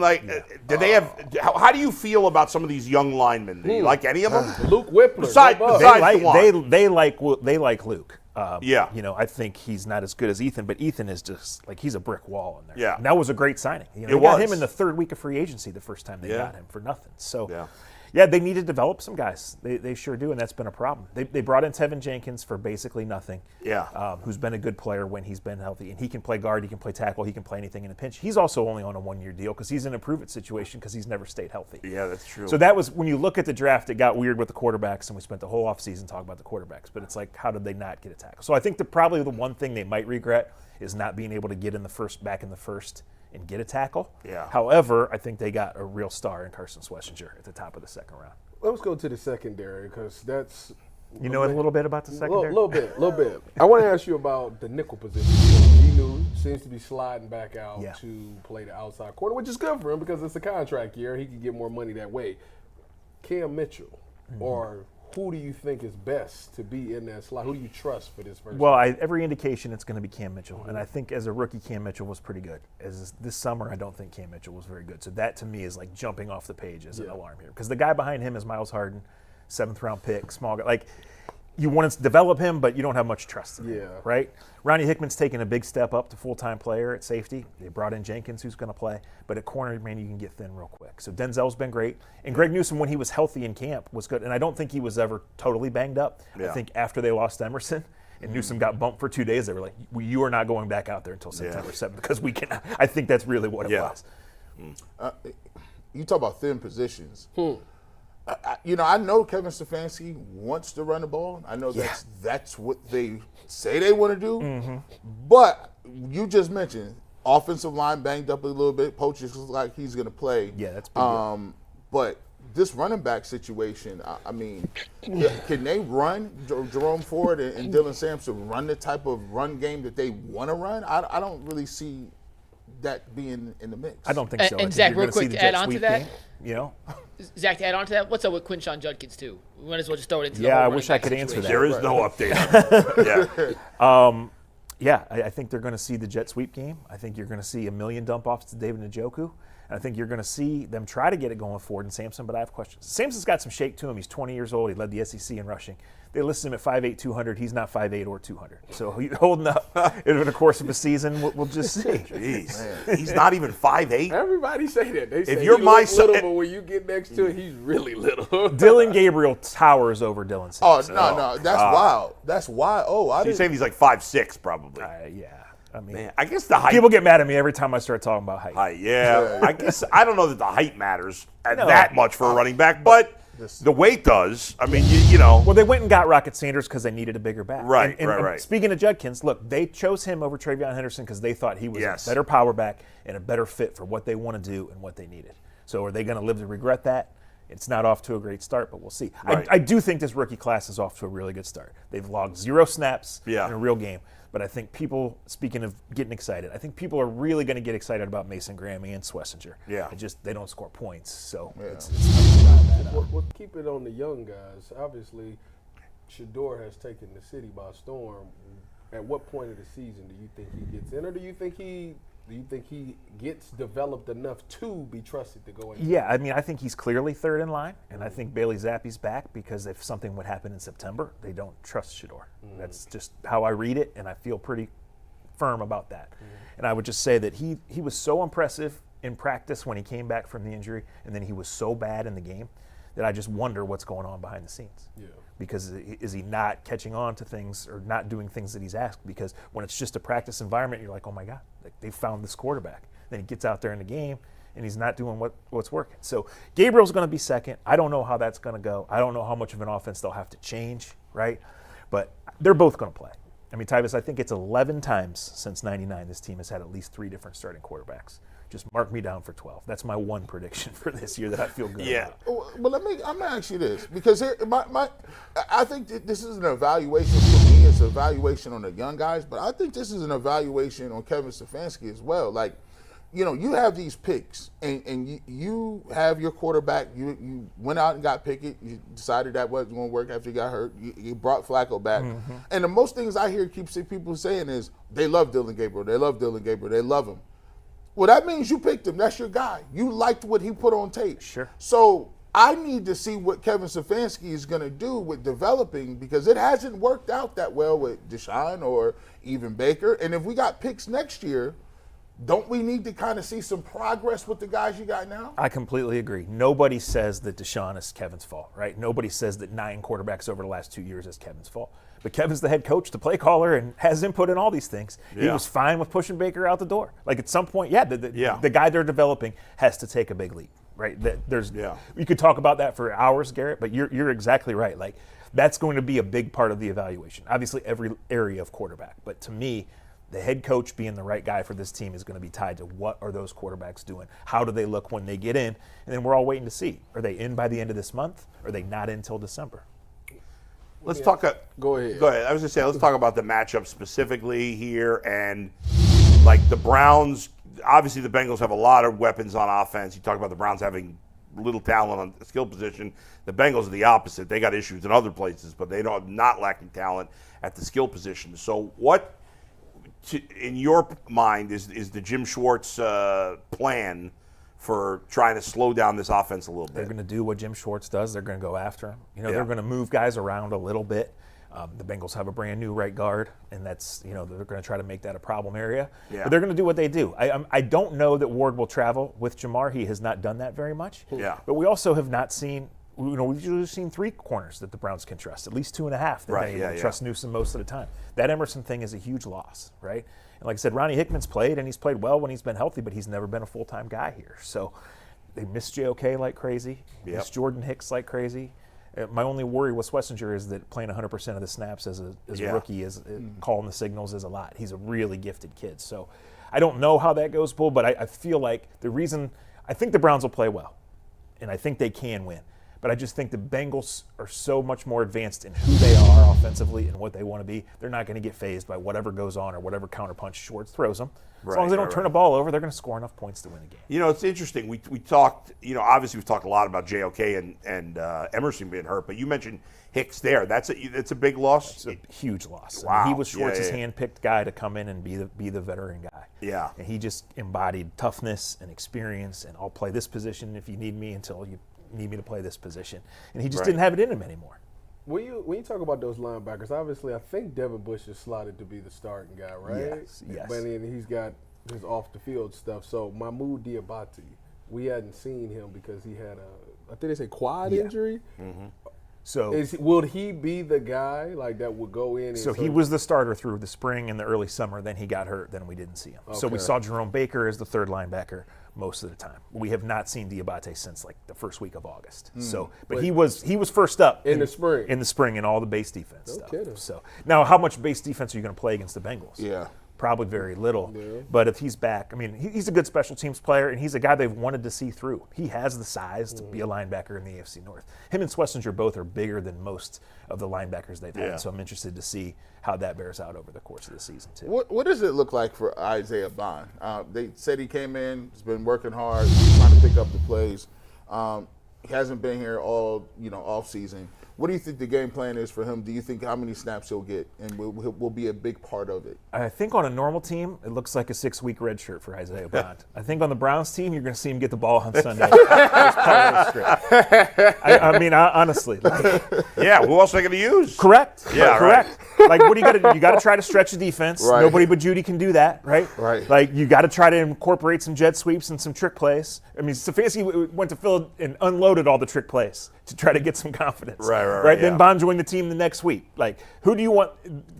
do they have? How do you feel about some of these young linemen? Do you like any of them? Luke Whippler. Besides they like Luke. I think he's not as good as Ethan, but Ethan is just like, he's a brick wall in there. Yeah. And that was a great signing. They got him in the 3rd week of free agency the first time they got him for nothing. So, they need to develop some guys. They sure do, and that's been a problem. They brought in Tevin Jenkins for basically nothing. Who's been a good player when he's been healthy, and he can play guard, he can play tackle, he can play anything in a pinch. He's also only on a 1-year deal because he's in a prove-it situation because he's never stayed healthy. Yeah, that's true. So that was, when you look at the draft, it got weird with the quarterbacks, and we spent the whole offseason talking about the quarterbacks. But it's like, how did they not get a tackle? So I think probably the one thing they might regret is not being able to get back in the first and get a tackle. Yeah. However, I think they got a real star in Carson Schlesinger at the top of the 2nd round. Let's go to the secondary, because that's... You know a little bit about the secondary? A little bit. I want to ask you about the nickel position. He seems to be sliding back out to play the outside corner, which is good for him because it's a contract year. He can get more money that way. Cam Mitchell, or who do you think is best to be in that slot? Who do you trust for this first? Well, every indication it's going to be Cam Mitchell. And I think as a rookie, Cam Mitchell was pretty good. As this summer, I don't think Cam Mitchell was very good. So that, to me, is like jumping off the page as an alarm here. Because the guy behind him is Miles Harden, 7th-round pick, small guy. Like, you want to develop him, but you don't have much trust in him, right? Ronnie Hickman's taken a big step up to full-time player at safety. They brought in Jenkins, who's going to play. But at corner, man, you can get thin real quick. So Denzel's been great. And Greg Newsome, when he was healthy in camp, was good. And I don't think he was ever totally banged up. I think after they lost Emerson and Newsome got bumped for 2 days, they were like, you are not going back out there until September 7th because we can. I think that's really what it was. You talk about thin positions. I know Kevin Stefanski wants to run the ball. I know that's what they say they want to do. But you just mentioned offensive line banged up a little bit. Poach looks like he's going to play. Yeah, that's pretty good. But this running back situation, I mean, can they run Jerome Ford and Dylan Sampson run the type of run game that they want to run? I don't really see that being in the mix. I don't think so. And Zach, real quick, to add on to that. Zach, to add on to that, what's up with Quinshon Judkins too? We might as well just throw it into the Yeah, whole I wish I could running back answer that. situation. There is no update on that. I think they're going to see the jet sweep game. I think you're going to see a million dump offs to David Njoku. And I think you're going to see them try to get it going Ford and Sampson, but I have questions. Sampson's got some shake to him. He's 20 years old. He led the SEC in rushing. They listed him at 5'8", 200. He's not 5'8" or 200. So he's holding up over the course of a season. We'll just see. Jeez. He's not even 5'8". Everybody say that. They say If you're he my look son- little, but when you get next to it, he's really little. Dylan Gabriel towers over Dylan Oh, Sampson. no, that's wild. That's wild. Oh, I He's didn't. saying he's like 5'6", probably. Yeah. I mean, Man, I guess the height. people get mad at me every time I start talking about height. Yeah, I guess I don't know that the height matters No. that much for a running back, but the weight does. I mean, you know. Well, they went and got Rocket Sanders because they needed a bigger back. Right, And right. Speaking of Judkins, look, they chose him over Travion Henderson because they thought he was Yes. a better power back and a better fit for what they want to do and what they needed. So are they going to live to regret that? It's not off to a great start, but we'll see. Right. I do think this rookie class is off to a really good start. They've logged 0 snaps in a real game. But I think people, speaking of getting excited, I think people are really going to get excited about Mason Grammy and Schlesinger. Yeah. They don't score points, so it's We'll keep it on the young guys. Obviously, Shador has taken the city by storm. At what point of the season do you think he gets in, or do you think he gets developed enough to be trusted to go in? Yeah, I mean, I think he's clearly third in line, and I think Bailey Zappi's back because if something would happen in September, they don't trust Shador. That's just how I read it, and I feel pretty firm about that. And I would just say that he was so impressive in practice when he came back from the injury, and then he was so bad in the game that I just wonder what's going on behind the scenes. Yeah. Because is he not catching on to things or not doing things that he's asked? Because when it's just a practice environment, you're like, oh my God, like they found this quarterback. Then he gets out there in the game and he's not doing what's working. So Gabriel's going to be second. I don't know how that's going to go. I don't know how much of an offense they'll have to change, right? But they're both going to play. I mean, Tyvis, I think it's 11 times since '99 this team has had at least 3 different starting quarterbacks. Just mark me down for 12. That's my one prediction for this year that I feel good about. Well, I'm gonna ask you this because I think that this is an evaluation for me. It's an evaluation on the young guys, but I think this is an evaluation on Kevin Stefanski as well. Like, you have these picks, and you have your quarterback. You went out and got Pickett. You decided that wasn't going to work after he got hurt. You brought Flacco back. And the most things I hear people saying is they love Dylan Gabriel. They love Dylan Gabriel. They love him. Well, that means you picked him. That's your guy. You liked what he put on tape. Sure. So I need to see what Kevin Stefanski is going to do with developing because it hasn't worked out that well with Deshaun or even Baker. And if we got picks next year, don't we need to kind of see some progress with the guys you got now? I completely agree. Nobody says that Deshaun is Kevin's fault, right? Nobody says that 9 quarterbacks over the last 2 years is Kevin's fault. But Kevin's the head coach, the play caller, and has input in all these things. Yeah. He was fine with pushing Baker out the door. Like at some point, the guy they're developing has to take a big leap, right? You could talk about that for hours, Garrett, but you're exactly right. Like that's going to be a big part of the evaluation. Obviously, every area of quarterback, but to me, the head coach being the right guy for this team is going to be tied to what are those quarterbacks doing? How do they look when they get in? And then we're all waiting to see. Are they in by the end of this month? Or are they not in until December? Let's talk. Go ahead. Go ahead. I was going to say, let's talk about the matchup specifically here. And like the Browns, obviously the Bengals have a lot of weapons on offense. You talk about the Browns having little talent on the skill position. The Bengals are the opposite. They got issues in other places, but they don't not lacking talent at the skill position. So what, in your mind, is the Jim Schwartz plan for trying to slow down this offense a little bit? They're going to do what Jim Schwartz does. They're going to go after him. They're going to move guys around a little bit. The Bengals have a brand new right guard, and that's, they're going to try to make that a problem area. Yeah. But they're going to do what they do. I don't know that Ward will travel with Jamar. He has not done that very much. Yeah. But we also have not seen, we've usually seen 3 corners that the Browns can trust, at least 2.5. They're able to trust Newsom most of the time. That Emerson thing is a huge loss, right? And like I said, Ronnie Hickman's played, and he's played well when he's been healthy, but he's never been a full-time guy here. So they miss JOK like crazy, miss Jordan Hicks like crazy. My only worry with Schlesinger is that playing 100% of the snaps as a rookie, calling the signals is a lot. He's a really gifted kid. So I don't know how that goes, Bull, but I feel like I think the Browns will play well, and I think they can win. But I just think the Bengals are so much more advanced in who they are offensively and what they want to be. They're not going to get fazed by whatever goes on or whatever counterpunch Schwartz throws them. As long as they don't turn the ball over, they're going to score enough points to win a game. You know, it's interesting. We talked, obviously we've talked a lot about JOK and Emerson being hurt, but you mentioned Hicks there. It's a big loss. It's a huge loss. Wow. I mean, he was Schwartz's hand-picked guy to come in and be the veteran guy. Yeah. And he just embodied toughness and experience, and I'll play this position if you need me until you need me to play this position. And he just didn't have it in him anymore. When you talk about those linebackers, obviously I think Devin Bush is slotted to be the starting guy, right? Yes. But then he's got his off-the-field stuff. So Mahmoud Diabate, we hadn't seen him because he had I think they say quad injury. Mm-hmm. So will he be the guy that would go in? So he was the starter through the spring and the early summer. Then he got hurt. Then we didn't see him. Okay. So we saw Jerome Baker as the third linebacker most of the time. We have not seen Diabate since the first week of August. So, but he was first up in the spring. In the spring, in all the base defense stuff. Kidding. So now, how much base defense are you going to play against the Bengals? Yeah. Probably very little. Yeah. But if he's back, I mean, he's a good special teams player, and he's a guy they've wanted to see through. He has the size to be a linebacker in the AFC North. Him and Schlesinger both are bigger than most of the linebackers they've had, so I'm interested to see how that bears out over the course of the season, too. What does it look like for Isaiah Bond? They said he came in, he's been working hard, trying to pick up the plays. He hasn't been here all off season. What do you think the game plan is for him? Do you think how many snaps he'll get and will be a big part of it? I think on a normal team, it looks like a 6-week red shirt for Isaiah Bond. I think on the Browns team, you're going to see him get the ball on Sunday. That's part of the script. I mean, honestly. Yeah, who else are they going to use? Correct. Yeah, correct. What do you got to do? You got to try to stretch the defense. Right. Nobody but Judy can do that, right? Right. You got to try to incorporate some jet sweeps and some trick plays. I mean, Stefanski went to Phil and unloaded all the trick plays to try to get some confidence. Right. Then Bond joined the team the next week. Who do you want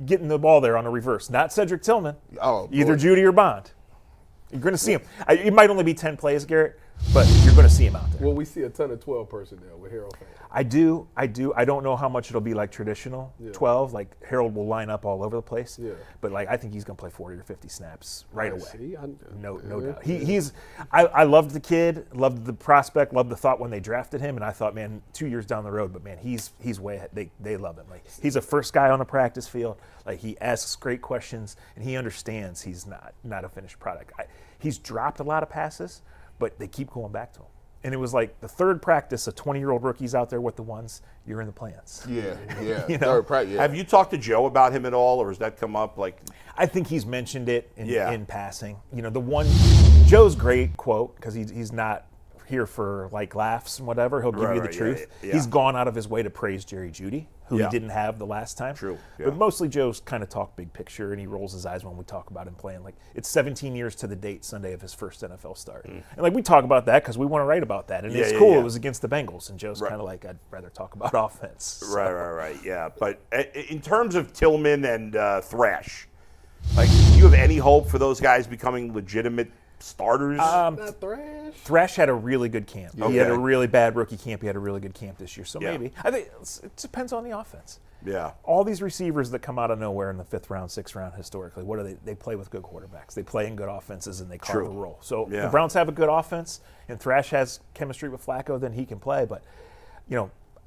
getting the ball there on a reverse? Not Cedric Tillman. Oh, either boy. Judy or Bond. You're going to see him. It might only be 10 plays, Garrett, but you're going to see him out there. Well, we see a ton of 12 personnel with Harold fans. I do. I don't know how much it'll be like traditional 12. Harold will line up all over the place. Yeah. But I think he's going to play 40 or 50 snaps right away. See, No doubt. I loved the kid, loved the prospect, loved the thought when they drafted him, and I thought, man, 2 years down the road, but man, he's way ahead. They love him. He's a first guy on the practice field. He asks great questions, and he understands he's not a finished product. He's dropped a lot of passes, but they keep going back to him. And it was the third practice of 20-year-old rookies out there with the ones, you're in the plans. Yeah. Third practice. Yeah. Have you talked to Joe about him at all, or has that come up? I think he's mentioned it in passing. The one, Joe's great quote, because he's not here for laughs and whatever. He'll give you the truth. Yeah. He's gone out of his way to praise Jerry Jeudy, who he didn't have the last time. True. Yeah. But mostly Joe's kind of talk big picture, and he rolls his eyes when we talk about him playing. It's 17 years to the date Sunday of his first NFL start. And we talk about that because we want to write about that. And it's cool. Yeah. It was against the Bengals, and Joe's kind of I'd rather talk about offense. So. Right. Yeah. But in terms of Tillman and Thrash, do you have any hope for those guys becoming legitimate starters? Not Thrash. Thrash had a really good camp. Okay. He had a really bad rookie camp. He had a really good camp this year. So Yeah. maybe. I think it depends on the offense. Yeah. All these receivers that come out of nowhere in the 5th round, 6th round historically, what are they? They play with good quarterbacks. They play in good offenses, and they carve a role. So if the Browns have a good offense and Thrash has chemistry with Flacco, then he can play. But,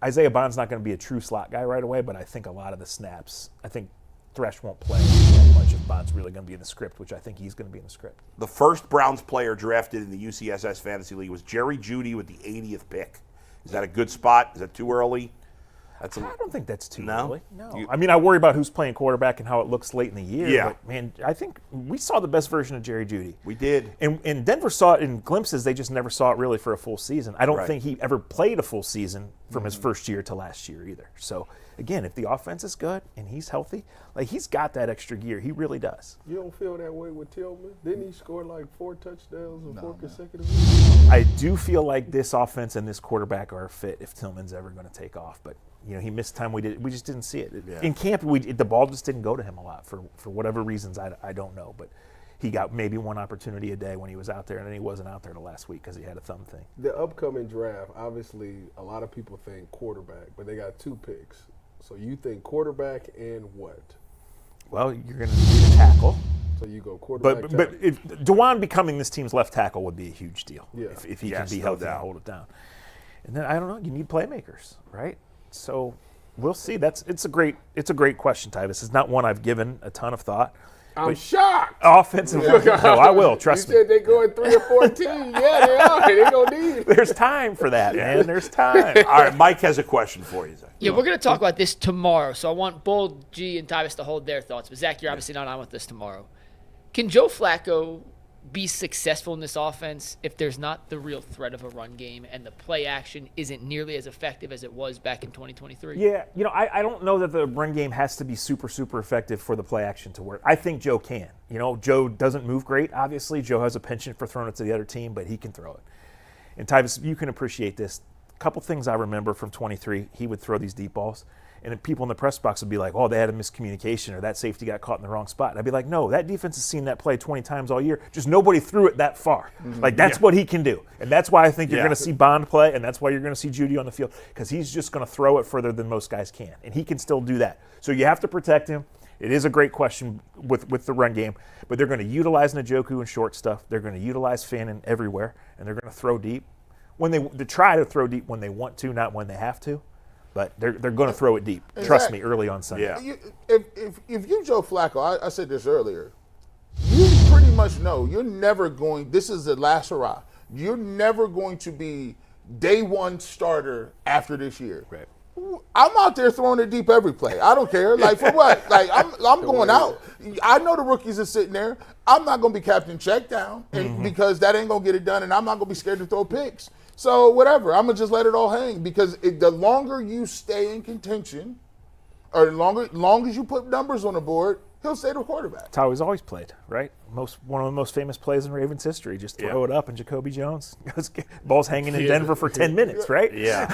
Isaiah Bond's not going to be a true slot guy right away, but I think a lot of the snaps, I think Thrash won't play that much if Bond's really going to be in the script, which I think he's going to be in the script. The first Browns player drafted in the UCSS Fantasy League was Jerry Jeudy with the 80th pick. Is that a good spot? Is that too early? I don't think that's too No? early. No. I worry about who's playing quarterback and how it looks late in the year. Yeah. But, man, I think we saw the best version of Jerry Jeudy. We did. And Denver saw it in glimpses. They just never saw it really for a full season. I don't think he ever played a full season from his first year to last year either. So, again, if the offense is good and he's healthy, he's got that extra gear. He really does. You don't feel that way with Tillman? Didn't he score 4 touchdowns in 4 consecutive weeks? I do feel like this offense and this quarterback are a fit if Tillman's ever going to take off. But, He missed time. We just didn't see it. In camp, the ball just didn't go to him a lot for whatever reasons. I don't know, but he got maybe one opportunity a day when he was out there, and then he wasn't out there the last week because he had a thumb thing. The upcoming draft, obviously, a lot of people think quarterback, but they got 2 picks. So you think quarterback and what? Well, you're going to need a tackle. So you go quarterback. But if Dewan becoming this team's left tackle would be a huge deal. Yeah. If he can be healthy and hold it down. And then I don't know. You need playmakers, right? So we'll see. It's a great question, Tyvis. It's not one I've given a ton of thought. I'm shocked. Offensive. No, I will. Trust me. You said they're going 3 or 14. Yeah, they are. They're going to need. There's time for that, man. There's time. All right, Mike has a question for you, Zach. Yeah, we're going to talk about this tomorrow, so I want Bull, G, and Tyvis to hold their thoughts. But, Zach, you're obviously not on with this tomorrow. Can Joe Flacco be successful in this offense if there's not the real threat of a run game and the play action isn't nearly as effective as it was back in 2023? Yeah, I don't know that the run game has to be super, super effective for the play action to work. I think Joe can. Joe doesn't move great, obviously. Joe has a penchant for throwing it to the other team, but he can throw it. And Tyvis, you can appreciate this. A couple things I remember from 23, he would throw these deep balls. And then people in the press box would be like, oh, they had a miscommunication or that safety got caught in the wrong spot. And I'd be like, no, that defense has seen that play 20 times all year. Just nobody threw it that far. Like, that's what he can do. And that's why I think you're going to see Bond play, and that's why you're going to see Judy on the field, because he's just going to throw it further than most guys can. And he can still do that. So you have to protect him. It is a great question with the run game, but they're going to utilize Njoku and short stuff. They're going to utilize Fannin everywhere, and they're going to throw deep. They try to throw deep when they want to, not when they have to. But they're going to throw it deep. Trust me, early on Sunday. Yeah. If you Joe Flacco, I said this earlier, you pretty much know you're never going, this is the last hurrah. You're never going to be day one starter after this year. Right. I'm out there throwing it deep every play. I don't care. Like, for what? Like, I'm going out. I know the rookies are sitting there. I'm not going to be captain check down because that ain't going to get it done, and I'm not going to be scared to throw picks. So whatever, I'm going to just let it all hang because the longer you stay in contention or the long as you put numbers on the board, he'll stay the quarterback. That's how he's always played, right? One of the most famous plays in Ravens history. Just throw it up, and Jacoby Jones goes, ball's hanging in Denver for 10 minutes, right? Yeah.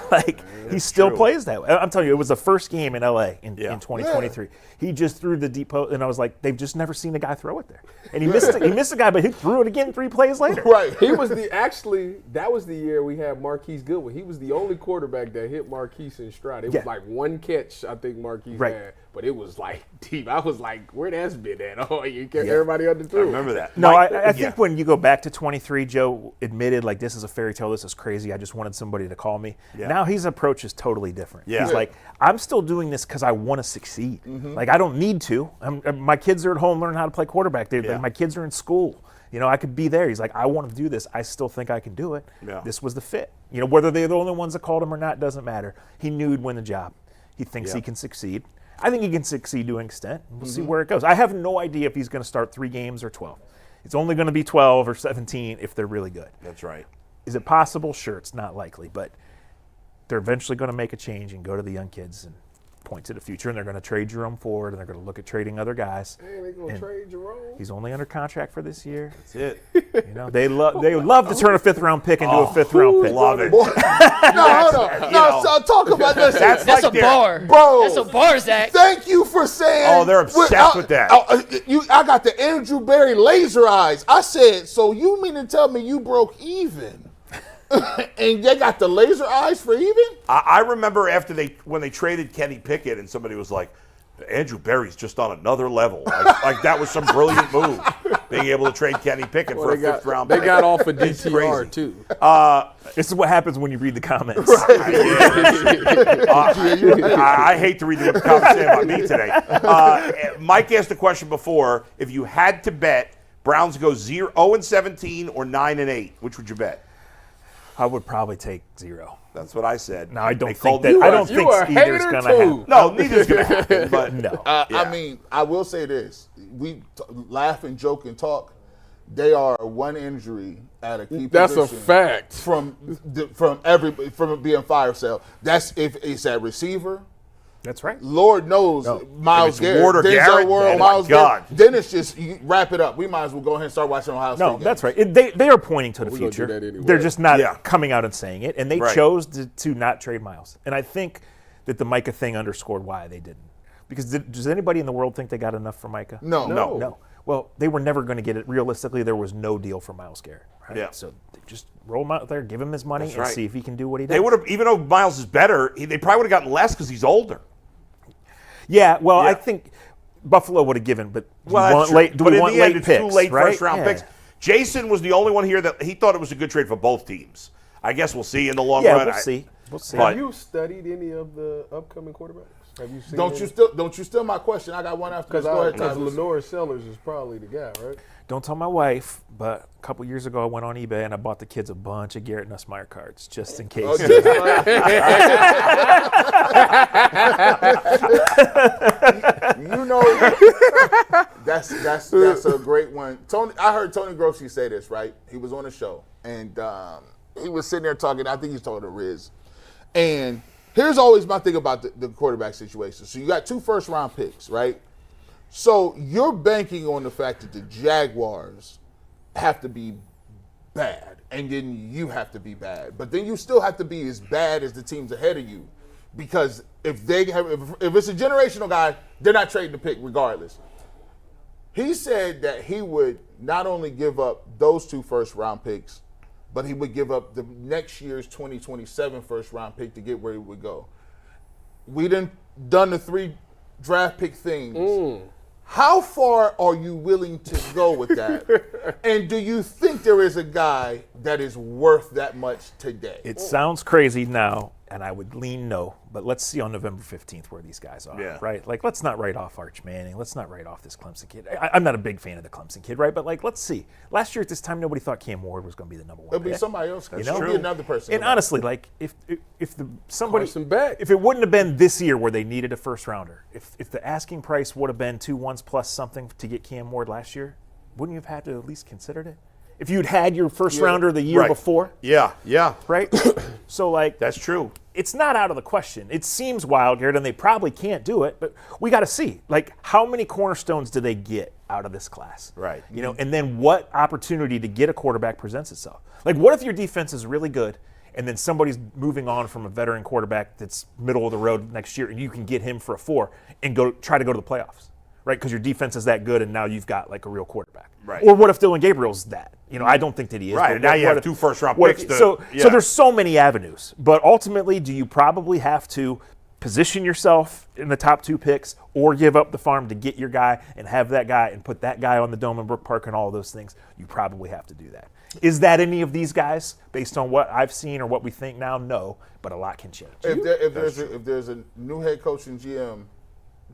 He still plays that way. I'm telling you, it was the first game in L.A. in 2023. He just threw the deep post, and I was like, they've just never seen a guy throw it there. And he missed a guy, but he threw it again 3 plays later. Right. He was that was the year we had Marquise Goodwin. He was the only quarterback that hit Marquise in stride. It was like one catch, I think Marquise had, but it was like deep. I was like, where that's been at? Oh, you kept everybody underthrew. I remember that. No, I think when you go back to 23, Joe admitted, like, this is a fairy tale, this is crazy, I just wanted somebody to call me. Yeah. Now his approach is totally different. Yeah. He's like, I'm still doing this because I want to succeed. Like, I don't need to. My kids are at home learning how to play quarterback. My kids are in school. I could be there. He's like, I want to do this. I still think I can do it. Yeah. This was the fit. Whether they're the only ones that called him or not doesn't matter. He knew he'd win the job. He thinks he can succeed. I think he can succeed to an extent. We'll see where it goes. I have no idea if he's going to start 3 games or 12. It's only going to be 12 or 17 if they're really good. That's right. Is it possible? Sure, it's not likely. But they're eventually going to make a change and go to the young kids and point to the future. And they're going to trade Jerome Ford, and they're going to look at trading other guys. Hey, they're going to trade Jerome? He's only under contract for this year. That's it. They love to turn a 5th-round pick into a 5th-round pick. Love it. No, talk about this. That's like a bar. Bro. That's a bar, Zach. Thank you for saying. Oh, they're obsessed with that. I got the Andrew Berry laser eyes. I said, so you mean to tell me you broke even? And they got the laser eyes for even? I remember when they traded Kenny Pickett, and somebody was like, Andrew Berry's just on another level. Like that was some brilliant move, being able to trade Kenny Pickett for a 5th-round pick. They got off of DTR, too. This is what happens when you read the comments. I hate to read what the comments say about me today. Mike asked a question before. If you had to bet Browns go 0-17 or 9-8, which would you bet? I would probably take 0. That's what I said. No, I don't think that. I don't think either's going to happen. No, neither's going to happen. But no. I mean, I will say this: we laugh and joke and talk. They are one injury at a key position. That's a fact. From it being fire sale. That's if it's at receiver. That's right. Lord knows Myles Garrett, Ward or Garrett, Myles Garrett. God. Then it's just you wrap it up. We might as well go ahead and start watching Ohio State. No, that's right. They are pointing to the we're gonna future. do that anyway. They're just not coming out and saying it, and they Right. chose to not trade Myles. And I think that the Micah thing underscored why they didn't. Because does anybody in the world think they got enough for Micah? No. Well, they were never going to get it. Realistically, there was no deal for Myles Garrett. Right? Yeah. So just roll him out there, give him his money, and see if he can do what he does. They would have, even though Myles is better, they probably would have gotten less because he's older. Yeah, well, I think Buffalo would have given, but do we want late picks? Two late right? first-round picks. Jason was the only one here that he thought it was a good trade for both teams. I guess we'll see in the long run. Yeah, we'll see. Have you studied any of the upcoming quarterbacks? Have you seen? Don't you steal my question? I got one after this. Because Lenore Sellers is probably the guy, right? Don't tell my wife, but a couple years ago I went on eBay and I bought the kids a bunch of Garrett Nussmeier cards just in case. You know, that's a great one. I heard Tony Grossi say this, right? He was on the show and he was sitting there talking. I think he's talking to Riz. And here's always my thing about the quarterback situation. So you got 2 first-round picks, right? So you're banking on the fact that the Jaguars have to be bad, and then you have to be bad. But then you still have to be as bad as the teams ahead of you, because if it's a generational guy, they're not trading the pick regardless. He said that he would not only give up those 2 first-round picks, but he would give up the next year's 2027 first-round pick to get where he would go. We done the 3 draft pick things. How far are you willing to go with that? And do you think there is a guy that is worth that much today? It sounds crazy now, and I would lean no, but let's see on November 15th where these guys are, right? Like, let's not write off Arch Manning. Let's not write off this Clemson kid. I'm not a big fan of the Clemson kid, right? But, like, let's see. Last year at this time, nobody thought Cam Ward was going to be the number 1 It'll be somebody else. It'll be another person. And honestly, like, if it wouldn't have been this year where they needed a first-rounder, if the asking price would have been 2 1s plus something to get Cam Ward last year, wouldn't you have had to at least considered it? If you'd had your first-rounder the year before? Yeah. Right? So, like, that's true. It's not out of the question. It seems wild, Garrett, and they probably can't do it, but we got to see. Like, how many cornerstones do they get out of this class? Right. You know, and then what opportunity to get a quarterback presents itself? Like, what if your defense is really good, and then somebody's moving on from a veteran quarterback that's middle of the road next year, and you can get him for a 4 and try to go to the playoffs, right? Because your defense is that good, and now you've got, like, a real quarterback. Right. Or what if Dylan Gabriel's that? You know, I don't think that he is. Right. Now you have 2 first-round picks. So there's so many avenues. But ultimately, do you probably have to position yourself in the top 2 picks or give up the farm to get your guy and have that guy and put that guy on the dome in Brook Park and all of those things? You probably have to do that. Is that any of these guys based on what I've seen or what we think now? No, but a lot can change. If there's a new head coach and GM,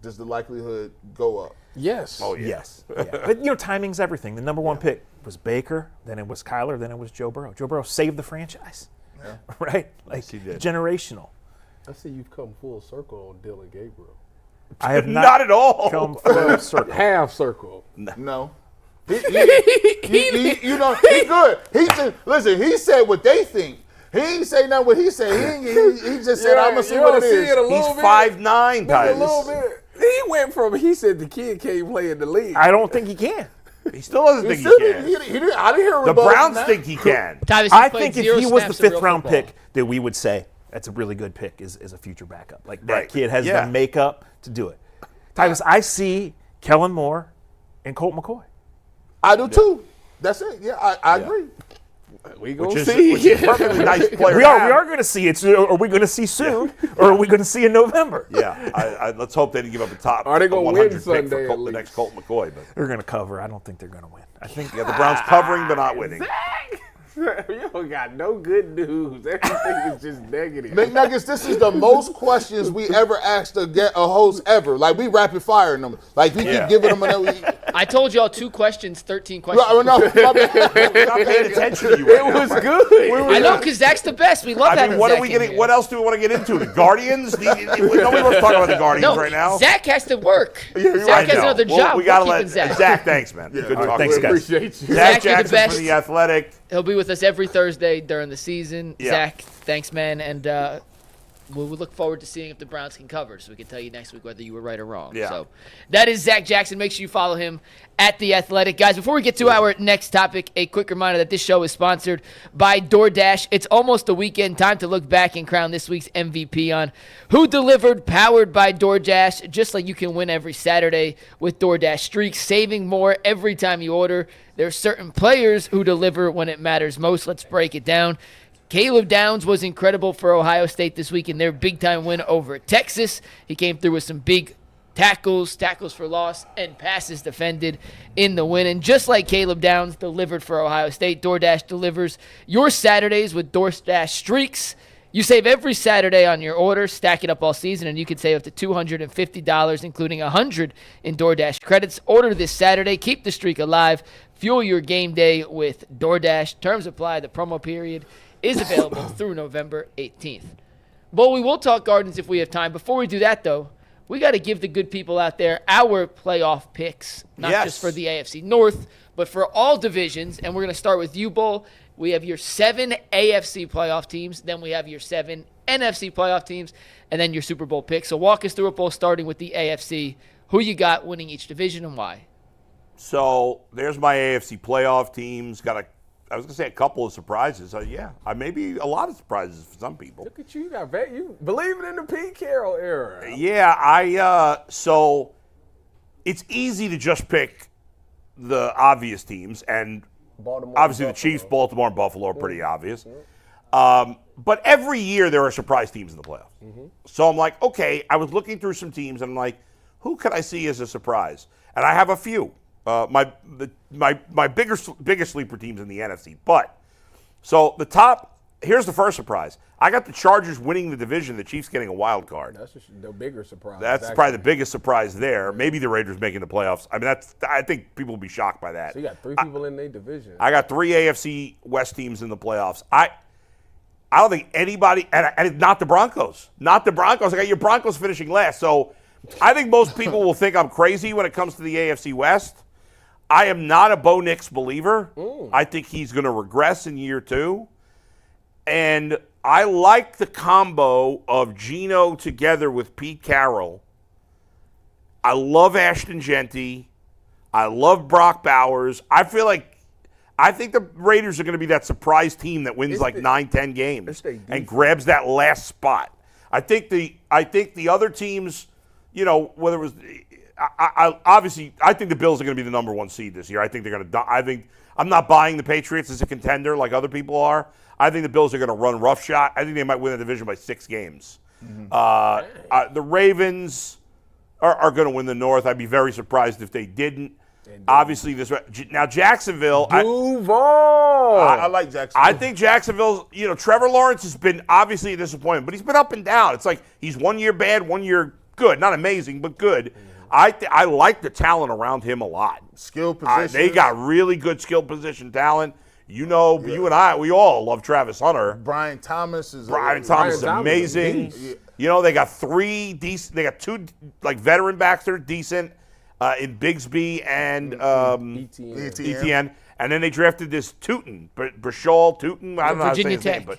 does the likelihood go up? Yes. Oh, yeah. Yes. Yeah. But, you know, timing's everything. The number 1 pick was Baker, then it was Kyler, then it was Joe Burrow. Joe Burrow saved the franchise, right? Like, he did. generational. I see you've come full circle on Dylan Gabriel. I have not at all. Come full circle. Half circle. No. You know, he's good. Listen, he said what they think. He ain't say nothing what he said. He just said, I'm going to see what it is. He's 5'9", a little bit. He said the kid can't play in the league. I don't think he can. He still doesn't think he can. I didn't hear the Browns think he can. I think if he was the 5th round pick, that we would say that's a really good pick as a future backup. Like, that kid has the makeup to do it. Tyvis, I see Kellen Moore and Colt McCoy. I do too. That's it. Yeah, I agree. We gonna see. Which is perfectly nice player. We are going to see it. Are we going to see soon, or are we going to see in November? Yeah, let's hope they didn't give up a top. Are they going to win Sunday? For the next Colt McCoy, but they're going to cover. I don't think they're going to win. I think the Browns covering, but not winning. You don't got no good news. Everything is just negative. McNuggets, this is the most questions we ever asked a host ever. Like, we rapid firing them. Like, we keep giving them another. I told y'all 2 questions, 13 questions. No, We're not paying attention to you. It was good. I know, because Zach's the best. We love having what Zach are we in getting? here. What else do we want to get into? The Guardians? Nobody wants to talk about the Guardians right now. Zach has to work. I Zach has know. another job. We got to We're let keeping Zach. Thanks, man. Good talking. Thanks, guys. Appreciate you. Zac Zach, you're the Jackson best. for the Athletic. He'll be with us every Thursday during the season. Yeah. Zach, thanks, man. And we'll look forward to seeing if the Browns can cover, so we can tell you next week whether you were right or wrong. Yeah. So that is Zac Jackson. Make sure you follow him at The Athletic. Guys, before we get to our next topic, a quick reminder that this show is sponsored by DoorDash. It's almost the weekend. Time to look back and crown this week's MVP on Who Delivered, powered by DoorDash. Just like you can win every Saturday with DoorDash Streaks, saving more every time you order. There are certain players who deliver when it matters most. Let's break it down. Caleb Downs was incredible for Ohio State this week in their big-time win over Texas. He came through with some big tackles for loss, and passes defended in the win. And just like Caleb Downs delivered for Ohio State, DoorDash delivers your Saturdays with DoorDash Streaks. You save every Saturday on your order, stack it up all season, and you can save up to $250, including $100 in DoorDash credits. Order this Saturday. Keep the streak alive. Fuel your game day with DoorDash. Terms apply. The promo period is available through November 18th. But we will talk Gardens if we have time. Before we do that, though, we got to give the good people out there our playoff picks, not just for the AFC North, but for all divisions. And we're going to start with you, Bull. We have your 7 AFC playoff teams, then we have your 7 NFC playoff teams, and then your Super Bowl picks. So walk us through it, Bull, starting with the AFC. Who you got winning each division and why? So there's my AFC playoff teams. I was going to say a couple of surprises. Maybe a lot of surprises for some people. Look at you. You believing in the Pete Carroll era. Yeah, so it's easy to just pick the obvious teams, and Baltimore, obviously Buffalo. the Chiefs, Baltimore, and Buffalo are pretty obvious. But every year there are surprise teams in the playoffs. So I'm like, okay, I was looking through some teams, and I'm like, who could I see as a surprise? And I have a few. My biggest sleeper teams in the NFC. But so here's the first surprise. I got the Chargers winning the division, the Chiefs getting a wild card. That's the bigger surprise. That's probably the biggest surprise there. Maybe the Raiders making the playoffs. I mean, I think people will be shocked by that. So you got 3 people in their division. I got 3 AFC West teams in the playoffs. I don't think anybody, and it's not the Broncos. Not the Broncos. I got your Broncos finishing last. So I think most people will think I'm crazy when it comes to the AFC West. I am not a Bo Nix believer. I think he's going to regress in year 2. And I like the combo of Geno together with Pete Carroll. I love Ashton Genty. I love Brock Bowers. I think the Raiders are going to be that surprise team that wins 9-10 games and grabs that last spot. I think the other teams, whether it was I think the Bills are going to be the number 1 seed this year. I think they're going to. I'm not buying the Patriots as a contender like other people are. I think the Bills are going to run roughshod. I think they might win the division by 6 games. The Ravens are going to win the North. I'd be very surprised if they didn't. Obviously, now Jacksonville. Duval. I like Jacksonville. I think Jacksonville. Trevor Lawrence has been obviously a disappointment, but he's been up and down. It's like he's 1 year bad, 1 year good. Not amazing, but good. I like the talent around him a lot. Skill position. They got really good skill position talent. You and I, we all love Travis Hunter. Brian Thomas is amazing. They got 3 decent. They got 2 veteran backs that are decent in Bigsby and Etienne. And then they drafted this Brashal Tootin. I don't know how to say his name, but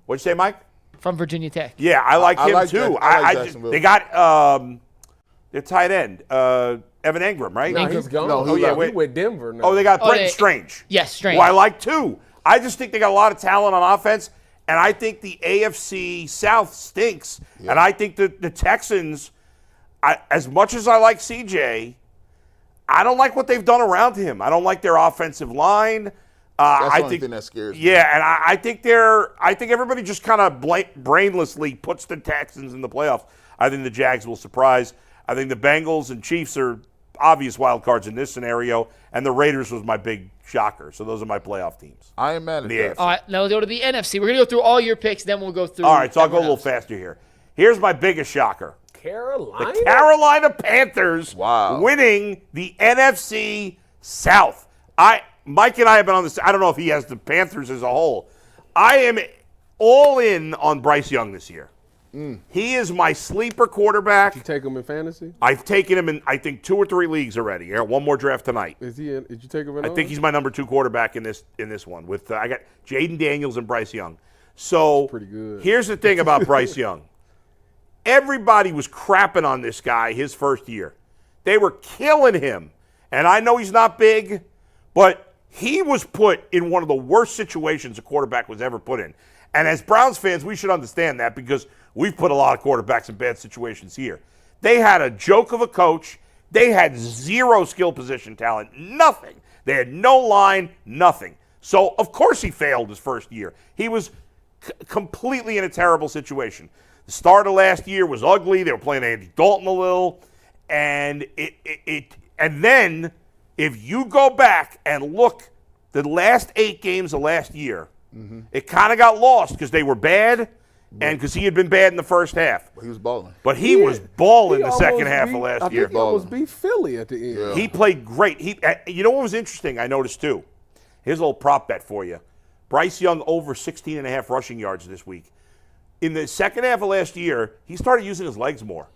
what'd you say, Mike? From Virginia Tech. Yeah, I like him too. They got their tight end, Evan Engram, right? No, he's gone. He with Denver now. Oh, they got Brenton Strange. Yes, Strange. Who I like too. I just think they got a lot of talent on offense, and I think the AFC South stinks. Yeah. And I think that the Texans, as much as I like CJ, I don't like what they've done around him. I don't like their offensive line. That's the only thing that scares me. Yeah, and I think everybody just kind of brainlessly puts the Texans in the playoffs. I think the Jags will surprise. I think the Bengals and Chiefs are obvious wild cards in this scenario, and the Raiders was my big shocker. So those are my playoff teams. I am mad at that. All right, now we'll go to the NFC. We're going to go through all your picks, then we'll go through. All right, so I'll go a little faster here. Here's my biggest shocker. Carolina? The Carolina Panthers winning the NFC South. Mike and I have been on this. I don't know if he has the Panthers as a whole. I am all in on Bryce Young this year. He is my sleeper quarterback. Did you take him in fantasy? I've taken him in, I think, 2 or 3 leagues already. Yeah, 1 more draft tonight. Did you take him in? I think he's my number 2 quarterback in this one. With I got Jaden Daniels and Bryce Young. So pretty good. Here's the thing about Bryce Young. everybody was crapping on this guy his first year. They were killing him. And I know he's not big, but he was put in one of the worst situations a quarterback was ever put in. And as Browns fans, we should understand that because we've put a lot of quarterbacks in bad situations here. They had a joke of a coach. They had zero skill position talent, nothing. They had no line, nothing. So, of course, he failed his first year. He was completely in a terrible situation. The start of last year was ugly. They were playing Andy Dalton a little. And and then if you go back and look the last 8 games of last year, it kind of got lost because they were bad and because he had been bad in the first half. He was balling. But he was balling the second half of last year. I think he almost beat Philly at the end. Yeah. He played great. You know what was interesting I noticed too? Here's a little prop bet for you. Bryce Young over 16.5 rushing yards this week. In the second half of last year, he started using his legs more.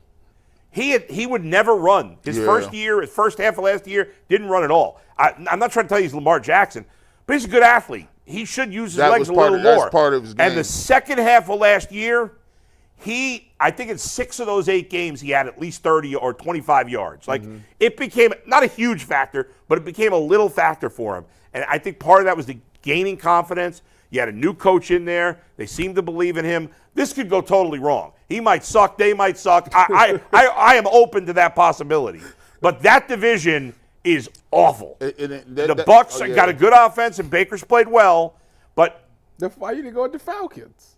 He would never run. His first half of last year, didn't run at all. I'm not trying to tell you he's Lamar Jackson, but he's a good athlete. He should use his legs a little more. That's part of his game. And the second half of last year, I think in 6 of those 8 games, he had at least 30 or 25 yards. Like, it became not a huge factor, but it became a little factor for him. And I think part of that was the gaining confidence. You had a new coach in there. They seemed to believe in him. This could go totally wrong. He might suck. They might suck. I am open to that possibility. But that division is awful. The Bucks got a good offense, and Baker's played well. But why you didn't go with the Falcons?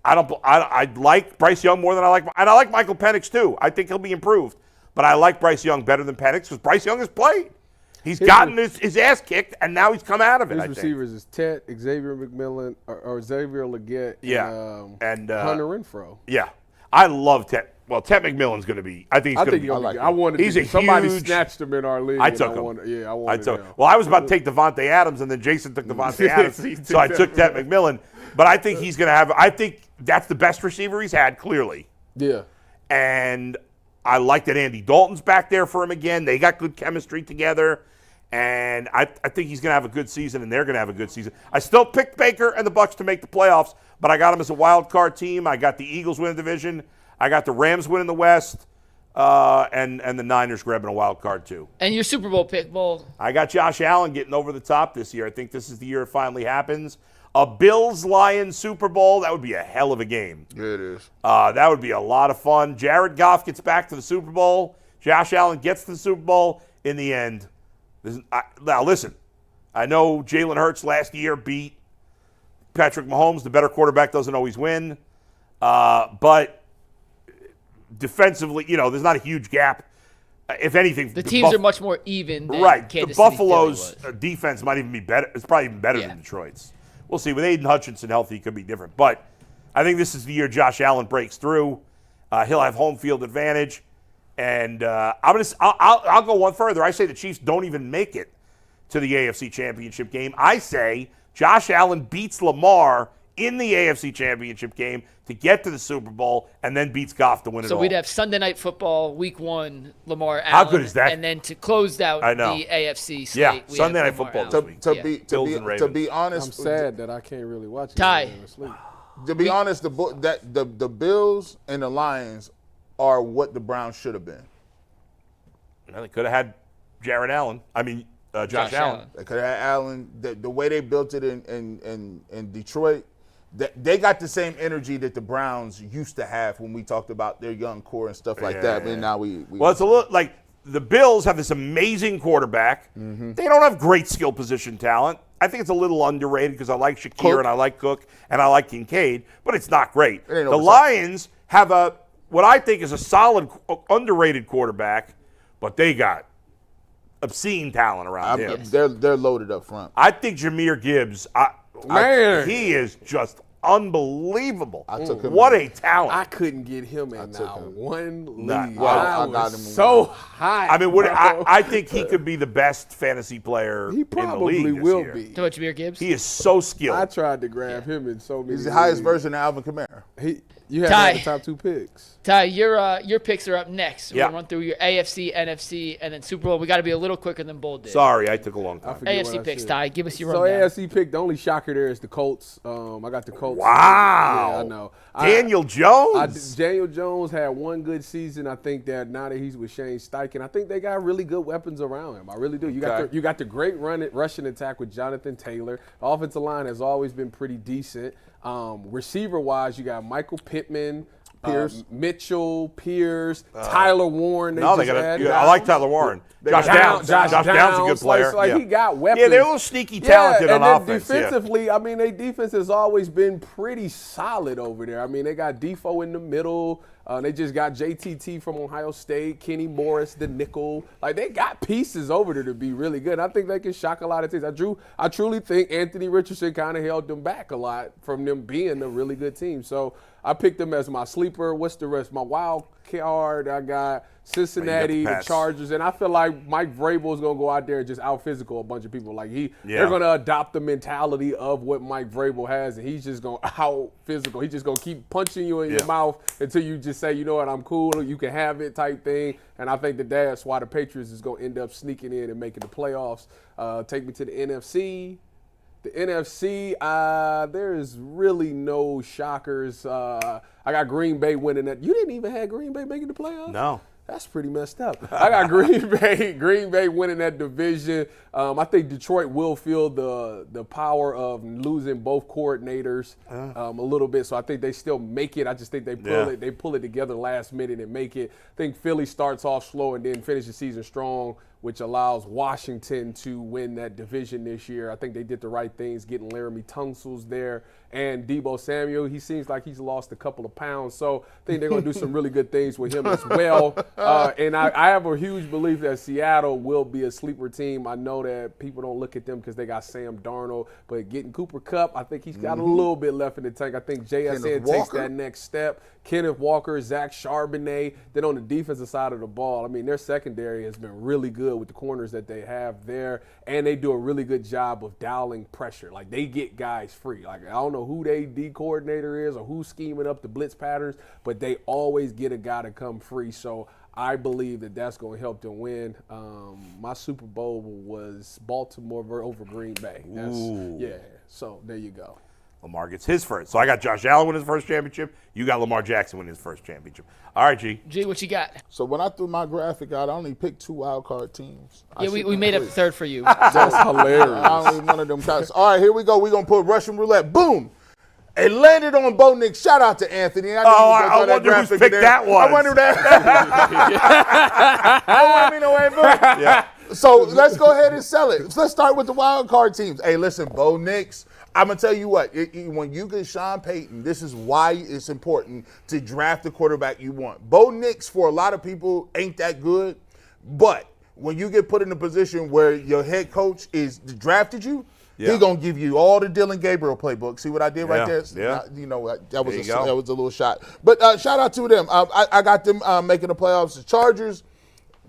I like Bryce Young more than I like Michael Penix too. I think he'll be improved. But I like Bryce Young better than Penix because Bryce Young has played. He's gotten his ass kicked, and now he's come out of it. His receivers is Ted, Xavier McMillan, or Xavier Leggett, and Hunter Renfrow. Yeah, I love Ted. Well, Ted McMillan's going to be. I think he's going to be. I wanted. Somebody snatched him in our league. I took him. I took him. Well, I was about to take Devontae Adams, and then Jason took Devontae Adams, so I took Ted McMillan. But I think he's going to have. I think that's the best receiver he's had, clearly. Yeah. And I like that Andy Dalton's back there for him again. They got good chemistry together. And I think he's going to have a good season, and they're going to have a good season. I still picked Baker and the Bucs to make the playoffs, but I got them as a wild card team. I got the Eagles winning the division. I got the Rams winning the West, and the Niners grabbing a wild card too. And your Super Bowl pick, Bull? I got Josh Allen getting over the top this year. I think this is the year it finally happens. A Bills-Lions Super Bowl, that would be a hell of a game. Yeah, it is. That would be a lot of fun. Jared Goff gets back to the Super Bowl. Josh Allen gets to the Super Bowl. In the end, now listen, I know Jalen Hurts last year beat Patrick Mahomes. The better quarterback doesn't always win. But defensively, there's not a huge gap. If anything, the teams are much more even than right. Kansas the Buffalo's City defense might even be better. It's probably even better than Detroit's. We'll see. With Aiden Hutchinson healthy, it could be different. But I think this is the year Josh Allen breaks through. He'll have home field advantage. And I'll go one further. I say the Chiefs don't even make it to the AFC Championship game. I say Josh Allen beats Lamar in the AFC Championship game to get to the Super Bowl and then beats Goff to win it all. So we'd have Sunday Night Football, Week 1, Lamar Allen. How good is that? And then to close out the AFC slate, yeah, Sunday Night Football this week. To be honest, I'm sad that I can't really watch it. Ty. To be honest, the Bills and the Lions are what the Browns should have been. Well, they could have had Josh Allen. Josh Allen. They could have had Allen. The way they built it in Detroit, they got the same energy that the Browns used to have when we talked about their young core and stuff like that. And now we well, it's a little like the Bills have this amazing quarterback. They don't have great skill position talent. I think it's a little underrated because I like Shakir and I like Cook and I like Kincaid, but it's not great. The Lions have what I think is a solid, underrated quarterback, but they got obscene talent around him. They're loaded up front. I think Jahmyr Gibbs, he is just unbelievable. I took him. What a talent. I couldn't get him in one league. I got him so high. I think he could be the best fantasy player in the league this year. He probably will be. Talking about Jahmyr Gibbs? He is so skilled. I tried to grab him in so many He's the highest leagues. version of Alvin Kamara. You had Ty. the top 2 picks. Ty, your picks are up next. We're Yeah. going to run through your AFC, NFC, and then Super Bowl. We got to be a little quicker than Bull did. Sorry, I took a long time. forget what AFC I picks, said. Ty. Give us your So rundown. AFC pick, the only shocker there is the Colts. I got the Colts. Wow. Yeah, I know. Daniel Jones. Daniel Jones had one good season. I think that now that he's with Shane Steichen, I think they got really good weapons around him. I really do. You got the great rushing attack with Jonathan Taylor. The offensive line has always been pretty decent. Receiver-wise, you got Michael Pittman, Mitchell, Pierce, Tyler Warren. I like Tyler Warren. Josh Downs. Josh Downs is a good player. He got weapons. Yeah, they're a little sneaky talented on and offense. Defensively, I mean, their defense has always been pretty solid over there. I mean, they got Defoe in the middle. They just got JTT from Ohio State, Kenny Morris, the nickel. Like, they got pieces over there to be really good. I think they can shock a lot of teams. I truly think Anthony Richardson kind of held them back a lot from them being a really good team. So I picked them as my sleeper. What's the rest? My wild card, I got Cincinnati, the Chargers, and I feel like Mike Vrabel is going to go out there and just out-physical a bunch of people. Like, they're going to adopt the mentality of what Mike Vrabel has, and he's just going to out-physical. He's just going to keep punching you in your mouth until you just say, you know what, I'm cool, you can have it type thing. And I think that's why the Patriots is going to end up sneaking in and making the playoffs. Take me to the NFC. The NFC, there is really no shockers. I got Green Bay winning that. You didn't even have Green Bay making the playoffs? No. That's pretty messed up. I got Green Bay winning that division. I think Detroit will feel the power of losing both coordinators a little bit. So I think they still make it. I just think they pull it together last minute and make it. I think Philly starts off slow and then finish the season strong, which allows Washington to win that division this year. I think they did the right things, getting Laramie Tunsil's there and Deebo Samuel. He seems like he's lost a couple of pounds, so I think they're going to do some really good things with him as well. And I have a huge belief that Seattle will be a sleeper team. I know that people don't look at them because they got Sam Darnold, but getting Cooper Kupp, I think he's got a little bit left in the tank. I think JSN takes that next step. Kenneth Walker, Zach Charbonnet. Then on the defensive side of the ball, I mean, their secondary has been really good with the corners that they have there, and they do a really good job of dialing pressure. Like, they get guys free. Like, I don't know who their D coordinator is or who's scheming up the blitz patterns, but they always get a guy to come free. So I believe that that's going to help them win. My Super Bowl was Baltimore over Green Bay. So there you go. Lamar gets his first. So I got Josh Allen winning his first championship. You got Lamar Jackson winning his first championship. All right, G. G, what you got? So when I threw my graphic out, I only picked 2 wild card teams. Yeah, we made up the third for you. That's hilarious. I only one of them guys. All right, here we go. We're going to put Russian roulette. Boom. It landed on Bo Nix. Shout out to Anthony. I wonder who's picked that one. I wonder that. Yeah. So let's go ahead and sell it. Let's start with the wild card teams. Hey, listen, Bo Nix. I'm going to tell you what, when you get Sean Payton, this is why it's important to draft the quarterback you want. Bo Nix, for a lot of people, ain't that good. But when you get put in a position where your head coach is drafted you, he's going to give you all the Dylan Gabriel playbook. See what I did right there? Yeah. You know, that was a little shot. But shout out to them. I got them making the playoffs. The Chargers,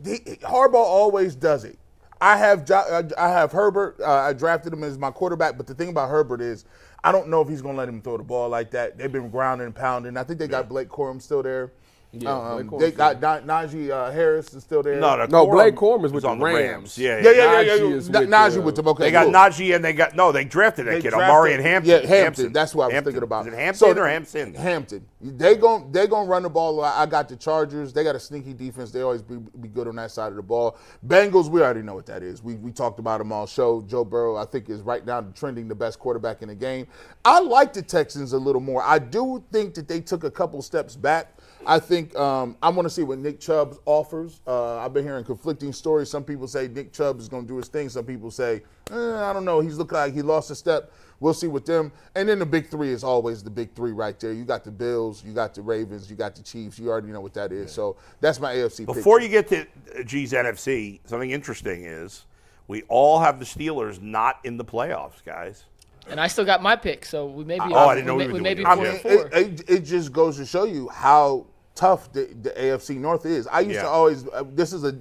Harbaugh always does it. I have Herbert. I drafted him as my quarterback, but the thing about Herbert is I don't know if he's going to let him throw the ball like that. They've been grounding and pounding. I think they got Blake Corum still there. Yeah, they got Najee Harris is still there. No, Blake Corum is with the Rams. Yeah. Najee with them. Okay, they got Najee and they drafted that kid, Amari and Hampton. Yeah, Hampton. That's what I was thinking about. Is it Hampton or Hampton? Hampton. They gon' run the ball. I got the Chargers. They got a sneaky defense. They always be good on that side of the ball. Bengals, we already know what that is. We talked about them all show. Joe Burrow, I think, is right now trending the best quarterback in the game. I like the Texans a little more. I do think that they took a couple steps back. I think I want to see what Nick Chubb offers. I've been hearing conflicting stories. Some people say Nick Chubb is going to do his thing. Some people say, I don't know. He's looking like he lost a step. We'll see with them. And then the big three is always the big three right there. You got the Bills, you got the Ravens, you got the Chiefs. You already know what that is. So that's my AFC pick. Before you get to G's NFC, something interesting is we all have the Steelers not in the playoffs, guys. And I still got my pick, so we may be. I didn't know we may be 4-4. It just goes to show you how tough the AFC North is. I used to always, this is a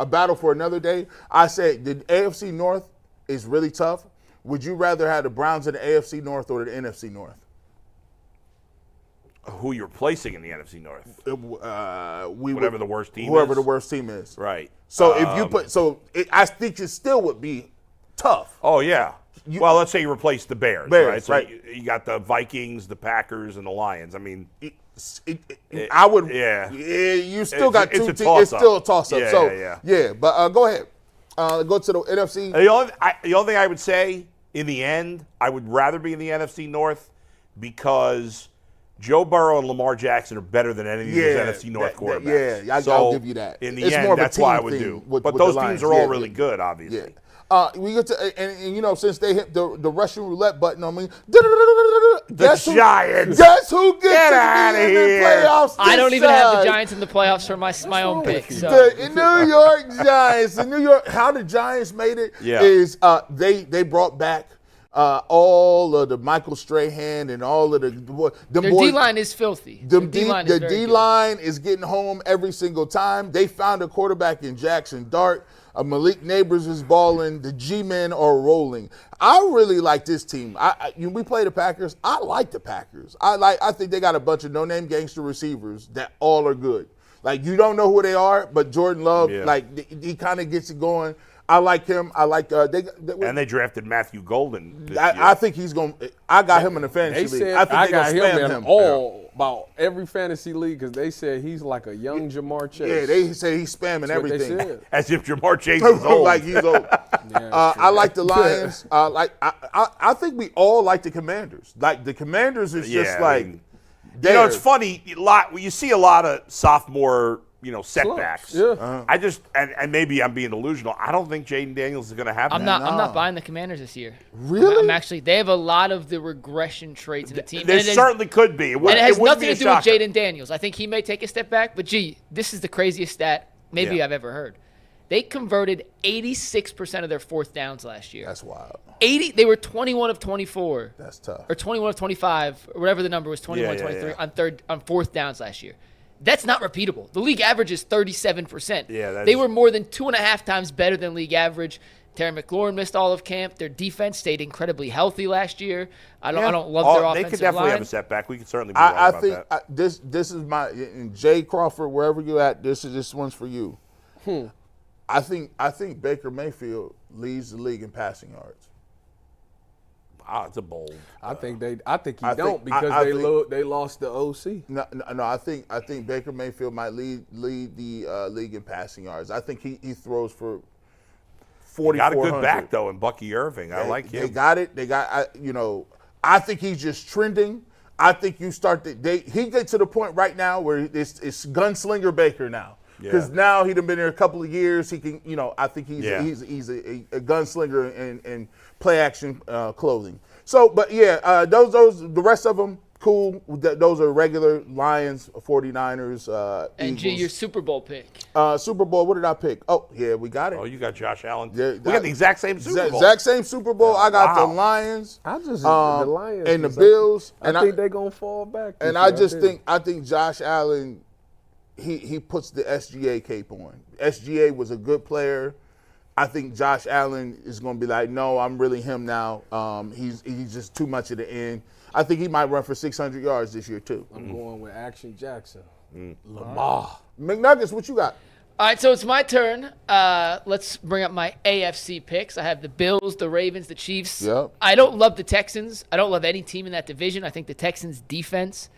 battle for another day. I said the AFC North is really tough. Would you rather have the Browns in the AFC North or the NFC North? Who you're replacing in the NFC North? Whoever the worst team whoever is. the worst team is. Right. So if you put, I think it still would be tough. Oh yeah. Well, let's say you replace the Bears, right? So right. You got the Vikings, the Packers, and the Lions. I mean, I would. Yeah. You still got two teams. toss-up. It's still a toss-up. Yeah, yeah. But go ahead. Go to the NFC. The only thing I would say in the end, I would rather be in the NFC North because Joe Burrow and Lamar Jackson are better than any of those NFC North quarterbacks. I'll give you that. In the It's end, more of a that's why I team would thing do. with But the those Lions. teams are all really good, obviously. Yeah. We get to and since they hit the Russian roulette button on me, Giants. Guess who gets Get to outta be in here. the playoffs? I don't this even have the side? Giants in the playoffs for my own pick. So. The New York Giants. How the Giants made it is they brought back all of the Michael Strahan and all of the Their D-line is filthy. The D-line is getting home every single time. They found a quarterback in Jackson Dart. Malik Neighbors is balling. The G-men are rolling. I really like this team. We play the Packers. I like the Packers. I think they got a bunch of no-name gangster receivers that all are good. Like, you don't know who they are, but Jordan Love, he kind of gets it going. I like him. I like and they drafted Matthew Golden. I think he's going. I got him in the fantasy league. I think I got him in about every fantasy league because they said he's like a young Jamar Chase. Yeah, they say he's spamming everything. As if Jamar Chase is old. Like he's old. I like the Lions. I think we all like the Commanders. Like the Commanders is just like. It's funny. You see a lot of sophomore. Setbacks. Yeah. I just and maybe I'm being delusional. I don't think Jaden Daniels is going to have that. I'm not buying the Commanders this year. Really? They have a lot of the regression traits in the team. There certainly could be. It has nothing to do with Jaden Daniels. I think he may take a step back, but this is the craziest stat maybe I've ever heard. They converted 86% of their fourth downs last year. That's wild. They were 21 of 24. That's tough. Or 21 of 25, or whatever the number was, 21 23 on fourth downs last year. That's not repeatable. The league average is 37%. They were more than 2.5 times better than league average. Terry McLaurin missed all of camp. Their defense stayed incredibly healthy last year. I don't love their offensive line. They could definitely have a setback. We could certainly be wrong about that. I think this is my Jay Crawford, wherever you're at. This one's for you. I think Baker Mayfield leads the league in passing yards. It's a bold. I think he don't because they lost the OC. No. I think Baker Mayfield might lead the league in passing yards. I think he throws for 4,400. Got a good back though in Bucky Irving. I like him. They got it. I think he's just trending. I think you start he gets to the point right now where it's gunslinger Baker now. Because now he'd have been there a couple of years. He can, I think he's a gunslinger in play action clothing. So, but those the rest of them cool. Those are regular Lions, 49ers, and Eagles. your Super Bowl pick. Super Bowl. What did I pick? Oh, yeah, we got it. Oh, you got Josh Allen. Yeah, we got the exact same Super Bowl. Exact same Super Bowl. I got the Lions. The Lions and the Bills. I think they're gonna fall back. And I think Josh Allen. He puts the SGA cape on. SGA was a good player. I think Josh Allen is going to be like, no, I'm really him now. He's just too much at the end. I think he might run for 600 yards this year too. I'm going with Action Jackson. Lamar. McNuggets, what you got? All right, so it's my turn. Let's bring up my AFC picks. I have the Bills, the Ravens, the Chiefs. Yep. I don't love the Texans. I don't love any team in that division. I think the Texans' defense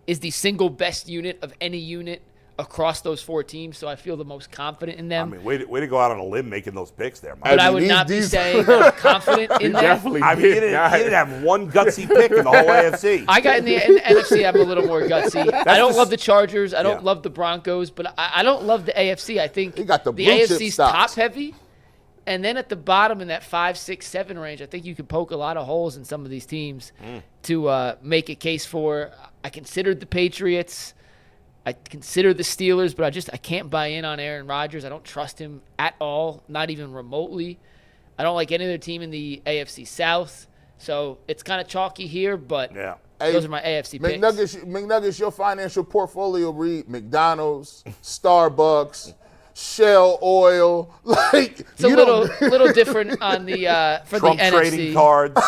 is the single best unit of any unit across those four teams, so I feel the most confident in them. I mean, way to go out on a limb making those picks there, Mike. But I would not be saying that I'm confident in that. I mean, he didn't have one gutsy pick in the whole AFC. I got in the NFC, I'm a little more gutsy. I don't love the Chargers. I don't love the Broncos, but I don't love the AFC. I think he got the AFC's top heavy, and then at the bottom in that 5, 6, 7 range, I think you could poke a lot of holes in some of these teams to make a case for. I considered the Patriots. I consider the Steelers, but I can't buy in on Aaron Rodgers. I don't trust him at all, not even remotely. I don't like any other team in the AFC South, so it's kind of chalky here, but those are my AFC picks. McNuggets, your financial portfolio read McDonald's, Starbucks, Shell Oil. Like It's a little different on the for Trump the NFC. trading cards.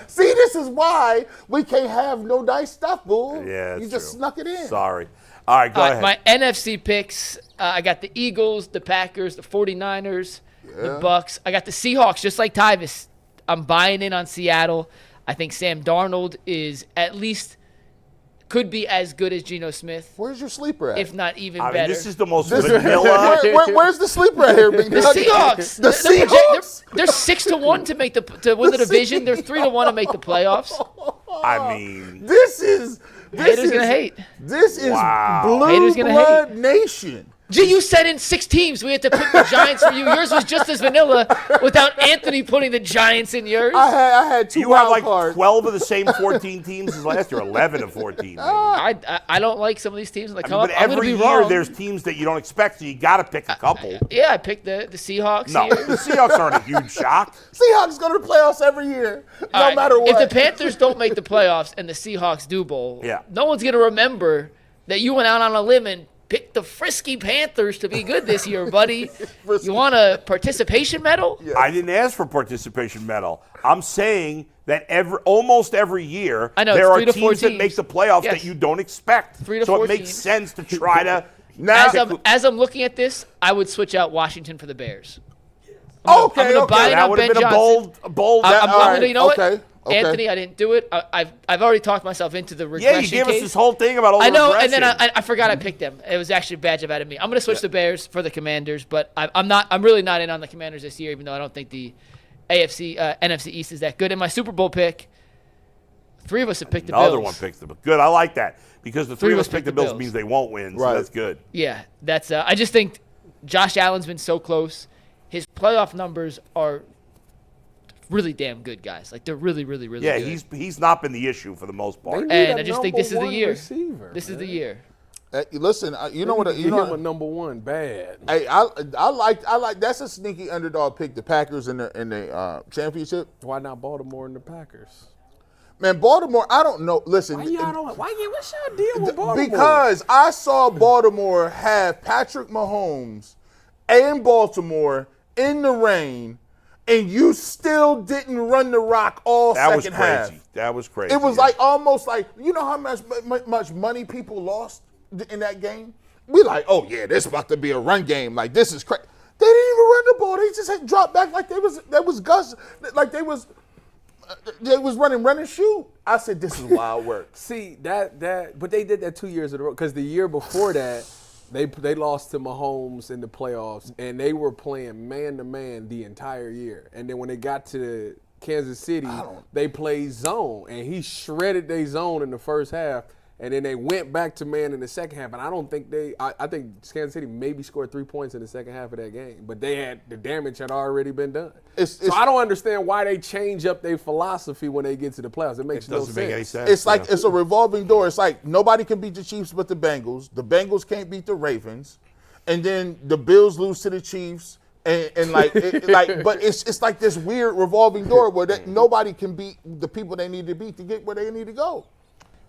See, this is why we can't have no nice stuff, boo. Yeah, you it's just true. snuck it in. Sorry. All right, go ahead. My NFC picks, I got the Eagles, the Packers, the 49ers, the Bucks. I got the Seahawks, just like Tyvis. I'm buying in on Seattle. I think Sam Darnold is at least could be as good as Geno Smith, Where's your sleeper at? if not even I mean, better. this is the most vanilla. Where's the sleeper at here, Big The Nugget? Seahawks. The Seahawks? They're 6-1 to win the division. They're 3-1 to make the playoffs. I mean, This is Haters gonna hate. This is Wow. blue Haters gonna blood nation. Gee, you said in 6 teams. We had to pick the Giants for you. Yours was just as vanilla without Anthony putting the Giants in yours. I had 2 you have wild like cards. 12 of the same 14 teams as last year, 11 of 14. Maybe. I don't like some of these teams in the But come up. I'm going to every be year wrong. there's teams that you don't expect, so you got to pick a couple. Yeah, I picked the Seahawks No, here. the Seahawks aren't a huge shock. Seahawks go to the playoffs every year, no All right, matter what. If the Panthers don't make the playoffs and the Seahawks do bowl, Yeah. no one's going to remember that you went out on a limb and picked the frisky Panthers to be good this year, buddy. You want a participation medal? I didn't ask for participation medal. I'm saying that almost every year I know, there it's are 3 to 4 teams that teams. make the playoffs Yes. that you don't expect. 3 to so 4 it makes teams. sense to try to. As I'm looking at this, I would switch out Washington for the Bears. okay, I'm gonna buy okay. in that on would Ben have been Johnson. a bold. I'm all gonna, right, you know okay, what? okay. Anthony, I didn't do it. I've already talked myself into the regression yeah, you gave case. us this whole thing about all the I know, regression. and then I forgot I picked them. It was actually a bad job out of me. I'm going to switch the Bears for the Commanders, but I'm really not in on the Commanders this year, even though I don't think the NFC East is that good. And my Super Bowl pick, 3 of us have picked the Bills. Another one picked them. Good, I like that because the 3 of us picked the Bills Bills. means they won't win, so Right. that's good. Yeah, that's. I just think Josh Allen's been so close. His playoff numbers are really damn good, guys. Like they're really, really, really Yeah, good. he's not been the issue for the most part. They need And a I just think number this is the one year. receiver, This is the man. year. Listen, you know what? Give You know, him a number one bad. hey, I like. That's a sneaky underdog pick. The Packers in the championship. Why not Baltimore and the Packers? Man, Baltimore. I don't know. Listen, What's your deal with Baltimore? because I saw Baltimore have Patrick Mahomes and Baltimore in the rain, and you still didn't run the rock all That was second crazy. half. That was crazy. It was yeah. like almost like, you know how much money people lost in that game? We like, oh yeah, this is about to be a run game. Like this is crazy. They didn't even run the ball. They just had dropped back like they was Gus, like they was running run and shoot. I said this is wild work. See but they did that 2 years in a row because the year before that they lost to Mahomes in the playoffs and they were playing man to man the entire year. And then when they got to Kansas City, they played zone and he shredded their zone in the first half. And then they went back to man in the second half, and I don't think I think Kansas City maybe scored 3 points in the second half of that game, but the damage had already been done. So I don't understand why they change up their philosophy when they get to the playoffs. It makes no doesn't sense. make any sense. It's like it's a revolving door. It's like nobody can beat the Chiefs but the Bengals. The Bengals can't beat the Ravens, and then the Bills lose to the Chiefs. And like, but it's like this weird revolving door where nobody can beat the people they need to beat to get where they need to go.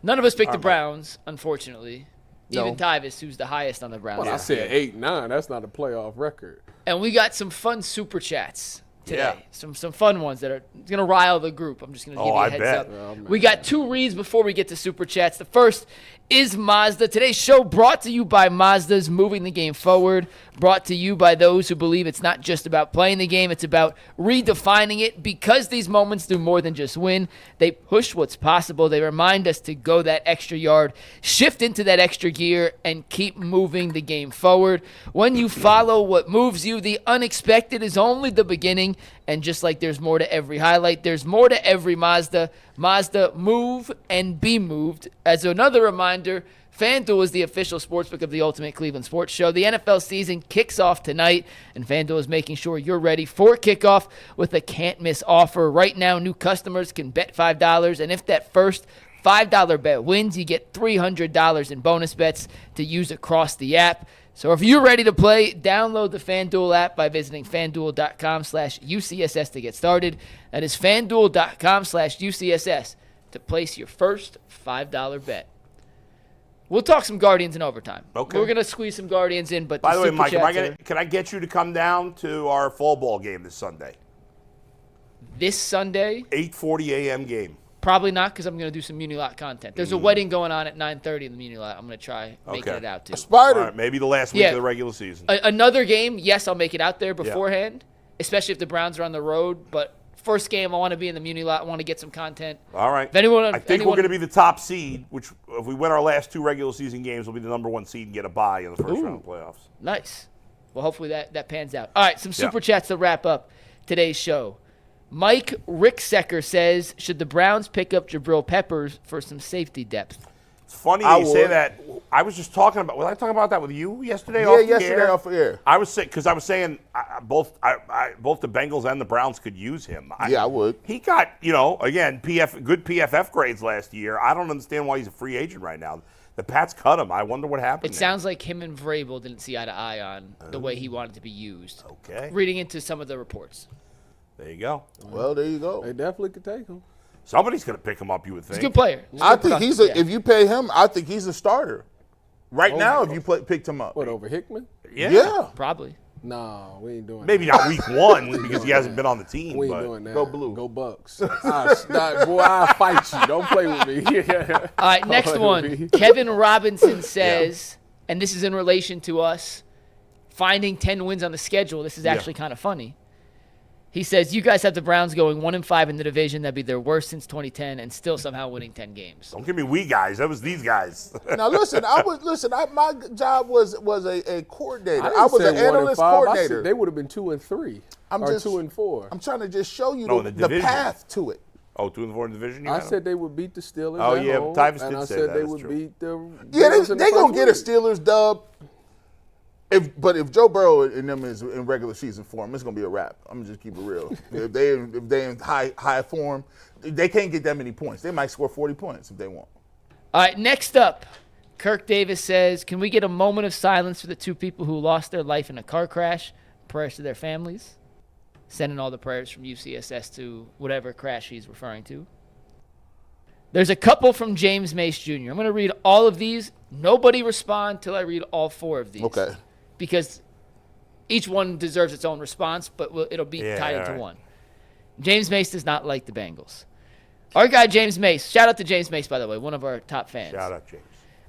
None of us picked the Browns, unfortunately. No. Even Tyvis, who's the highest on the Browns. Well, I said 8-9. That's not a playoff record. And we got some fun super chats today. Yeah. Some fun ones that are going to rile the group. I'm just going to give you I a heads bet. up. Oh, man. We got 2 reads before we get to super chats. The first is Mazda. Today's show brought to you by Mazda's moving the game forward. Brought to you by those who believe it's not just about playing the game, it's about redefining it. Because these moments do more than just win, they push what's possible. They remind us to go that extra yard, shift into that extra gear, and keep moving the game forward. When you follow what moves you, the unexpected is only the beginning. And just like there's more to every highlight, there's more to every Mazda. Mazda, move and be moved. As another reminder, FanDuel is the official sportsbook of the Ultimate Cleveland Sports Show. The NFL season kicks off tonight, and FanDuel is making sure you're ready for kickoff with a can't-miss offer. Right now, new customers can bet $5, and if that first $5 bet wins, you get $300 in bonus bets to use across the app. So if you're ready to play, download the FanDuel app by visiting FanDuel.com/UCSS to get started. That is FanDuel.com/UCSS to place your first $5 bet. We'll talk some Guardians in overtime. Okay. We're gonna squeeze some Guardians in, but By the way, Super Mike, Chats can I get you to come down to our fall ball game this Sunday? this Sunday? 8:40 a.m. game. Probably not, because I'm gonna do some Muni Lot content. There's a wedding going on at 9:30 in the Muni Lot. I'm gonna try making it out too. Spider. All right, maybe the last week Yeah. of the regular season. Another game, yes, I'll make it out there beforehand, especially if the Browns are on the road. But first game, I want to be in the Muni Lot. I want to get some content. All right. If anyone, I think we're going to be the top seed, which if we win our last 2 regular season games, we'll be the number 1 seed and get a bye in the first round of playoffs. Nice. Well, hopefully that pans out. All right, some Super Chats to wrap up today's show. Mike Ricksecker says, should the Browns pick up Jabril Peppers for some safety depth? It's funny I you say would. that. I was just talking about. Was I talking about that with you yesterday? Yeah, off the yesterday air? off the air. I was saying because I was saying both the Bengals and the Browns could use him. Yeah, I would. He got again good PFF grades last year. I don't understand why he's a free agent right now. The Pats cut him. I wonder what happened. It sounds like him and Vrabel didn't see eye to eye on the way he wanted to be used. Okay. Reading into some of the reports. There you go. Well, there you go. They definitely could take him. Somebody's going to pick him up, you would think. He's a good player. I think he's if you pay him, I think he's a starter. Right now, if you picked him up. What, over Hickman? Yeah. Probably. No, we ain't doing Maybe that. not week 1 because he hasn't been on the team. We ain't but doing that. Go Blue. Go Bucks. Boy, I'll fight you. Don't play with me. All right, next Don't one. play with me. Kevin Robinson says, and this is in relation to us finding 10 wins on the schedule. This is actually kind of funny. He says, you guys have the Browns going 1-5 in the division. That'd be their worst since 2010 and still somehow winning 10 games. Don't give me we guys. That was these guys. Now listen, my job was a coordinator. didn't I was say an 1-5. analyst I said coordinator. they would have been 2-3 I'm or just 2-4. I'm trying to just show you No, the in the division. path to it. Oh, 2-4 in the division? You I got said him? they would beat the Steelers. Oh, at yeah, home, Tyvis and did I say said that. they That's would true. beat the. Yeah, Bills in the they gonna first get a week. Steelers dub. If Joe Burrow and them is in regular season form, it's gonna be a wrap. I'm gonna just keep it real. if they in high form, they can't get that many points. They might score 40 points if they want. All right, next up, Kirk Davis says, can we get a moment of silence for the 2 people who lost their life in a car crash? Prayers to their families. Sending all the prayers from UCSS to whatever crash he's referring to. There's a couple from James Mace Jr. I'm going to read all of these. Nobody respond till I read all 4 of these. Okay. Because each one deserves its own response, but it'll be tied into one. James Mace does not like the Bengals. Our guy James Mace, shout out to James Mace, by the way, one of our top fans. Shout out, James.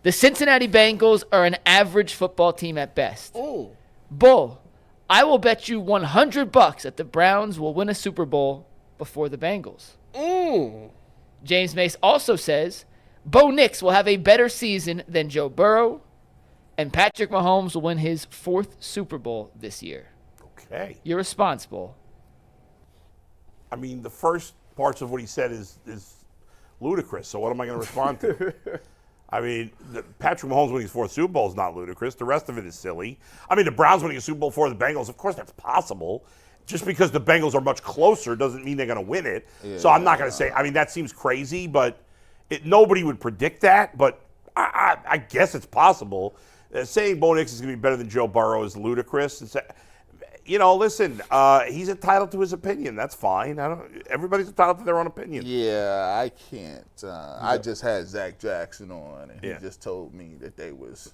The Cincinnati Bengals are an average football team at best. Bull, I will bet you $100 that the Browns will win a Super Bowl before the Bengals. James Mace also says, Bo Nix will have a better season than Joe Burrow, and Patrick Mahomes will win his 4th Super Bowl this year. Okay. You're responsible. I mean, the first parts of what he said is ludicrous. So what am I going to respond to? I mean, Patrick Mahomes winning his 4th Super Bowl is not ludicrous. The rest of it is silly. I mean, the Browns winning a Super Bowl for the Bengals, of course that's possible. Just because the Bengals are much closer doesn't mean they're going to win it. Yeah. So I'm not going to say, I mean, that seems crazy, but nobody would predict that. But I guess it's possible. Saying Bo Nix is going to be better than Joe Burrow is ludicrous. Listen, he's entitled to his opinion. That's fine. Everybody's entitled to their own opinion. Yeah, I can't. I just had Zac Jackson on, and he just told me that they was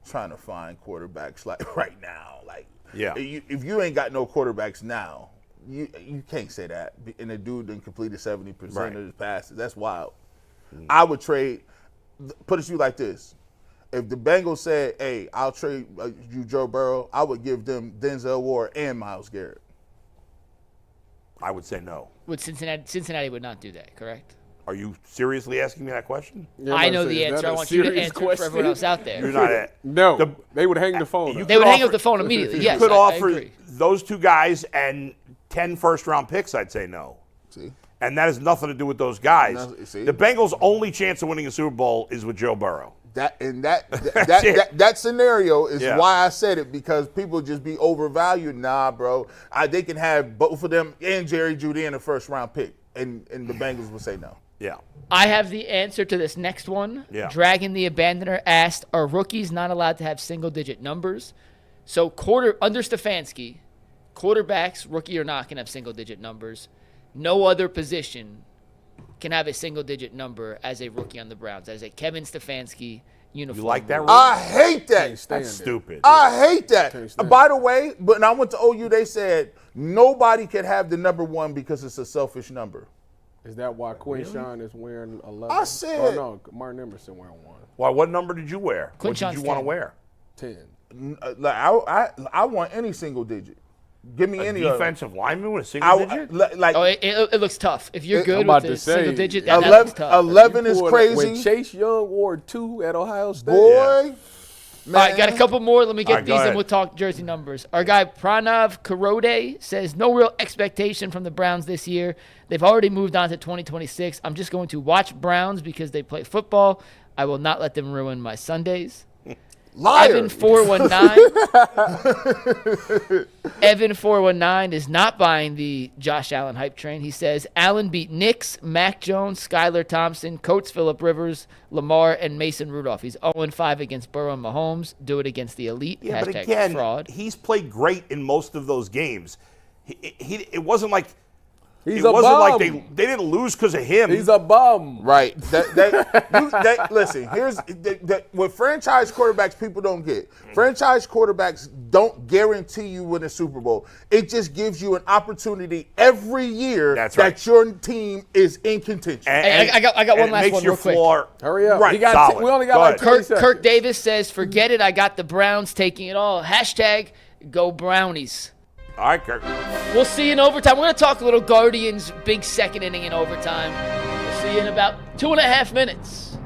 trying to find quarterbacks like right now. Like, if you ain't got no quarterbacks now, you can't say that. And the dude done completed 70% of his passes. That's wild. I would trade. Put it to you like this. If the Bengals said, hey, I'll trade you Joe Burrow, I would give them Denzel Ward and Myles Garrett. I would say no. Would Cincinnati would not do that, correct? Are you seriously asking me that question? I know the answer. I want you to answer it for everyone else out there. You're not. No, they would hang the phone up. They would hang up the phone immediately, yes. You could I offer agree. those 2 guys and 10 first-round picks, I'd say no. See? And that has nothing to do with those guys. See? The Bengals' only chance of winning a Super Bowl is with Joe Burrow. That scenario is why I said it, because people just be overvalued. Nah, bro. They can have both of them and Jerry Jeudy in a first-round pick, and the Bengals would say no. Yeah. I have the answer to this next one. Yeah. Dragon the Abandoner asked, are rookies not allowed to have single-digit numbers? So under Stefanski, quarterbacks, rookie or not, can have single-digit numbers. No other position can have a single-digit number as a rookie on the Browns. As a Kevin Stefanski uniform. You like that? I hate that. Can't stand That's it. stupid. I hate that. Can't stand By the way, when I went to OU, they said nobody could have the number 1 because it's a selfish number. Is that why Quinshawn is wearing 11? I said- no, Martin Emerson wearing 1. Why? What number did you wear? What did Quinshon's you want to 10. wear? 10. Like, I want any single digit. Give me A any defensive lineman with a single digit? like Oh, it looks tough. If you're good about with to a single say, digit, that 11, looks tough. 11 is When crazy. Chase Young wore 2 at Ohio State. Boy, All right, got a couple more. Let me get All right, go these and ahead. we'll talk jersey numbers. Our guy Pranav Karode says, no real expectation from the Browns this year. They've already moved on to 2026. I'm just going to watch Browns because they play football. I will not let them ruin my Sundays. liar. Evan419 is not buying the Josh Allen hype train. He says, Allen beat Nix, Mac Jones, Skylar Thompson, Coates, Phillip Rivers, Lamar, and Mason Rudolph. He's 0-5 against Burrow and Mahomes. Do it against the elite. Yeah, but Hashtag again, fraud. he's played great in most of those games. It wasn't like He's it a wasn't bum. like they didn't lose because of him. He's a bum. Right. Listen, here's what franchise quarterbacks people don't get. Franchise quarterbacks don't guarantee you win a Super Bowl. It just gives you an opportunity every year that your team is in contention. Hey, I got one and last it makes one your real quick. floor Hurry up. Right, We got solid. we only got Go like ahead. 20 seconds. Kirk Davis says, forget it. I got the Browns taking it all. Hashtag go Brownies. All right, Kirk. We'll see you in overtime. We're going to talk a little Guardians, big second inning in overtime. We'll see you in about 2.5 minutes.